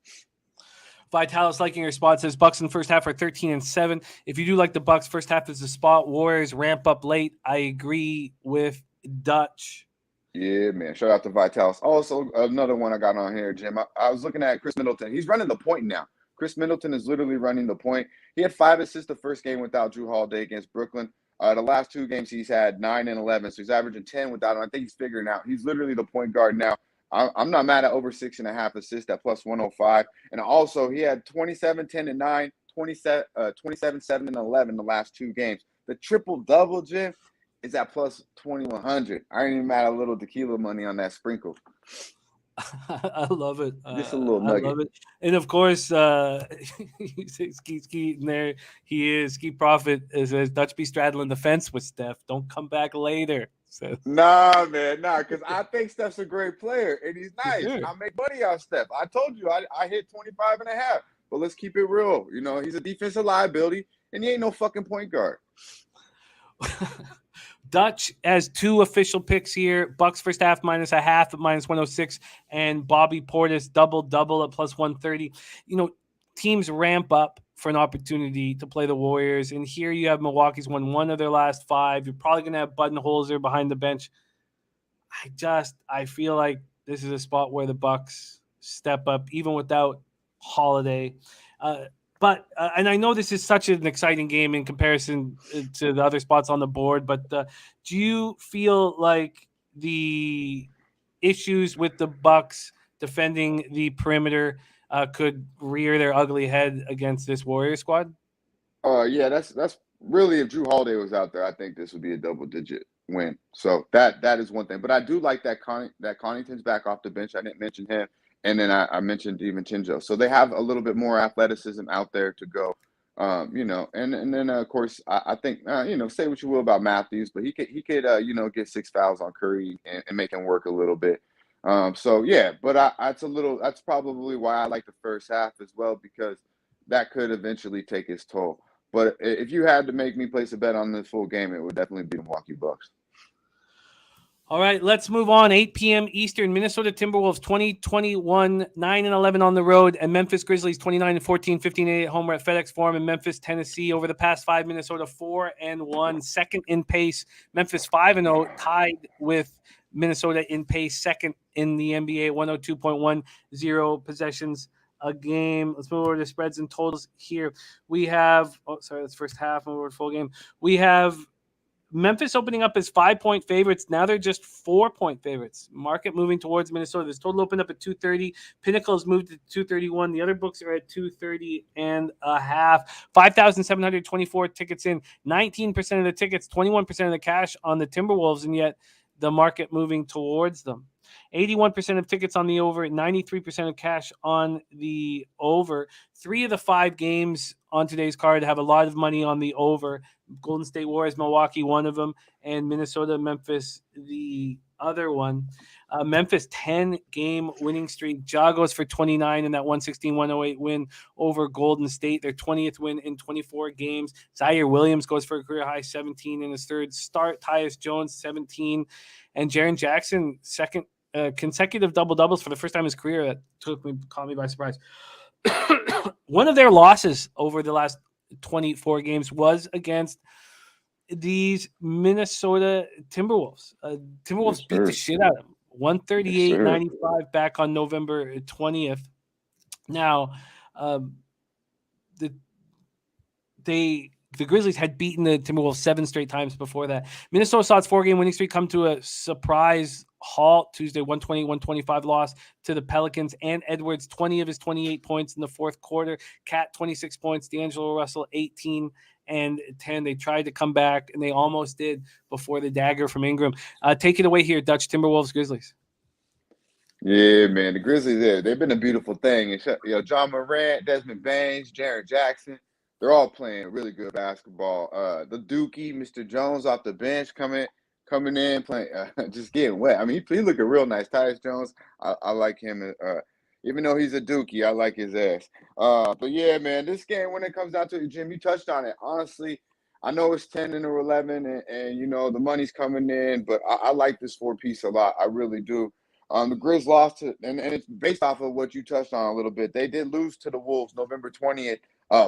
Vitalis liking your spot says Bucks in the first half are 13-7. If you do like the Bucks, first half is the spot. Warriors ramp up late. I agree with Dutch. Yeah, man. Shout out to Vitalis. Also, another one I got on here, Jim. I was looking at Chris Middleton. He's running the point now. Chris Middleton is literally running the point. He had 5 assists the first game without Drew Holiday against Brooklyn. The last 2 games, he's had 9 and 11. So he's averaging 10 without him. I think he's figuring out. He's literally the point guard now. I'm not mad at over 6.5 assists at plus 105. And also, he had 27, 10, and 9, 27, 7, and 11 the last 2 games. The triple-double, Jim, is at plus 2,100. I ain't even mad at a little tequila money on that sprinkle. I love it. Just a little nugget. I love it. And of course, Ski in there. He is Ski Prophet. Says Dutch be straddling the fence with Steph. Don't come back later. Says. Nah, man, because I think Steph's a great player and he's nice. Sure. I make money off Steph. I told you I hit 25.5. But let's keep it real. You know, he's a defensive liability and he ain't no fucking point guard. Dutch has 2 official picks here. Bucks first half -0.5 at -106, and Bobby Portis double at plus 130. You know, teams ramp up for an opportunity to play the Warriors, and here you have Milwaukee's won 1 of their last 5. You're probably going to have Budenholzer behind the bench. I feel like this is a spot where the Bucks step up, even without Holiday. But I know this is such an exciting game in comparison to the other spots on the board, but do you feel like the issues with the Bucks defending the perimeter could rear their ugly head against this Warrior squad? Yeah, that's really, if Drew Holiday was out there, I think this would be a double-digit win. So that is one thing. But I do like that Connaughton's back off the bench. I didn't mention him. And then I mentioned DiVincenzo. So they have a little bit more athleticism out there to go, you know. And then, of course, I think, you know, say what you will about Matthews, but he could you know, get 6 fouls on Curry and make him work a little bit. So, yeah, but that's probably why I like the first half as well, because that could eventually take its toll. But if you had to make me place a bet on this full game, it would definitely be the Milwaukee Bucks. All right, let's move on. 8 p.m. Eastern, Minnesota Timberwolves 20-21, 9-11 on the road, and Memphis Grizzlies 29-14, 15-8 at home. We're at FedEx Forum in Memphis, Tennessee. Over the past 5, Minnesota 4-1, second in pace. Memphis 5-0, tied with Minnesota in pace, second in the NBA, 102.10 possessions a game. Let's move over to spreads and totals here. We have, that's first half, move over to full game. We have Memphis opening up as 5-point favorites. Now they're just 4-point favorites. Market moving towards Minnesota. This total opened up at 230. Pinnacle's moved to 231. The other books are at 230 and a half. 5,724 tickets in. 19% of the tickets, 21% of the cash on the Timberwolves, and yet the market moving towards them. 81% of tickets on the over, 93% of cash on the over. 3 of the 5 games on today's card have a lot of money on the over. Golden State Warriors, Milwaukee, one of them, and Minnesota, Memphis, the other one. Memphis, 10-game winning streak. Ja goes for 29 in that 116-108 win over Golden State, their 20th win in 24 games. Zaire Williams goes for a career-high 17 in his third start. Tyus Jones, 17. And Jaren Jackson, second consecutive double-doubles for the first time in his career. That caught me by surprise. One of their losses over the last 24 games was against these Minnesota Timberwolves. Timberwolves beat the shit out of them. 138-95 back on November 20th. Now, the Grizzlies had beaten the Timberwolves 7 straight times before that. Minnesota saw its 4-game winning streak come to a surprise halt Tuesday, 128-125 loss to the Pelicans. And Edwards, 20 of his 28 points in the fourth quarter. Cat, 26 points. D'Angelo Russell, 18 and 10. They tried to come back, and they almost did before the dagger from Ingram. Take it away here, Dutch. Timberwolves, Grizzlies. Yeah, man. The Grizzlies, they've been a beautiful thing. And, you know, John Morant, Desmond Baines, Jaren Jackson, they're all playing really good basketball. The Dookie, Mr. Jones off the bench coming in, playing, just getting wet. I mean, he looking real nice. Tyus Jones, I like him. Even though he's a Dookie, I like his ass. But yeah, man, this game, when it comes down to it, Jim, you touched on it. Honestly, I know it's 10 and 11, and you know the money's coming in, but I like this 4-piece a lot. I really do. The Grizz lost to, and it's based off of what you touched on a little bit. They did lose to the Wolves November 20th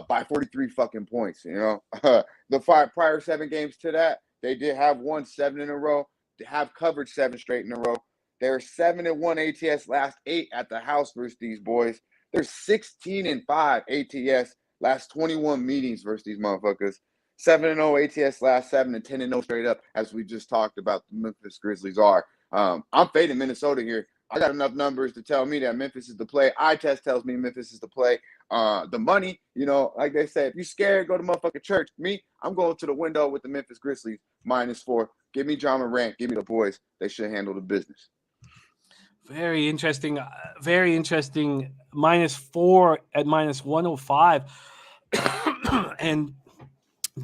by 43 fucking points. You know, the prior 7 games to that, they did have won 7 in a row. have covered 7 straight in a row. They're 7-1 ATS last 8 at the house versus these boys. They're 16-5 ATS last 21 meetings versus these motherfuckers. 7-0 ATS last 7 and 10-0 straight up, as we just talked about the Memphis Grizzlies are. I'm fading Minnesota here. I got enough numbers to tell me that Memphis is the play. Eye test tells me Memphis is the play. The money, like they say, if you're scared, go to motherfucking church. Me, I'm going to the window with the Memphis Grizzlies -4. Give me John Morant. Give me the boys. They should handle the business. Very interesting. Very interesting. -4 at -105. And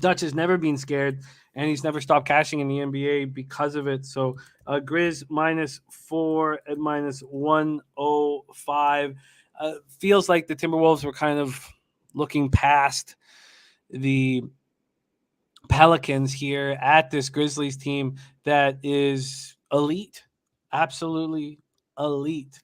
Dutch has never been scared, and he's never stopped cashing in the NBA because of it. So Grizz -4 at -105. Feels like the Timberwolves were kind of looking past the Pelicans here at this Grizzlies team that is elite, absolutely elite.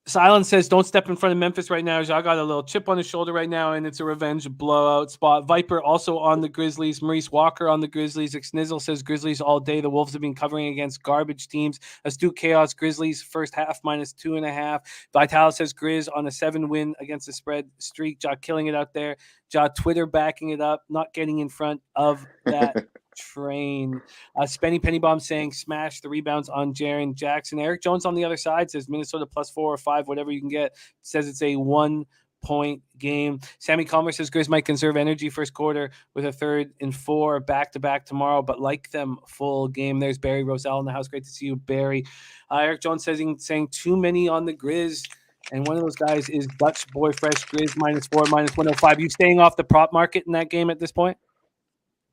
Silence says, don't step in front of Memphis right now. Ja got a little chip on his shoulder right now, and it's a revenge blowout spot. Viper also on the Grizzlies. Maurice Walker on the Grizzlies. Xnizzle says Grizzlies all day. The Wolves have been covering against garbage teams. Astute Chaos, Grizzlies first half -2.5. Vital says Grizz on a 7-win against the spread streak. Ja killing it out there. Ja Twitter backing it up, not getting in front of that train. Spenny Pennybomb saying smash the rebounds on Jaren Jackson. Eric Jones on the other side says Minnesota +4 or 5, whatever you can get. Says it's a 1-point game. Sammy Calmer says Grizz might conserve energy first quarter with a 3rd and 4 back-to-back tomorrow, but like them full game. There's Barry Roselle in the house. Great to see you, Barry. Eric Jones saying too many on the Grizz. And one of those guys is Dutch Boy Fresh Grizz -4, -105. You staying off the prop market in that game at this point?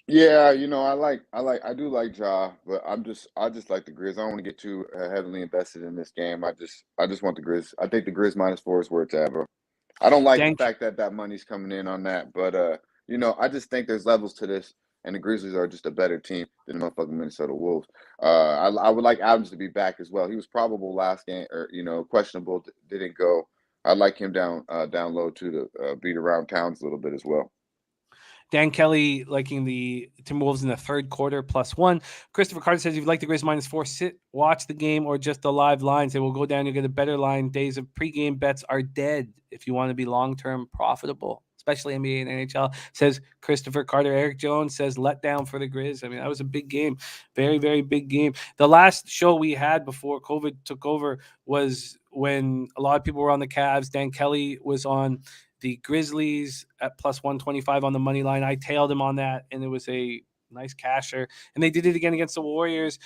Yeah, I do like Ja, but I just like the Grizz. I don't want to get too heavily invested in this game. I just want the Grizz. I think the Grizz -4 is where it's at, bro. I don't like the fact that money's coming in on that, but I just think there's levels to this, and the Grizzlies are just a better team than the motherfucking Minnesota Wolves. I would like Adams to be back as well. He was probable last game, or questionable, didn't go. I'd like him down low too to beat around towns a little bit as well. Dan Kelly liking the Timberwolves in the 3rd quarter +1. Christopher Carter says if you like the Grizz -4, sit, watch the game, or just the live lines. They will go down. You get a better line. Days of pregame bets are dead if you want to be long-term profitable, especially NBA and NHL, says Christopher Carter. Eric Jones says let down for the Grizz. I mean, that was a big game. Very, very big game. The last show we had before COVID took over was when a lot of people were on the Cavs. Dan Kelly was on the Grizzlies at +125 on the money line. I tailed him on that, and it was a nice casher. And they did it again against the Warriors.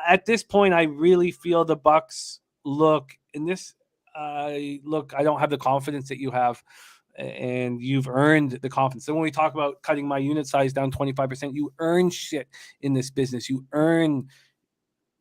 At this point, I really feel the Bucks look in this. I don't have the confidence that you have, and you've earned the confidence. So when we talk about cutting my unit size down 25%, you earn shit in this business. You earn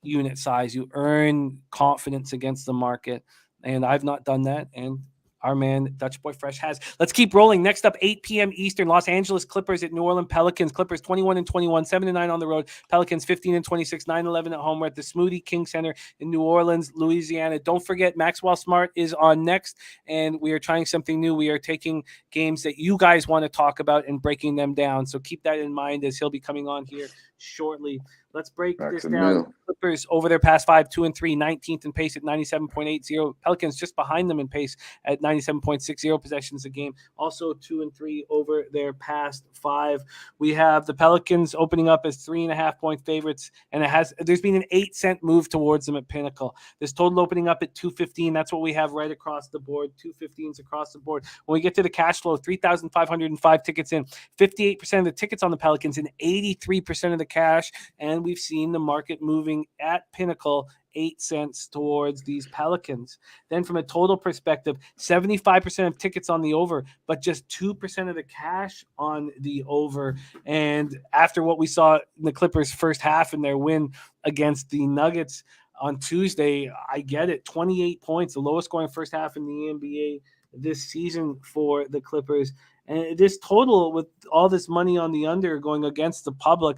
unit size. You earn confidence against the market. And I've not done that. And our man, Dutch Boy Fresh, has. Let's keep rolling. Next up, 8 p.m. Eastern, Los Angeles Clippers at New Orleans Pelicans. Clippers 21-21, 7-9 on the road. Pelicans 15-26, 9-11 at home. We're at the Smoothie King Center in New Orleans, Louisiana. Don't forget, Maxwell Smart is on next, and we are trying something new. We are taking games that you guys want to talk about and breaking them down. So keep that in mind as he'll be coming on here shortly. Let's break this down. Clippers over their past 5, 2-3, 19th in pace at 97.80. Pelicans just behind them in pace at 97.60 possessions a game. Also 2-3 over their past 5. We have the Pelicans opening up as 3.5-point favorites, and there's been an 8-cent move towards them at Pinnacle. This total opening up at 215. That's what we have right across the board. 215s across the board. When we get to the cash flow, 3,505 tickets in, 58% of the tickets on the Pelicans and 83% of the cash. And we've seen the market moving at Pinnacle 8 cents towards these Pelicans. Then from a total perspective, 75% of tickets on the over, but just 2% of the cash on the over. And after what we saw in the Clippers' first half in their win against the Nuggets on Tuesday, I get it. 28 points, the lowest scoring first half in the NBA this season for the Clippers. And this total, with all this money on the under going against the public,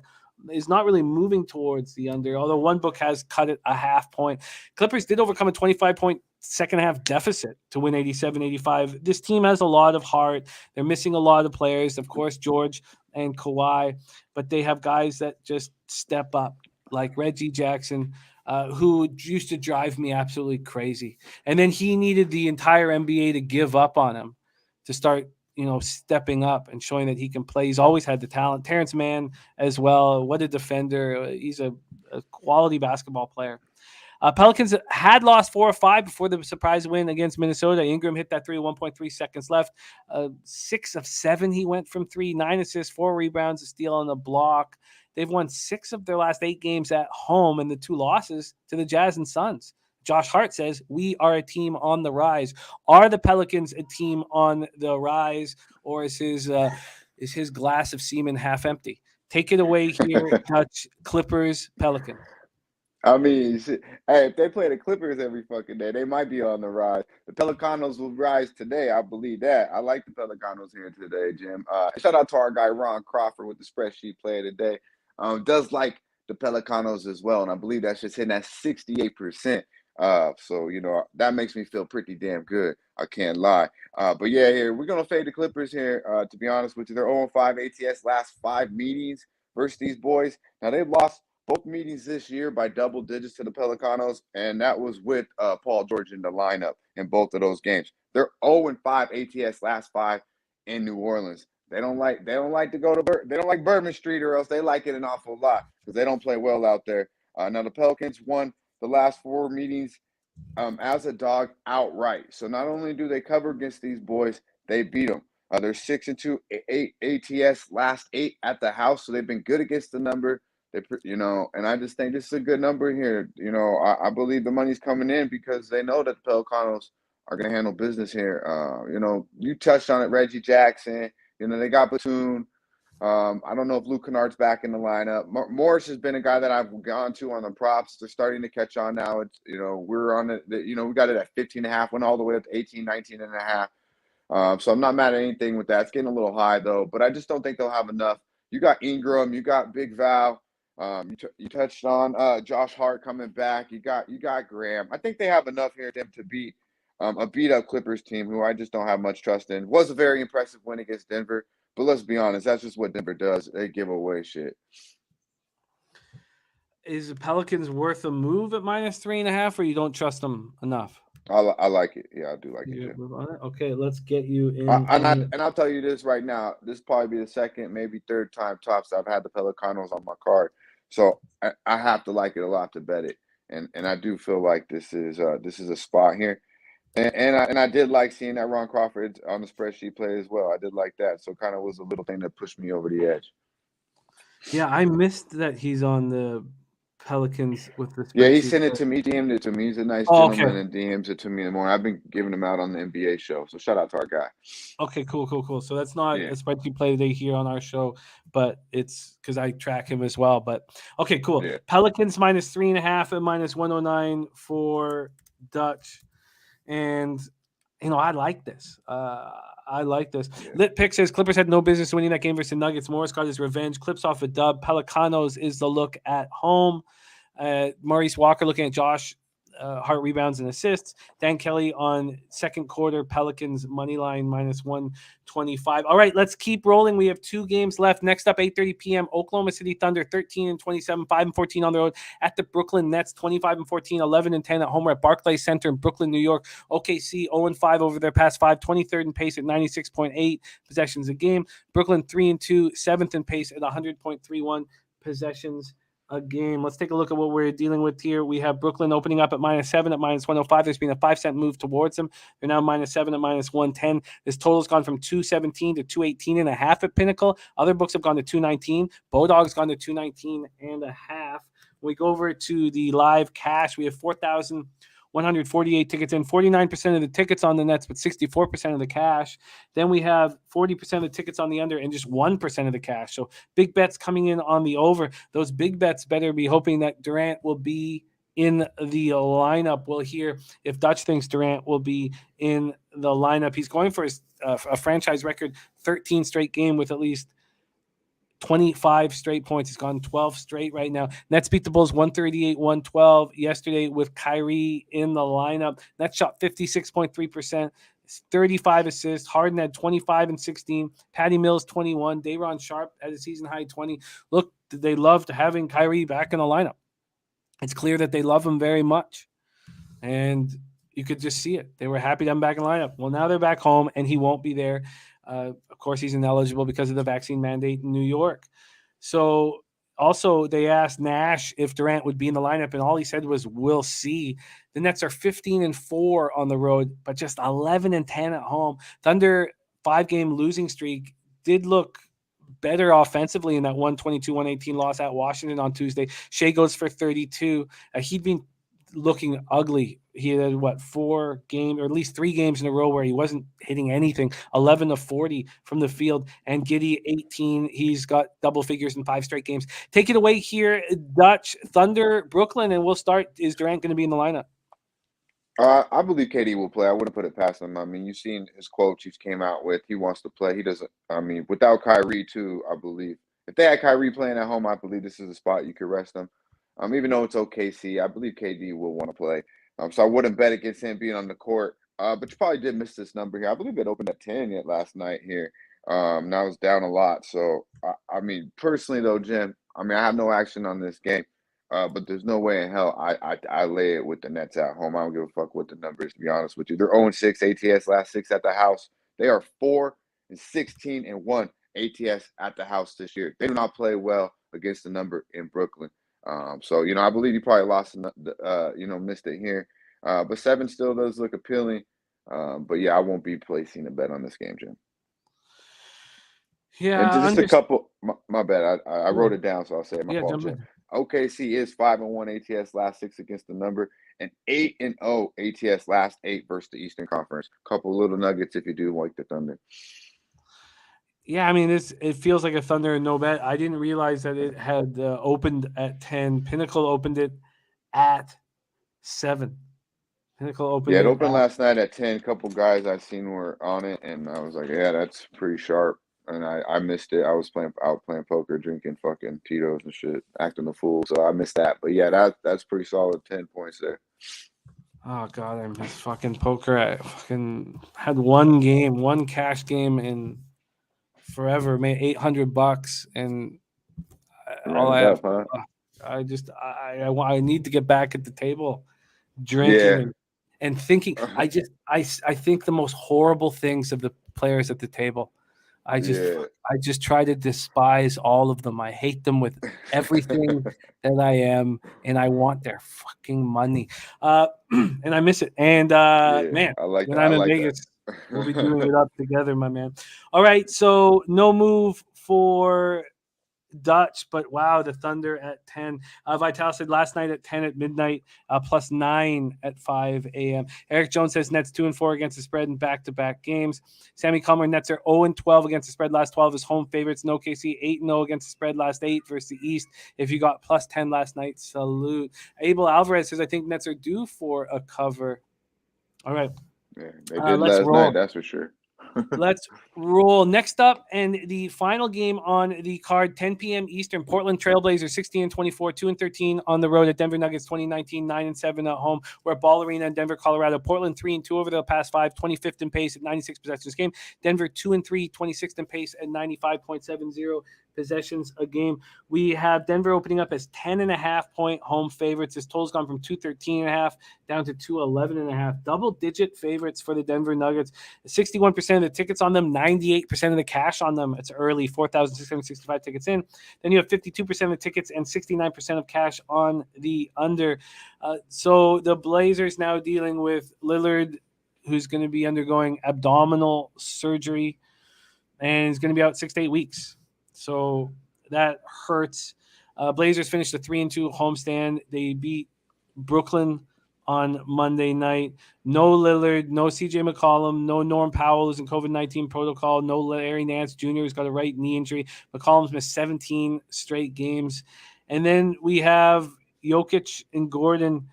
is not really moving towards the under, although one book has cut it a half point. Clippers did overcome a 25-point second half deficit to win 87-85. This team has a lot of heart. They're missing a lot of players, of course, George and Kawhi, but they have guys that just step up, like Reggie Jackson, who used to drive me absolutely crazy. And then he needed the entire NBA to give up on him to start, stepping up and showing that he can play. He's always had the talent. Terrence Mann as well. What a defender. He's a quality basketball player. Pelicans had lost 4 of 5 before the surprise win against Minnesota. Ingram hit that 3 with 1.3 seconds left. 6 of 7 he went from 3, 9 assists, 4 rebounds, a steal, and a block. They've won 6 of their last 8 games at home, and the 2 losses to the Jazz and Suns. Josh Hart says, we are a team on the rise. Are the Pelicans a team on the rise, or is his glass of semen half empty? Take it away here, Dutch. Clippers, Pelicans. I mean, shit. Hey, if they play the Clippers every fucking day, they might be on the rise. The Pelicanos will rise today. I believe that. I like the Pelicanos here today, Jim. Shout out to our guy, Ron Crawford, with the spreadsheet play today. Does like the Pelicanos as well, and I believe that's just hitting at 68%. So, that makes me feel pretty damn good. I can't lie. But yeah, here, we're going to fade the Clippers here, to be honest with you. They're 0-5 ATS last 5 meetings versus these boys. Now, they've lost both meetings this year by double digits to the Pelicanos, and that was with Paul George in the lineup in both of those games. They're 0-5 ATS last 5 in New Orleans. They don't like to go to they don't like Bourbon Street, or else they like it an awful lot because they don't play well out there. Now the Pelicans won the last 4 meetings as a dog outright. So not only do they cover against these boys, they beat them. They're 6-2 ATS last 8 at the house, so they've been good against the number. And I just think this is a good number here. I believe the money's coming in because they know that the Pelicanos are going to handle business here. You touched on it, Reggie Jackson. They got Batum. I don't know if Luke Kennard's back in the lineup. Morris has been a guy that I've gone to on the props. They're starting to catch on now. It's, we're on it. We got it at 15.5, went all the way up to 18, 19.5. So I'm not mad at anything with that. It's getting a little high though, but I just don't think they'll have enough. You got Ingram, you got Big Val. You touched on Josh Hart coming back. You got Graham. I think they have enough here for them to beat a beat-up Clippers team who I just don't have much trust in. Was a very impressive win against Denver, but let's be honest, that's just what Denver does. They give away shit. Is the Pelicans worth a move at -3.5, or you don't trust them enough? I like it. Yeah, I do like it. Okay, let's get you in. And I'll tell you this right now. This will probably be the second, maybe third time tops I've had the Pelicanos on my card. So I have to like it a lot to bet it. And I do feel like this is a spot here. And I did like seeing that Ron Crawford on the spreadsheet play as well. I did like that. So kind of was a little thing that pushed me over the edge. Yeah, I missed that he's on the Pelicans with the spreadsheet. Yeah, he sent it to me, DM'd it to me. He's a nice gentleman and DMs it to me in the morning. I've been giving him out on the NBA show. So shout out to our guy. Okay, cool. So that's not a spreadsheet play today here on our show, but it's because I track him as well. But okay, cool. Yeah. Pelicans -3.5 at -109 for Dutch. And I like this. Yeah. Lit Pick says Clippers had no business winning that game versus the Nuggets. Morris got his revenge. Clips off a dub. Pelicanos is the look at home. Maurice Walker looking at Josh Hart rebounds and assists. Dan Kelly on second quarter Pelicans money line -125. All right, let's keep rolling. We have 2 games left. Next up, 8:30 p.m. Oklahoma City Thunder 13-27, 5-14 on the road at the Brooklyn Nets, 25-14, 11-10 at home at Barclays Center in Brooklyn, New York. OKC 0-5 over their past 5, 23rd in pace at 96.8 possessions a game. Brooklyn 3-2, 7th in pace at 100.31 possessions a game. Let's take a look at what we're dealing with here. We have Brooklyn opening up at -7 at -105. There's been a 5-cent move towards them. They're now -7 at -110. This total's gone from 217 to 218.5 at Pinnacle. Other books have gone to 219. Bodog's gone to 219.5. When we go over to the live cash, we have 4,148 tickets in, 49% of the tickets on the Nets, but 64% of the cash. Then we have 40% of the tickets on the under and just 1% of the cash. So big bets coming in on the over. Those big bets better be hoping that Durant will be in the lineup. We'll hear if Dutch thinks Durant will be in the lineup. He's going for a franchise record 13 straight game with at least 25 straight points. He's gone 12 straight right now. Nets beat the Bulls 138-112 yesterday with Kyrie in the lineup. Nets shot 56.3%, 35 assists. Harden had 25 and 16. Patty Mills 21. Day'Ron Sharpe at a season high 20. Look, they loved having Kyrie back in the lineup. It's clear that they love him very much. And you could just see it. They were happy to have him back in the lineup. Well, now they're back home, and he won't be there. Of course, he's ineligible because of the vaccine mandate in New York. So also, they asked Nash if Durant would be in the lineup, and all he said was, "We'll see." The Nets are 15-4 on the road, but just 11-10 at home. Thunder 5-game losing streak did look better offensively in that 122-118 loss at Washington on Tuesday. Shea goes for 32. He'd been looking ugly. He had 4 games, or at least 3 games in a row where he wasn't hitting anything. 11 of 40 from the field, and Giddey 18. He's got double figures in 5 straight games. Take it away here, Dutch. Thunder, Brooklyn, and we'll start. Is Durant going to be in the lineup? I believe KD will play. I wouldn't put it past him. I mean, you've seen his quotes he's came out with. He wants to play. He doesn't. I mean, without Kyrie too, I believe if they had Kyrie playing at home, I believe this is a spot you could rest him. Even though it's OKC, I believe KD will want to play. So I wouldn't bet against him being on the court. But you probably did miss this number here. I believe it opened at 10 yet last night here. Now it's down a lot. So I mean, personally though, Jim, I mean, I have no action on this game. But there's no way in hell I lay it with the Nets at home. I don't give a fuck what the numbers, to be honest with you. They're 0-6 ATS last 6 at the house. They are 4-16-1 ATS at the house this year. They do not play well against the number in Brooklyn. So, I believe you probably lost, missed it here. But 7 still does look appealing. But yeah, I won't be placing a bet on this game, Jim. Yeah. And just a couple, my bad. I wrote it down, so I'll say it. My fault, Jim. OKC is 5-1 ATS last 6 against the number, and 8-0 ATS last 8 versus the Eastern Conference. Couple little nuggets if you do like the Thunder. Yeah, I mean, it feels like a Thunder and no bet. I didn't realize that it had opened at 10. Pinnacle opened it at 7. Pinnacle opened it opened last night at 10. Couple guys I've seen were on it, and I was like, yeah, that's pretty sharp. And I missed it. I was out playing poker, drinking fucking Tito's and shit, acting the fool. So I missed that. But yeah, that's pretty solid 10 points there. Oh God, I miss fucking poker. I fucking had one cash game in forever, made $800, and all I have, I need to get back at the table, drinking and thinking. I think the most horrible things of the players at the table. I just try to despise all of them. I hate them with everything that I am, and I want their fucking money. And I miss it. And man, I like when that. I'm in Vegas, we'll be doing it up together, my man. All right, so no move for Dutch, but wow, the Thunder at 10. Vital said last night at 10 at midnight, +9 at 5 a.m. Eric Jones says Nets 2-4 against the spread in back-to-back games. Sammy Comer, Nets are 0-12 against the spread last 12 as home favorites. No KC 8-0 against the spread last 8 versus the East. If you got +10 last night, salute. Abel Alvarez says I think Nets are due for a cover. All right. Yeah, they did last night, that's for sure. Let's roll. Next up, and the final game on the card, 10 p.m. Eastern. Portland Trailblazers 16-24, 2-13 on the road at Denver Nuggets 2019, 9-7 at home. We're at Ball Arena in Denver, Colorado. Portland 3-2 over the past 5, 25th in pace at 96 possessions a game. Denver 2-3, 26th in pace at 95.70 possessions a game. We have Denver opening up as 10.5-point home favorites. This total's gone from 213.5 down to 211.5. Double-digit favorites for the Denver Nuggets. 61% of the tickets on them, 98% of the cash on them. It's early, 4,665 tickets in. Then you have 52% of the tickets and 69% of cash on the under. So the Blazers now dealing with Lillard, who's going to be undergoing abdominal surgery and is going to be out 6 to 8 weeks. So that hurts. Blazers finished a 3-2 homestand. They beat Brooklyn on Monday night. No Lillard, no CJ McCollum, no Norm Powell is in COVID-19 protocol, no Larry Nance Jr. who's got a right knee injury. McCollum's missed 17 straight games. And then we have Jokic and Gordon,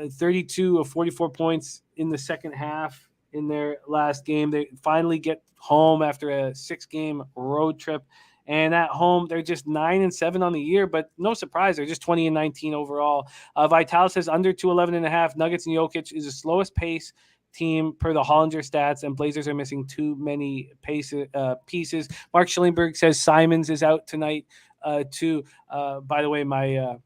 32 of 44 points in the second half in their last game. They finally get home after a 6-game road trip. And at home, they're just 9-7 on the year, but no surprise, they're just 20-19 overall. Vital says under 211.5. Nuggets and Jokic is the slowest pace team per the Hollinger stats, and Blazers are missing too many pieces. Mark Schillingberg says Simons is out tonight too. By the way, my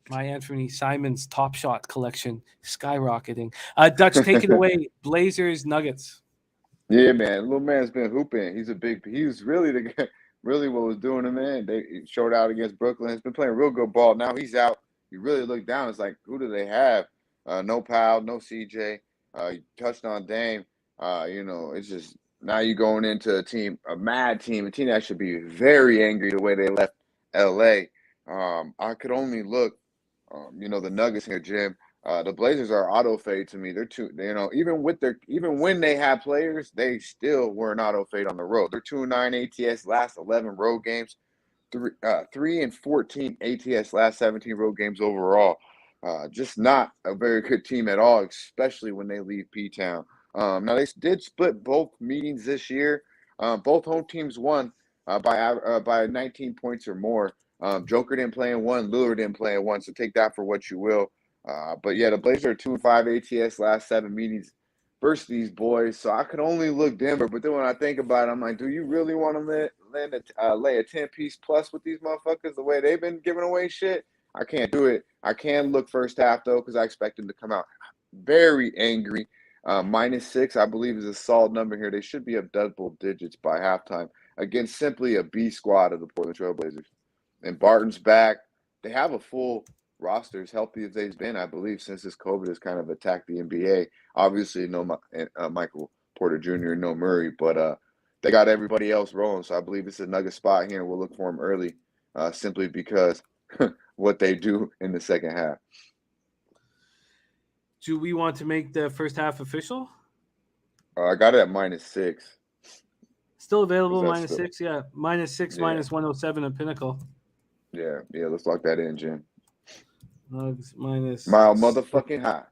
My Anthony Simons Top Shot collection skyrocketing. Dutch, take it away. Blazers, Nuggets. Yeah, man. Little man's been hooping. He's really the guy, really what was doing him in. They showed out against Brooklyn. He's been playing real good ball. Now he's out. You really look down. It's like, who do they have? No Powell, no CJ. You touched on Dame. It's just now you're going into a mad team, a team that should be very angry the way they left LA. I could only look, the Nuggets here, Jim. The Blazers are auto fade to me. They're even when they have players, they still were an auto fade on the road. They're 2-9 ATS last 11 road games, 3-14 ATS last 17 road games overall. Just not a very good team at all, especially when they leave P-Town. Now they did split both meetings this year. Both home teams won by 19 points or more. Joker didn't play in one, Lillard didn't play in one, so take that for what you will. But yeah, the Blazers are 2-5 ATS last 7 meetings versus these boys. So I could only look Denver. But then when I think about it, I'm like, do you really want to lay a 10-piece plus with these motherfuckers the way they've been giving away shit? I can't do it. I can look first half, though, because I expect them to come out very angry. -6, I believe, is a solid number here. They should be up double digits by halftime against simply a B squad of the Portland Trail Blazers. And Barton's back. They have a full roster, as healthy as they've been, I believe, since this COVID has kind of attacked the NBA. Obviously, no Michael Porter Jr., no Murray, but they got everybody else rolling. So I believe it's a nugget spot here, and we'll look for them early simply because what they do in the second half. Do we want to make the first half official? I got it at -6. Still available, -6? Yeah, -6, yeah. -107 at Pinnacle. Yeah, let's lock that in, Jim. Nugs minus mile motherfucking high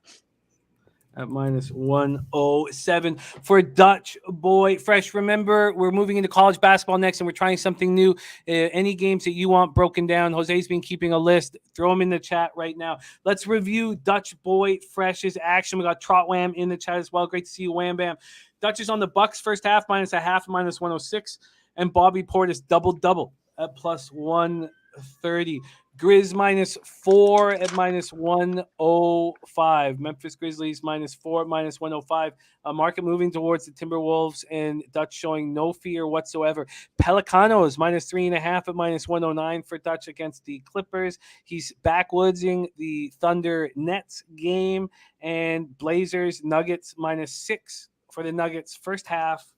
at -107 for Dutch Boy Fresh. Remember, we're moving into college basketball next, and we're trying something new. Any games that you want broken down, Jose's been keeping a list. Throw them in the chat right now. Let's review Dutch Boy Fresh's action. We got Trot Wham in the chat as well. Great to see you, Wham Bam. Dutch is on the Bucks first half, -0.5, -106, and Bobby Portis double at +130. Grizz -4 at -105. Memphis Grizzlies -4 at -105. Market moving towards the Timberwolves, and Dutch showing no fear whatsoever. Pelicanos -3.5 at -109 for Dutch against the Clippers. He's backwoodsing the Thunder Nets game, and Blazers Nuggets -6 for the Nuggets first half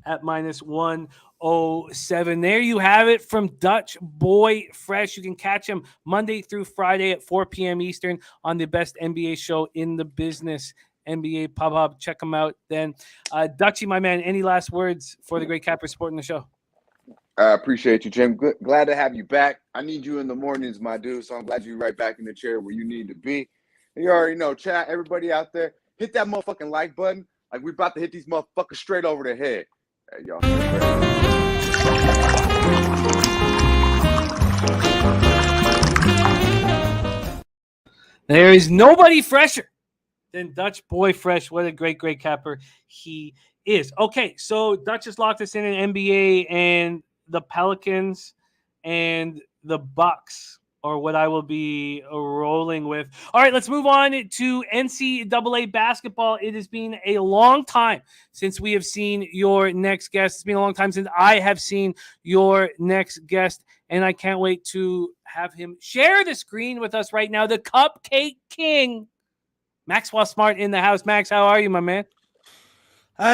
at -107. There you have it from Dutch Boy Fresh. You can catch him Monday through Friday at 4 p.m. Eastern on the best NBA show in the business, NBA Pub Hub. Check him out then. Dutchy, my man, any last words for the great Capper supporting the show? I appreciate you, Jim. Glad to have you back. I need you in the mornings, my dude, so I'm glad you're right back in the chair where you need to be. You already know, chat, everybody out there, hit that motherfucking like button. Like, we're about to hit these motherfuckers straight over the head. Hey, y'all. There is nobody fresher than Dutch Boy Fresh. What a great capper he is. Okay, so Dutch has locked us in NBA and the Pelicans and the Bucks, or what I will be rolling with. All right, let's move on to NCAA basketball. It has been a long time since we have seen your next guest. It's been a long time since I have seen your next guest, and I can't wait to have him share the screen with us right now. The Cupcake King, Maxwell Smart in the house. Max, how are you, my man?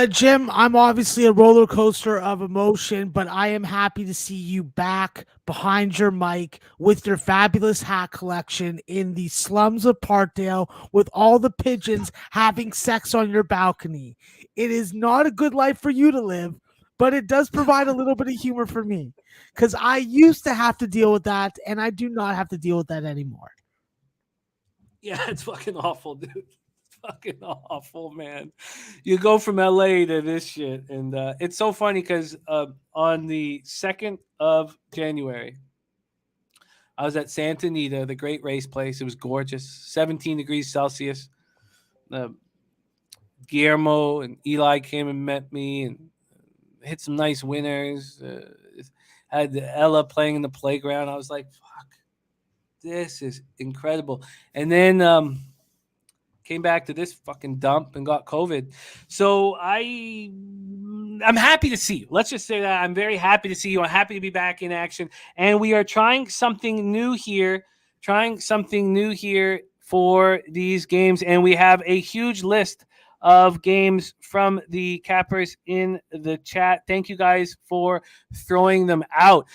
Jim, I'm obviously a roller coaster of emotion, but I am happy to see you back behind your mic with your fabulous hat collection in the slums of Parkdale with all the pigeons having sex on your balcony. It is not a good life for you to live, but it does provide a little bit of humor for me because I used to have to deal with that, and I do not have to deal with that anymore. Yeah, it's fucking awful, dude. Fucking awful, man. You go from LA to this shit, and it's so funny because on the 2nd of January, I was at Santa Anita, the great race place. It was gorgeous, 17 degrees Celsius. Guillermo and Eli came and met me and hit some nice winners. Had Ella playing in the playground. I was like, fuck, this is incredible. And then came back to this fucking dump and got COVID. So I'm happy to see you. Let's just say that I'm very happy to see you. I'm happy to be back in action. And we are trying something new here for these games. And we have a huge list of games from the Cappers in the chat. Thank you guys for throwing them out.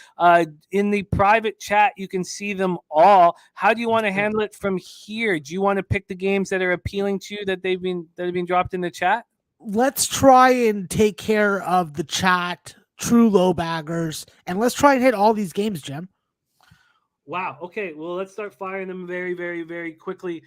In the private chat, you can see them all. How do you want to handle it from here? Do you want to pick the games that are appealing to you that have been dropped in the chat? Let's try and take care of the chat, true low baggers, and let's try and hit all these games, Jim. Wow. Okay. Well, let's start firing them very, very, very quickly.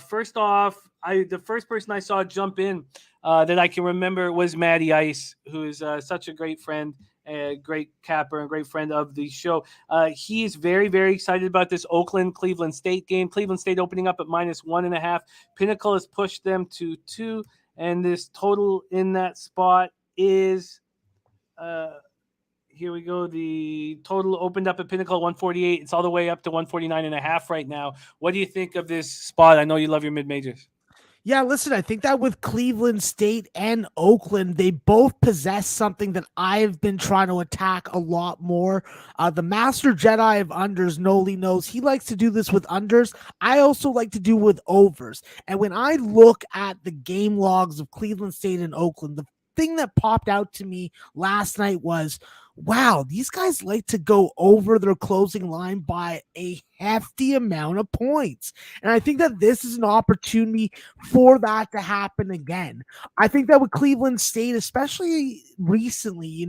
First off, the first person I saw jump in that I can remember was Matty Ice, who is such a great friend, a great capper, and great friend of the show. He is very, very excited about this Oakland-Cleveland State game. Cleveland State opening up at -1.5. Pinnacle has pushed them to 2, and this total in that spot is here we go. The total opened up at Pinnacle 148. It's all the way up to 149.5 right now. What do you think of this spot? I know you love your mid-majors. Yeah, listen, I think that with Cleveland State and Oakland, they both possess something that I've been trying to attack a lot more. The Master Jedi of unders, Noli knows he likes to do this with unders. I also like to do with overs. And when I look at the game logs of Cleveland State and Oakland, the thing that popped out to me last night was, wow, these guys like to go over their closing line by a hefty amount of points. And I think that this is an opportunity for that to happen again. I think that with Cleveland State, especially recently,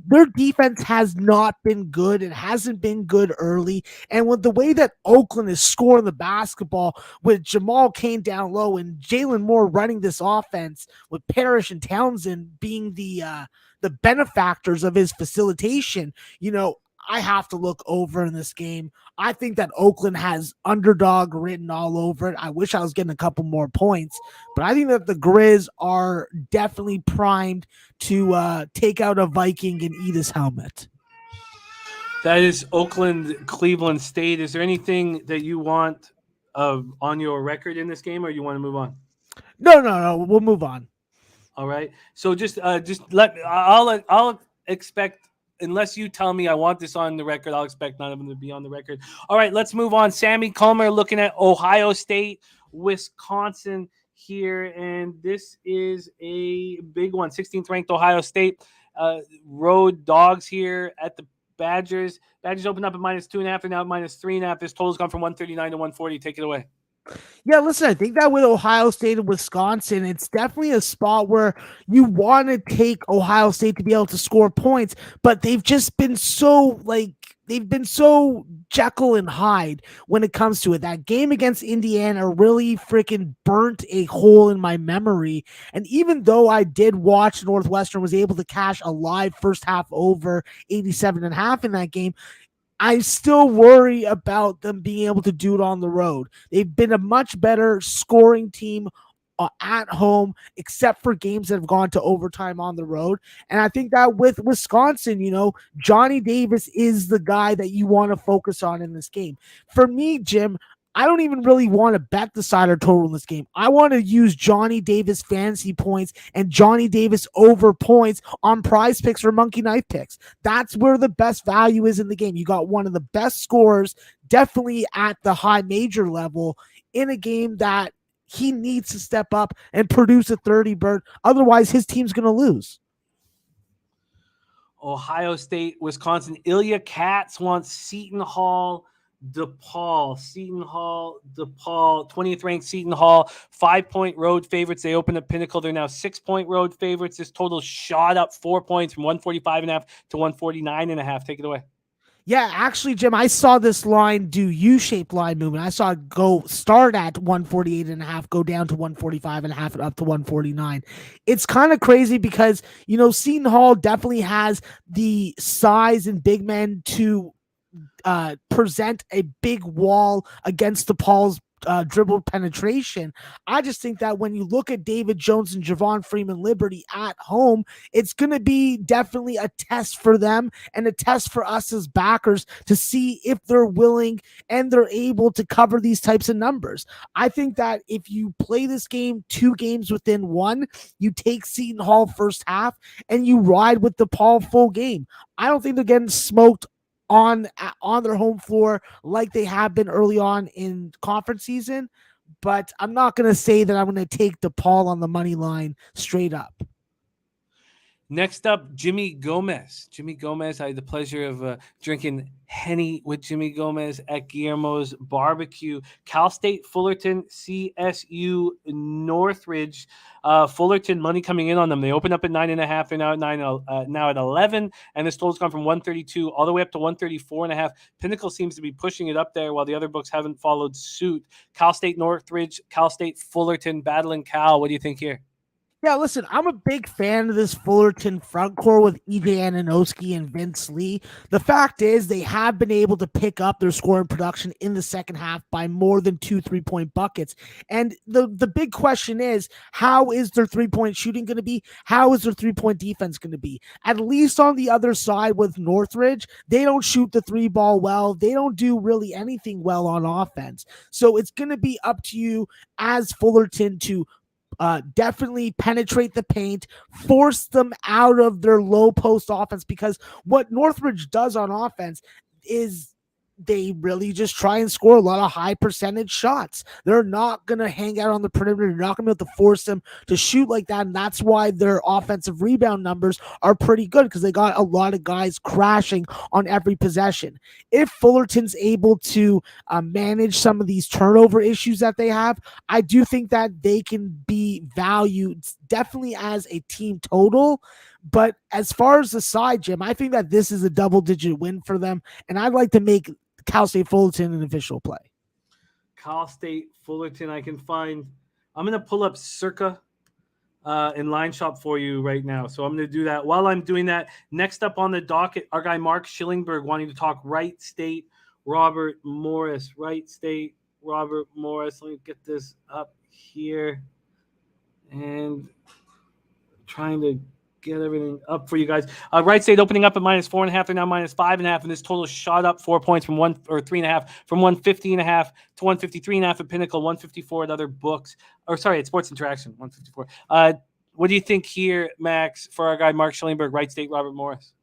their defense has not been good. It hasn't been good early. And with the way that Oakland is scoring the basketball with Jamal Cain down low and Jalen Moore running this offense with Parrish and Townsend being the benefactors of his facilitation, I have to look over in this game. I think that Oakland has underdog written all over it. I wish I was getting a couple more points, but I think that the Grizz are definitely primed to take out a Viking and eat his helmet. That is Oakland, Cleveland State. Is there anything that you want on your record in this game, or you want to move on? No. We'll move on. All right. So I'll expect, unless you tell me I want this on the record, I'll expect none of them to be on the record. All right, let's move on. Sammy Comer looking at Ohio State, Wisconsin here, and this is a big one. 16th ranked Ohio State road dogs here at the Badgers. Badgers opened up at -2.5 and now at -3.5. This total's gone from 139 to 140. Take it away. Yeah, listen, I think that with Ohio State and Wisconsin, it's definitely a spot where you want to take Ohio State to be able to score points, but they've just been so Jekyll and Hyde when it comes to it. That game against Indiana really freaking burnt a hole in my memory. And even though I did watch Northwestern was able to cash a live first half over 87.5 in that game, I still worry about them being able to do it on the road. They've been a much better scoring team at home, except for games that have gone to overtime on the road. And I think that with Wisconsin, Johnny Davis is the guy that you want to focus on in this game. For me, Jim, I don't even really want to bet the side or total in this game. I want to use Johnny Davis fantasy points and Johnny Davis over points on prize picks or monkey knife picks. That's where the best value is in the game. You got one of the best scorers, definitely at the high major level, in a game that he needs to step up and produce a 30 bird. Otherwise, his team's going to lose. Ohio State, Wisconsin. Ilya Katz wants Seton Hall, DePaul, 20th ranked Seton Hall, 5-point road favorites. They opened at Pinnacle. They're now 6-point road favorites. This total shot up 4 points from 145.5 to 149.5. Take it away. Yeah, actually, Jim, I saw this line do U-shaped line movement. I saw it go start at 148.5, go down to 145.5 and up to 149. It's kind of crazy because, Seton Hall definitely has the size and big men to present a big wall against DePaul's dribble penetration. I just think that when you look at David Jones and Javon Freeman Liberty at home, it's going to be definitely a test for them and a test for us as backers to see if they're willing and they're able to cover these types of numbers. I think that if you play this game 2 games within 1, you take Seton Hall first half and you ride with DePaul full game. I don't think they're getting smoked on their home floor like they have been early on in conference season, but I'm not going to say that I'm going to take DePaul on the money line straight up. Next up, Jimmy Gomez. Jimmy Gomez, I had the pleasure of drinking Henny with Jimmy Gomez at Guillermo's Barbecue. Cal State, Fullerton, CSU, Northridge. Fullerton, money coming in on them. They opened up at 9.5. They're now at now at 11, and this total's gone from 132 all the way up to 134.5. Pinnacle seems to be pushing it up there while the other books haven't followed suit. Cal State, Northridge, Cal State, Fullerton, battling Cal. What do you think here? Yeah, listen, I'm a big fan of this Fullerton front court with EJ Ananowski and Vince Lee. The fact is they have been able to pick up their scoring production in the second half by more than 2 3-point buckets. And the big question is, how is their 3-point shooting going to be? How is their 3-point defense going to be? At least on the other side with Northridge, they don't shoot the 3 ball well. They don't do really anything well on offense. So it's going to be up to you as Fullerton to definitely penetrate the paint, force them out of their low post offense, because what Northridge does on offense is they really just try and score a lot of high percentage shots. They're not going to hang out on the perimeter. You're not going to be able to force them to shoot like that. And that's why their offensive rebound numbers are pretty good, because they got a lot of guys crashing on every possession. If Fullerton's able to manage some of these turnover issues that they have, I do think that they can be valued definitely as a team total. But as far as the side, Jim, I think that this is a double-digit win for them, and I'd like to make Cal State Fullerton an official play. Cal State Fullerton, I can find. I'm going to pull up Circa in Line Shop for you right now. So I'm going to do that. While I'm doing that, next up on the docket, our guy Mark Schillingberg wanting to talk Wright State, Robert Morris. Wright State, Robert Morris. Let me get this up here. And trying to get everything up for you guys. Wright State opening up at -4.5. They're now -5.5, and this total shot up 4 points from 3.5 from 150.5 to 153.5 at Pinnacle, 154 at other books. Or sorry, at Sports Interaction, 154. What do you think here, Max, for our guy Mark Schillingberg, Wright State, Robert Morris?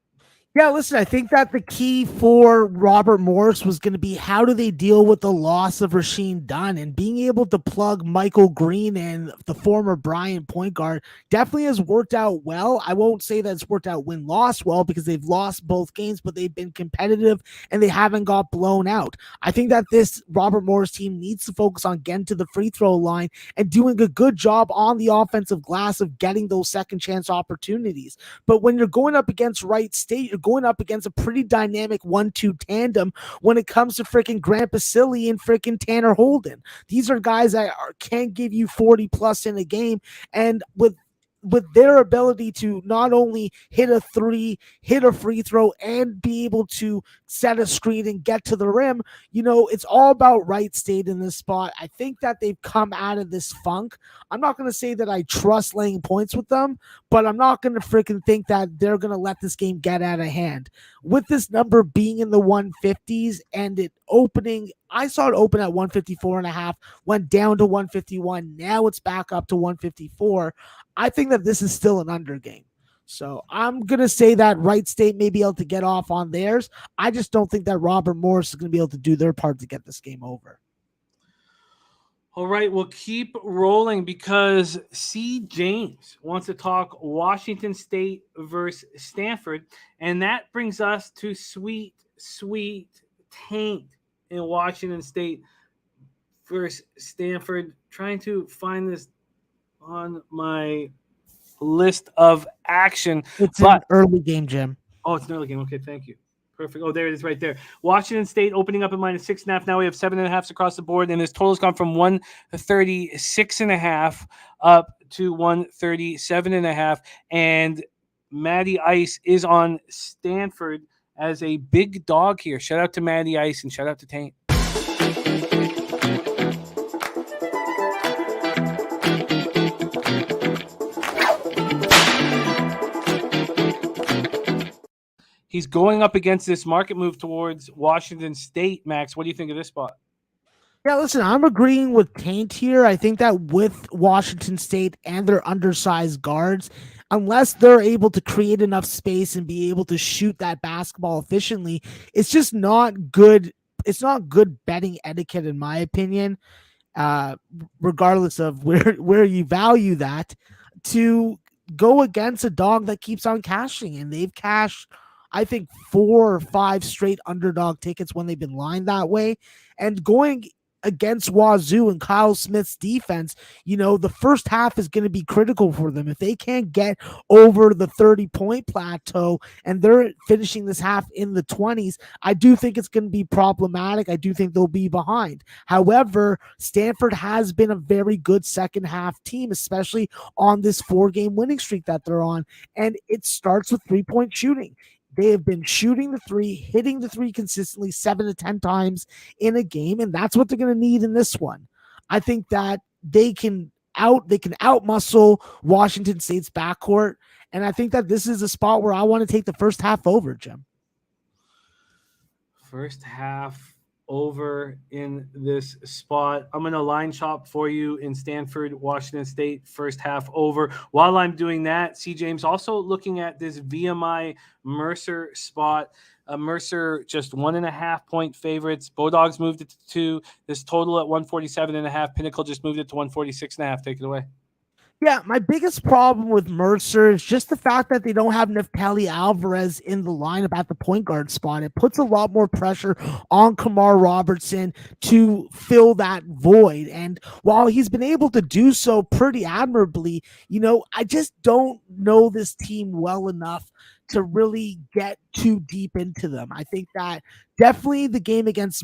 Yeah, listen, I think that the key for Robert Morris was going to be how do they deal with the loss of Rasheed Dunn, and being able to plug Michael Green and the former Bryant point guard definitely has worked out well. I won't say that it's worked out win-loss well, because they've lost both games, but they've been competitive and they haven't got blown out. I think that this Robert Morris team needs to focus on getting to the free throw line and doing a good job on the offensive glass of getting those second chance opportunities. But when you're going up against Wright State, you're going up against a pretty dynamic 1-2 tandem when it comes to freaking Grant Basile and freaking Tanner Holden. These are guys that can give you 40 plus in a game, and with their ability to not only hit a 3, hit a free throw, and be able to set a screen and get to the rim, it's all about Wright State in this spot. I think that they've come out of this funk. I'm not going to say that I trust laying points with them, but I'm not going to freaking think that they're going to let this game get out of hand. With this number being in the 150s and it opening, I saw it open at 154.5, went down to 151. Now it's back up to 154. I think that this is still an under game. So I'm going to say that Wright State may be able to get off on theirs. I just don't think that Robert Morris is going to be able to do their part to get this game over. All right, we'll keep rolling because C. James wants to talk Washington State versus Stanford, and that brings us to sweet taint in Washington State versus Stanford. Trying to find this on my list of action. It's an early game, Jim. Oh, it's an early game. Okay, thank you. Perfect. Oh, there it is right there. Washington State opening up at -6.5. Now we have 7.5 across the board, and this total's gone from 136.5 up to 137.5. And Matty Ice is on Stanford as a big dog here. Shout out to Matty Ice and shout out to Taint. He's going up against this market move towards Washington State. Max, what do you think of this spot? Yeah, listen, I'm agreeing with Taint here. I think that with Washington State and their undersized guards, unless they're able to create enough space and be able to shoot that basketball efficiently, it's just not good. It's not good betting etiquette, in my opinion, regardless of where you value that, to go against a dog that keeps on cashing. And they've cashed, I think, 4 or 5 straight underdog tickets when they've been lined that way. And going against Wazoo and Kyle Smith's defense, the first half is going to be critical for them. If they can't get over the 30-point plateau and they're finishing this half in the 20s, I do think it's going to be problematic. I do think they'll be behind. However, Stanford has been a very good second half team, especially on this 4-game winning streak that they're on. And it starts with 3-point shooting. They have been shooting the 3, hitting the 3 consistently 7 to 10 times in a game, and that's what they're going to need in this one. I think that they can outmuscle Washington State's backcourt, and I think that this is a spot where I want to take the first half over, Jim. First half over in this spot. I'm going to line shop for you in Stanford, Washington State, first half over. While I'm doing that, C. James also looking at this VMI Mercer spot. Mercer just 1.5 point favorites. Bulldogs moved it to 2. This total at 147.5. Pinnacle just moved it to 146.5. Take it away. Yeah, my biggest problem with Mercer is just the fact that they don't have Neftali Alvarez in the lineup at the point guard spot. It puts a lot more pressure on Kamar Robertson to fill that void. And while he's been able to do so pretty admirably, I just don't know this team well enough to really get too deep into them. I think that definitely the game against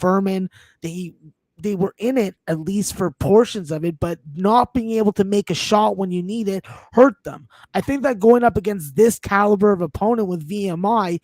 Furman, they were in it at least for portions of it, but not being able to make a shot when you need it hurt them. I think that going up against this caliber of opponent with VMI,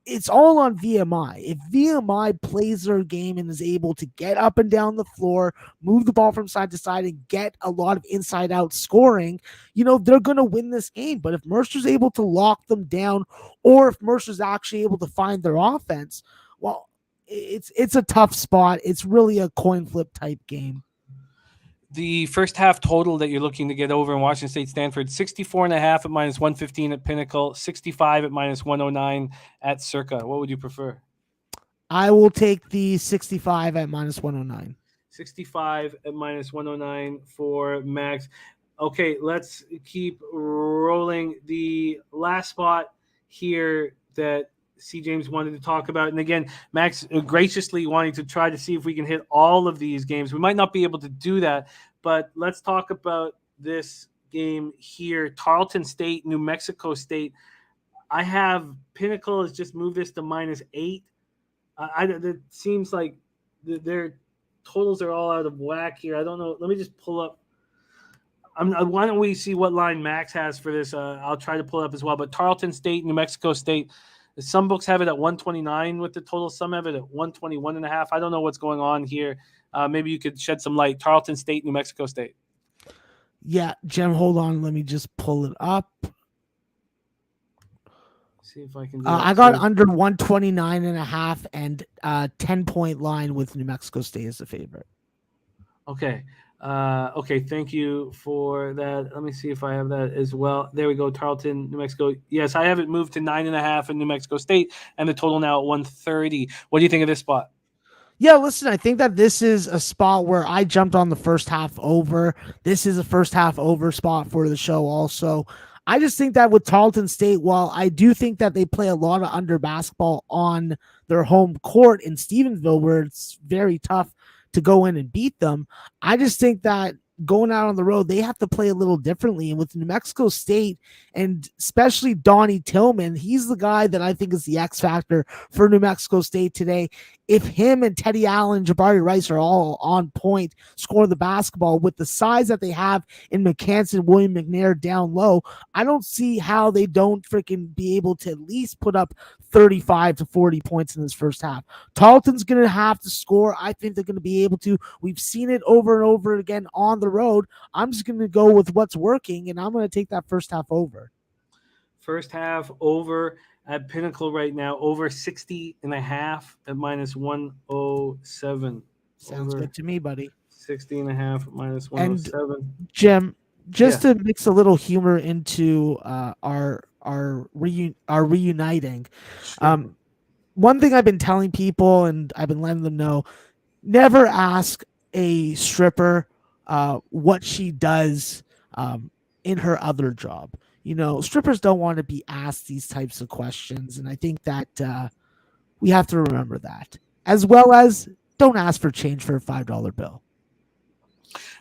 it's all on VMI. If VMI plays their game and is able to get up and down the floor, move the ball from side to side, and get a lot of inside-out scoring, they're going to win this game. But if Mercer's able to lock them down, or if Mercer's actually able to find their offense, well, it's a tough spot. It's really a coin flip type game. The first half total that you're looking to get over in Washington State, Stanford, 64.5 at -115 at Pinnacle, 65 at -109 at Circa. What would you prefer? I will take the 65 at -109. 65 at -109 for Max. Okay, let's keep rolling. The last spot here that C. James wanted to talk about. And again, Max graciously wanting to try to see if we can hit all of these games. We might not be able to do that, but let's talk about this game here. Tarleton State, New Mexico State. I have Pinnacle has just moved this to -8. It seems like their totals are all out of whack here. I don't know. Let me just pull up. Why don't we see what line Max has for this? I'll try to pull it up as well. But Tarleton State, New Mexico State, some books have it at 129 with the total. Some have it at 121.5. I don't know what's going on here. Maybe you could shed some light. Tarleton State, New Mexico State. Yeah, Jem, hold on. Let me just pull it up. See if I can. I got under 129.5 and 10-point line with New Mexico State as the favorite. Okay. Okay, thank you for that. Let me see if I have that as well. There we go, Tarleton, New Mexico. Yes, I have it moved to 9.5 in New Mexico State, and the total now at 130. What do you think of this spot? Yeah, listen, I think that this is a spot where I jumped on the first half over. This is a first half over spot for the show also. I just think that with Tarleton State, while I do think that they play a lot of under basketball on their home court in Stevensville, where it's very tough to go in and beat them, I just think that going out on the road, they have to play a little differently. And with New Mexico State, and especially Donnie Tillman, he's the guy that I think is the X factor for New Mexico State today. If him and Teddy Allen, Jabari Rice are all on point, score the basketball with the size that they have in McCanson, William McNair down low, I don't see how they don't freaking be able to at least put up 35 to 40 points in this first half. Tarleton's going to have to score. I think they're going to be able to. We've seen it over and over again on the road. I'm just going to go with what's working, and I'm going to take that first half over. First half over at Pinnacle right now, over 60.5 at minus 107. Sounds Over good to me, buddy. 60.5 minus And 107. Jim, just to mix a little humor into our reuniting. Sure. One thing I've been telling people, and I've been letting them know, never ask a stripper what she does in her other job. Strippers don't want to be asked these types of questions, and I think that we have to remember that, as well as don't ask for change for a $5 bill.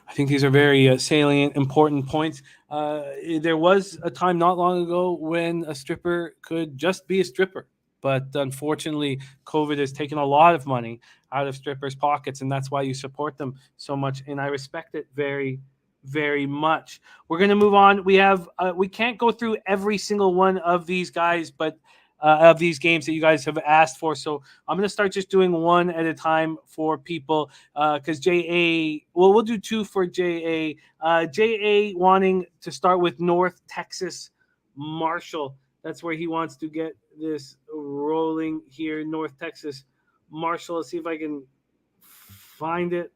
I think these are very salient, important points. There was a time not long ago when a stripper could just be a stripper. But unfortunately, COVID has taken a lot of money out of strippers' pockets, and that's why you support them so much. And I respect it very, very much. We're going to move on. We can't go through every single one of these guys, but of these games that you guys have asked for. So I'm going to start just doing one at a time for people because we'll do two for JA. JA wanting to start with North Texas Marshall. That's where he wants to get this rolling here. North Texas Marshall. Let's see if I can find it.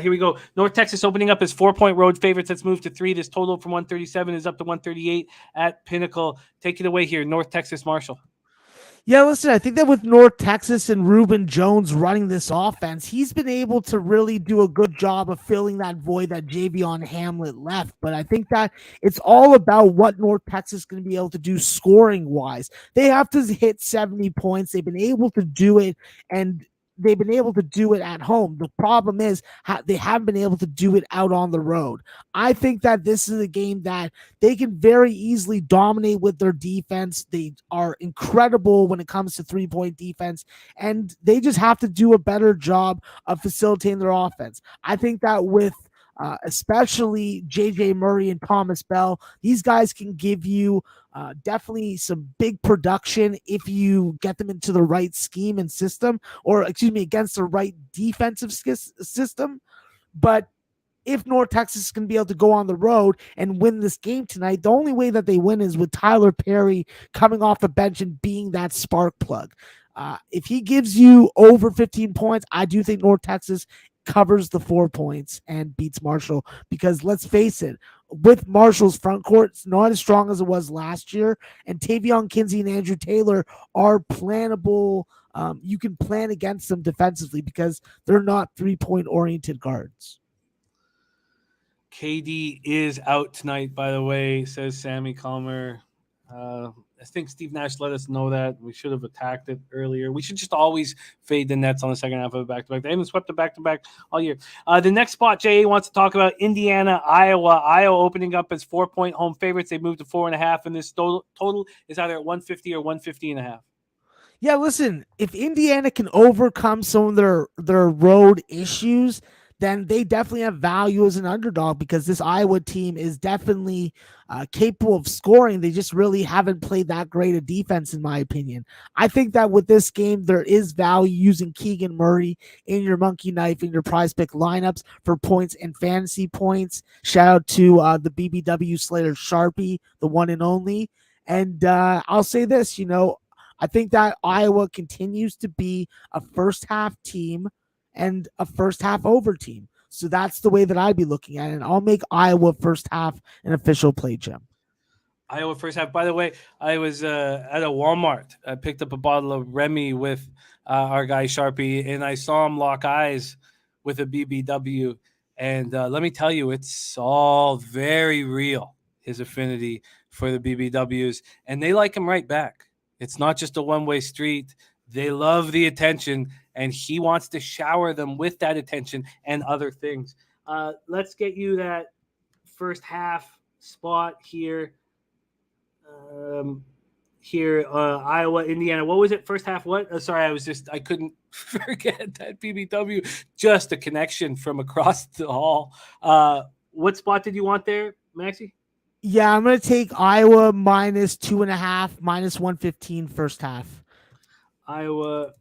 Here we go. North Texas opening up as 4-point road favorites. Let's move to 3. This total from 137 is up to 138 at Pinnacle. Take it away here, North Texas Marshall. Yeah, listen, I think that with North Texas and Reuben Jones running this offense, he's been able to really do a good job of filling that void that Javion Hamlet left. But I think that it's all about what North Texas is going to be able to do scoring-wise. They have to hit 70 points. They've been able to do it, and they've been able to do it at home. The problem is they haven't been able to do it out on the road. I think that this is a game that they can very easily dominate with their defense. They are incredible when it comes to 3-point defense, and they just have to do a better job of facilitating their offense. I think that with especially JJ Murray and Thomas Bell, these guys can give you definitely some big production if you get them into the right scheme and system, or against the right defensive system. But if North Texas is going to be able to go on the road and win this game tonight, the only way that they win is with Tyler Perry coming off the bench and being that spark plug. If he gives you over 15 points, I do think North Texas covers the 4 points and beats Marshall, because let's face it, with Marshall's front court, it's not as strong as it was last year, and Tavion Kinsey and Andrew Taylor are plannable. You can plan against them defensively because they're not 3-point oriented guards. KD is out tonight, by the way, says Sammy Calmer. I think Steve Nash let us know that. We should have attacked it earlier. We should just always fade the Nets on the second half of the back-to-back. They haven't swept the back-to-back all year. The next spot, Jay wants to talk about Indiana, Iowa. Iowa opening up as 4-point home favorites. They moved to 4.5, and this total is either at 150 or 150.5. Yeah, listen, if Indiana can overcome some of their road issues, then they definitely have value as an underdog, because this Iowa team is definitely capable of scoring. They just really haven't played that great a defense, in my opinion. I think that with this game, there is value using Keegan Murray in your monkey knife and your prize pick lineups for points and fantasy points. Shout out to the BBW Slater Sharpie, the one and only. And I'll say this, I think that Iowa continues to be a first half team and a first half over team. So that's the way that I'd be looking at it. And I'll make Iowa first half an official play, Jim. Iowa first half. By the way, I was at a Walmart. I picked up a bottle of Remy with our guy Sharpie, and I saw him lock eyes with a BBW. And let me tell you, it's all very real, his affinity for the BBWs. And they like him right back. It's not just a one-way street. They love the attention, and he wants to shower them with that attention and other things. Let's get you that first half spot here. Iowa, Indiana. What was it? First half what? Sorry, I couldn't forget that BBW. Just a connection from across the hall. What spot did you want there, Maxie? Yeah, I'm going to take Iowa minus 2.5, minus 115 first half. Iowa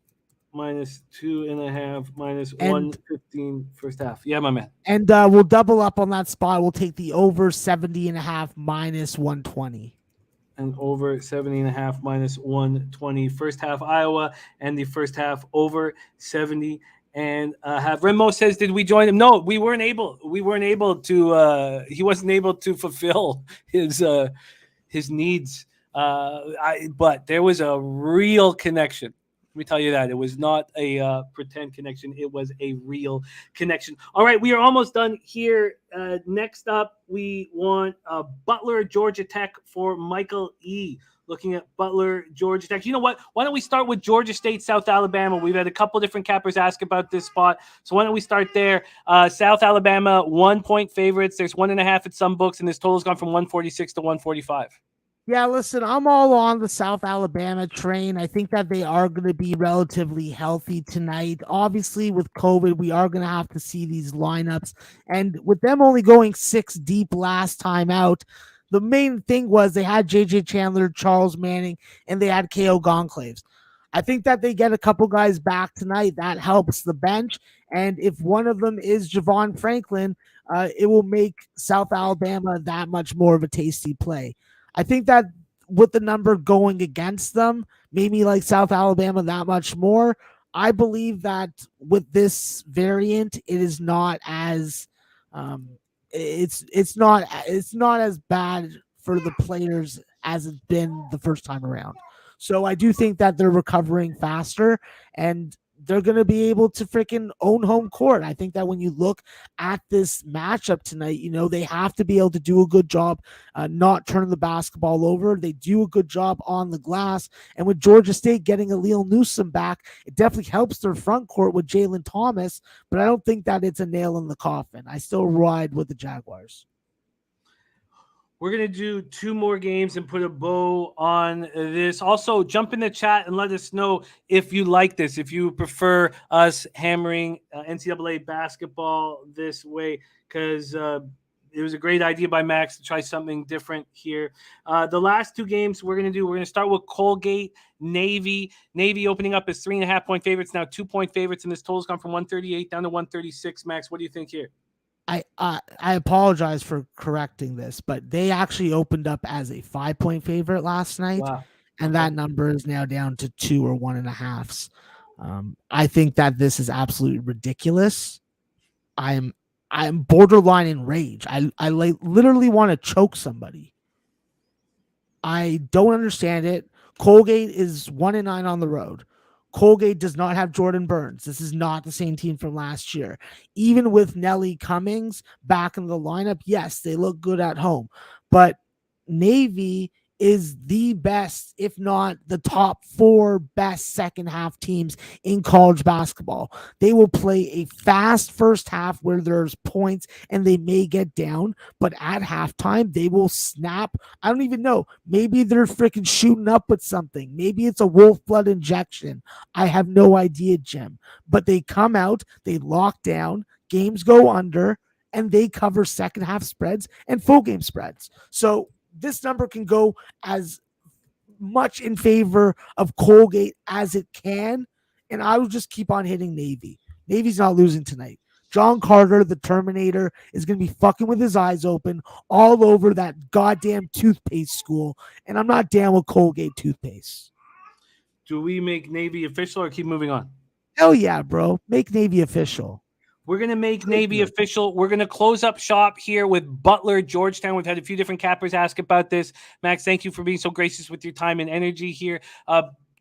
minus 2.5, minus 115 first half. Yeah, my man. And we'll double up on that spot. We'll take the over 70.5, minus 120. and over 70.5 minus 120. First half Iowa and the first half over 70 and half. Remo says, did we join him? No, we weren't able to. He wasn't able to fulfill his needs. But there was a real connection. Let me tell you that. It was not a pretend connection. It was a real connection. All right, we are almost done here. Next up, we want Butler, Georgia Tech for Michael E. Looking at Butler, Georgia Tech. You know what? Why don't we start with Georgia State, South Alabama? We've had a couple different cappers ask about this spot. So why don't we start there? South Alabama, 1 point favorites. There's 1.5 at some books, and this total's gone from 146 to 145. Yeah, listen, I'm all on the South Alabama train. I think that they are going to be relatively healthy tonight. Obviously, with COVID, we are going to have to see these lineups. And with them only going 6 deep last time out, the main thing was they had J.J. Chandler, Charles Manning, and they had K.O. Gonclaves. I think that they get a couple guys back tonight. That helps the bench. And if one of them is Javon Franklin, it will make South Alabama that much more of a tasty play. I think that with the number going against them, made me like South Alabama that much more. I believe that with this variant, it is not as it's not as bad for the players as it's been the first time around. So I do think that they're recovering faster and they're going to be able to freaking own home court. I think that when you look at this matchup tonight, you know, they have to be able to do a good job not turning the basketball over. They do a good job on the glass. And with Georgia State getting Aleel Newsome back, it definitely helps their front court with Jalen Thomas, but I don't think that it's a nail in the coffin. I still ride with the Jaguars. We're going to do 2 more games and put a bow on this. Also, jump in the chat and let us know if you like this, if you prefer us hammering NCAA basketball this way, because it was a great idea by Max to try something different here. The last 2 games we're going to start with Colgate, Navy. Navy opening up as 3.5 point favorites, now 2 point favorites, and this total's gone from 138 down to 136. Max, what do you think here? I apologize for correcting this, but they actually opened up as a 5 point favorite last night. Wow. And that number is now down to 2 or 1.5. I think that this is absolutely ridiculous. I'm borderline in rage. I literally want to choke somebody. I don't understand it. Colgate is 1-9 on the road. Colgate does not have Jordan Burns. This is not the same team from last year. Even with Nelly Cummings back in the lineup, yes, they look good at home. But Navy is the best, if not the top 4 best second half teams in college basketball. They will play a fast first half where there's points and they may get down, but at halftime, they will snap. I don't even know. Maybe they're freaking shooting up with something. Maybe it's a wolf blood injection. I have no idea, Jim. But they come out, they lock down, games go under, and they cover second half spreads and full game spreads. So this number can go as much in favor of Colgate as it can, and I will just keep on hitting Navy. Navy's not losing tonight. John Carter, the Terminator, is going to be fucking with his eyes open all over that goddamn toothpaste school, and I'm not down with Colgate toothpaste. Do we make Navy official or keep moving on? Hell yeah, bro. Make Navy official. We're going to make Navy official. We're going to close up shop here with Butler, Georgetown. We've had a few different cappers ask about this. Max, thank you for being so gracious with your time and energy here.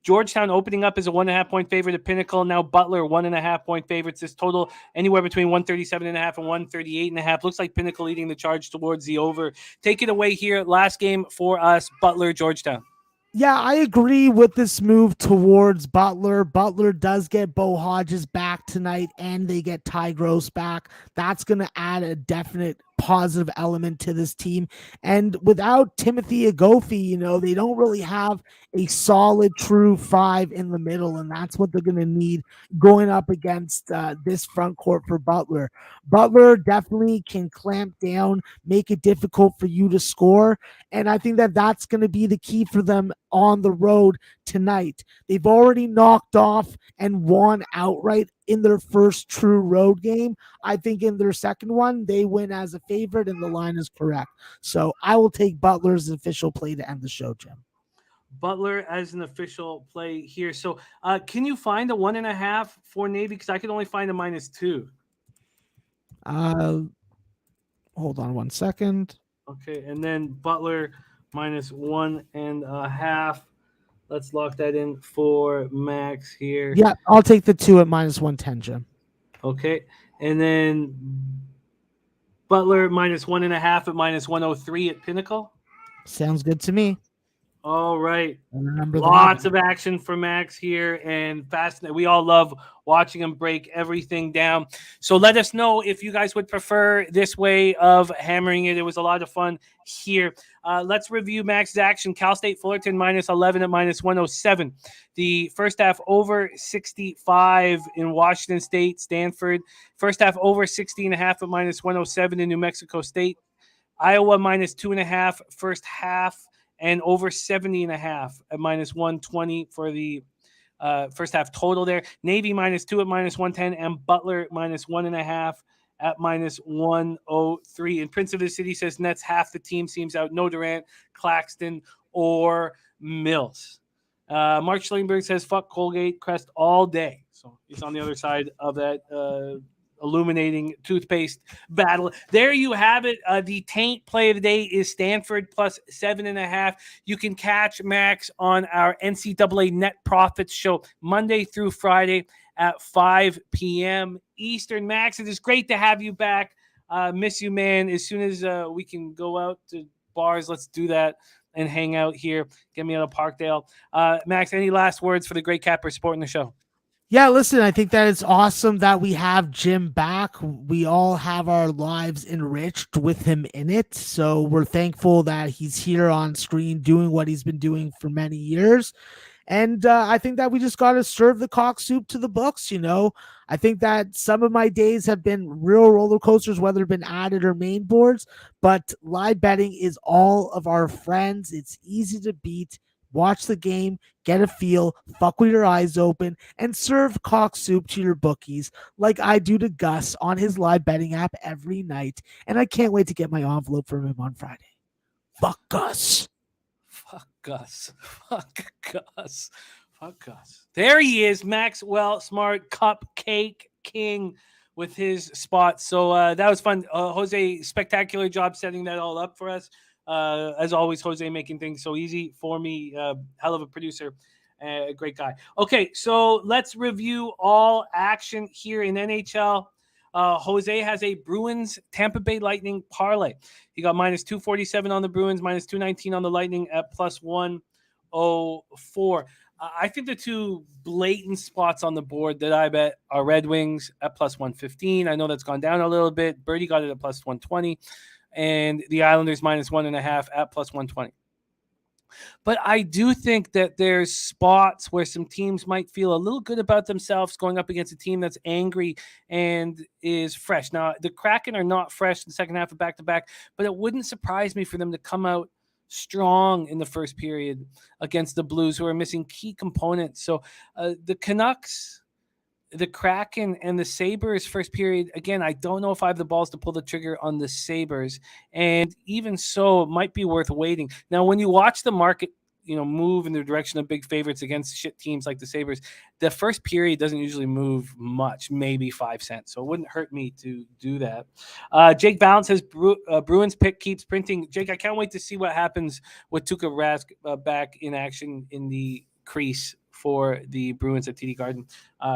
Georgetown opening up as a 1.5 point favorite at Pinnacle. Now Butler, 1.5 point favorites. This total anywhere between 137.5 and 138.5. Looks like Pinnacle leading the charge towards the over. Take it away here. Last game for us, Butler, Georgetown. Yeah, I agree with this move towards Butler. Butler does get Bo Hodges back tonight, and they get Ty Gross back. That's going to add a definite positive element to this team. And without Timothy Agofi, you know, they don't really have a solid true 5 in the middle, and that's what they're going to need going up against this front court for Butler. Butler definitely can clamp down, make it difficult for you to score, and I think that that's going to be the key for them on the road tonight. They've already knocked off and won outright in their first true road game. I think in their second one, they win as a favorite, and the line is correct. So I will take Butler as an official play to end the show, Jim. Butler as an official play here. So can you find a 1.5 for Navy? Because I could only find a -2. Hold on 1 second. Okay, and then Butler -1.5. Let's lock that in for Max here. Yeah, I'll take the 2 at -110, Jim. Okay, and then Butler -1.5 at -103 at Pinnacle. Sounds good to me. All right. Remember Lots of action for Max here, and fascinating. We all love watching him break everything down. So let us know if you guys would prefer this way of hammering it. It was a lot of fun here. Let's review Max's action. Cal State Fullerton -11 at -107. The first half over 65 in Washington State. Stanford. First half over 60.5 at -107 in New Mexico State. Iowa -2.5 first half. And over 70.5 at -120 for the first half total there. Navy -2 at -110 and Butler -1.5 at -103. And Prince of the City says Nets half the team seems out. No Durant, Claxton, or Mills. Mark Schlingberg says fuck Colgate Crest all day. So he's on the other side of that illuminating toothpaste battle. There you have it. The taint play of the day is Stanford +7.5. You can catch Max on our NCAA Net Profits show Monday through Friday at 5 p.m. Eastern. Max, it is great to have you back. Miss you, man. As soon as we can go out to bars, let's do that and hang out here. Get me out of Parkdale. Max, any last words for the great capper supporting the show? Yeah, listen, I think that it's awesome that we have Jim back. We all have our lives enriched with him in it. So we're thankful that he's here on screen doing what he's been doing for many years. And I think that we just got to serve the cock soup to the books, I think that some of my days have been real roller coasters, whether it's been added or main boards. But live betting is all of our friends. It's easy to beat. Watch the game, get a feel, fuck with your eyes open, and serve cock soup to your bookies like I do to Gus on his live betting app every night. And I can't wait to get my envelope from him on Friday. Fuck Gus. Fuck Gus. Fuck Gus. Fuck Gus. There he is, Maxwell Smart, Cupcake King with his spot. So that was fun. Jose, spectacular job setting that all up for us. As always, Jose making things so easy for me. Hell of a producer. Great guy. Okay, so let's review all action here in NHL. Jose has a Bruins Tampa Bay Lightning parlay. He got -247 on the Bruins, -219 on the Lightning at +104. I think the two blatant spots on the board that I bet are Red Wings at +115. I know that's gone down a little bit. Birdie got it at +120. And the Islanders -1.5 at +120. But I do think that there's spots where some teams might feel a little good about themselves going up against a team that's angry and is fresh. Now, the Kraken are not fresh in the second half of back-to-back, but it wouldn't surprise me for them to come out strong in the first period against the Blues, who are missing key components. So the Canucks, the Kraken, and the Sabres first period, again, I don't know if I have the balls to pull the trigger on the Sabres. And even so, it might be worth waiting. Now, when you watch the market, move in the direction of big favorites against shit teams like the Sabres, the first period doesn't usually move much, maybe 5 cents. So it wouldn't hurt me to do that. Jake Balance says Bruins pick keeps printing. Jake, I can't wait to see what happens with Tuukka Rask back in action in the crease for the Bruins at TD Garden.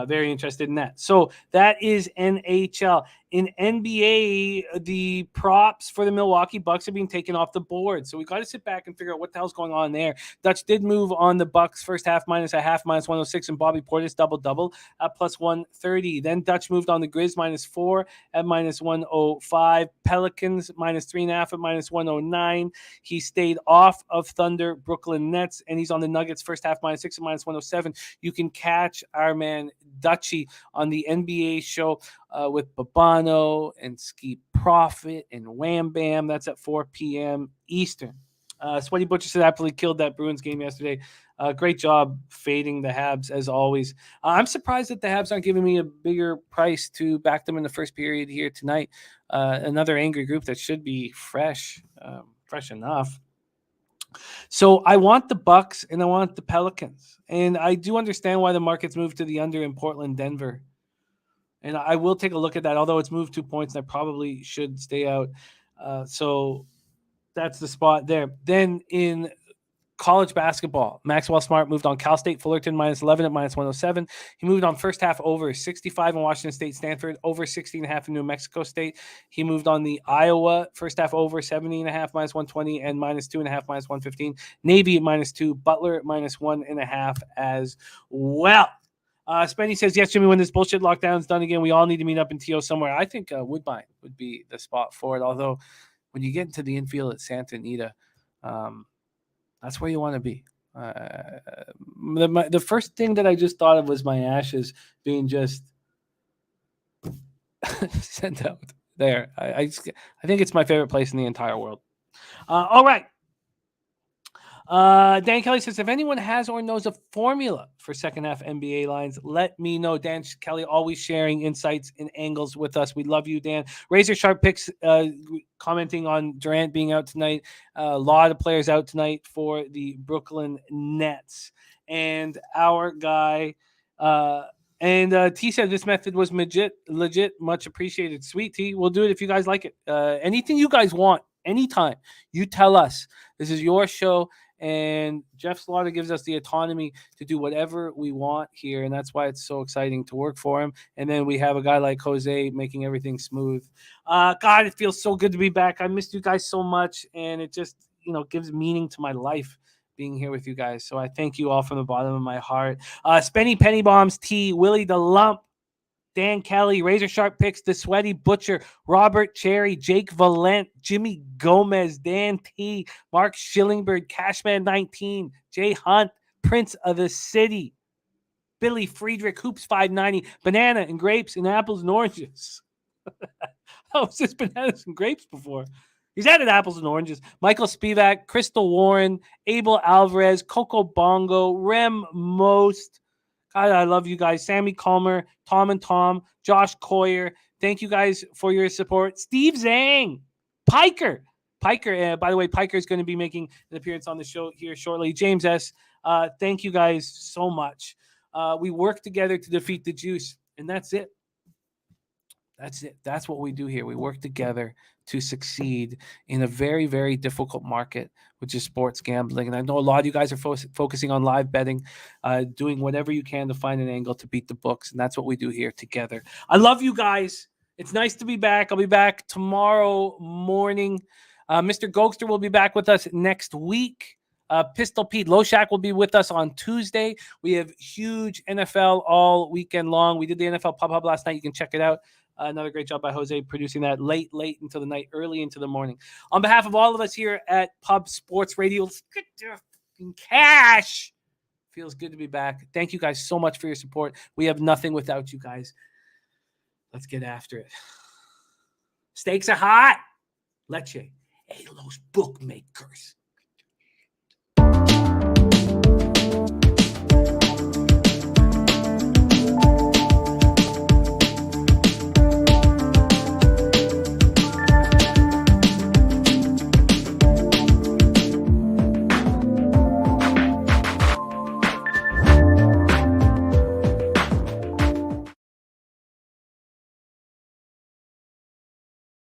Very interested in that. So that is NHL. In NBA, the props for the Milwaukee Bucks are being taken off the board. So we got to sit back and figure out what the hell's going on there. Dutch did move on the Bucks first half -0.5, -106, and Bobby Portis double-double at +130. Then Dutch moved on the Grizz -4 at -105. Pelicans -3.5 at -109. He stayed off of Thunder, Brooklyn Nets, and he's on the Nuggets first half -6 at -107. You can catch our man Dutchy on the NBA show with Babano and Ski Profit and Wham Bam. That's at 4 p.m. Eastern. Sweaty Butcher said absolutely killed that Bruins game yesterday. Great job fading the Habs as always. I'm surprised that the Habs aren't giving me a bigger price to back them in the first period here tonight. Another angry group that should be fresh enough. So I want the Bucks and I want the Pelicans. And I do understand why the market's moved to the under in Portland, Denver. And I will take a look at that, although it's moved 2 points and I probably should stay out. So that's the spot there. Then in college basketball, Maxwell Smart moved on Cal State Fullerton -11 at -107. He moved on first half over 65 in Washington State, Stanford over 60.5 in New Mexico State. He moved on the Iowa first half over 70.5 -120 and -2.5 -115. Navy at -2, Butler at -1.5 as well. Spenny says, yes, Jimmy, when this bullshit lockdown's done again, we all need to meet up in TO somewhere. I think Woodbine would be the spot for it. Although when you get into the infield at Santa Anita, that's where you want to be. The first thing that I just thought of was my ashes being just sent out there. I think it's my favorite place in the entire world. All right. Dan Kelly says, if anyone has or knows a formula for second half NBA lines, let me know. Dan Kelly always sharing insights and angles with us. We love you, Dan. Razor Sharp Picks commenting on Durant being out tonight. A lot of players out tonight for the Brooklyn Nets. And our guy T said this method was legit, much appreciated. Sweet T, we'll do it if you guys like it. Anything you guys want, anytime, you tell us. This is your show. And Jeff Slaughter gives us the autonomy to do whatever we want here. And that's why it's so exciting to work for him. And then we have a guy like Jose making everything smooth. God, it feels so good to be back. I missed you guys so much. And it just, gives meaning to my life being here with you guys. So I thank you all from the bottom of my heart. Spenny Penny Bombs, T, Willie the Lump, Dan Kelly, Razor Sharp Picks, The Sweaty Butcher, Robert Cherry, Jake Valent, Jimmy Gomez, Dan T, Mark Schillingberg, Cashman 19, Jay Hunt, Prince of the City, Billy Friedrich, Hoops 590, Banana and Grapes and Apples and Oranges. Oh, it's just bananas and grapes before. He's added apples and oranges. Michael Spivak, Crystal Warren, Abel Alvarez, Coco Bongo, Rem Most. God, I love you guys. Sammy Calmer, Tom and Tom, Josh Coyer. Thank you guys for your support. Steve Zhang, Piker. By the way, Piker is going to be making an appearance on the show here shortly. James S., thank you guys so much. We work together to defeat the juice, and that's it. That's it. That's what we do here. We work together to succeed in a very, very difficult market, which is sports gambling. And I know a lot of you guys are focusing on live betting, doing whatever you can to find an angle to beat the books. And that's what we do here together. I love you guys. It's nice to be back. I'll be back tomorrow morning. Mr. Gokster will be back with us next week. Pistol Pete Loshak will be with us on Tuesday. We have huge NFL all weekend long. We did the NFL pop-up last night. You can check it out. Another great job by Jose producing that late into the night, early into the morning. On behalf of all of us here at Pub Sports Radio, let's get your cash. Feels good to be back. Thank you guys so much for your support. We have nothing without you guys. Let's get after it. Stakes are hot. Leche. Hey, los bookmakers.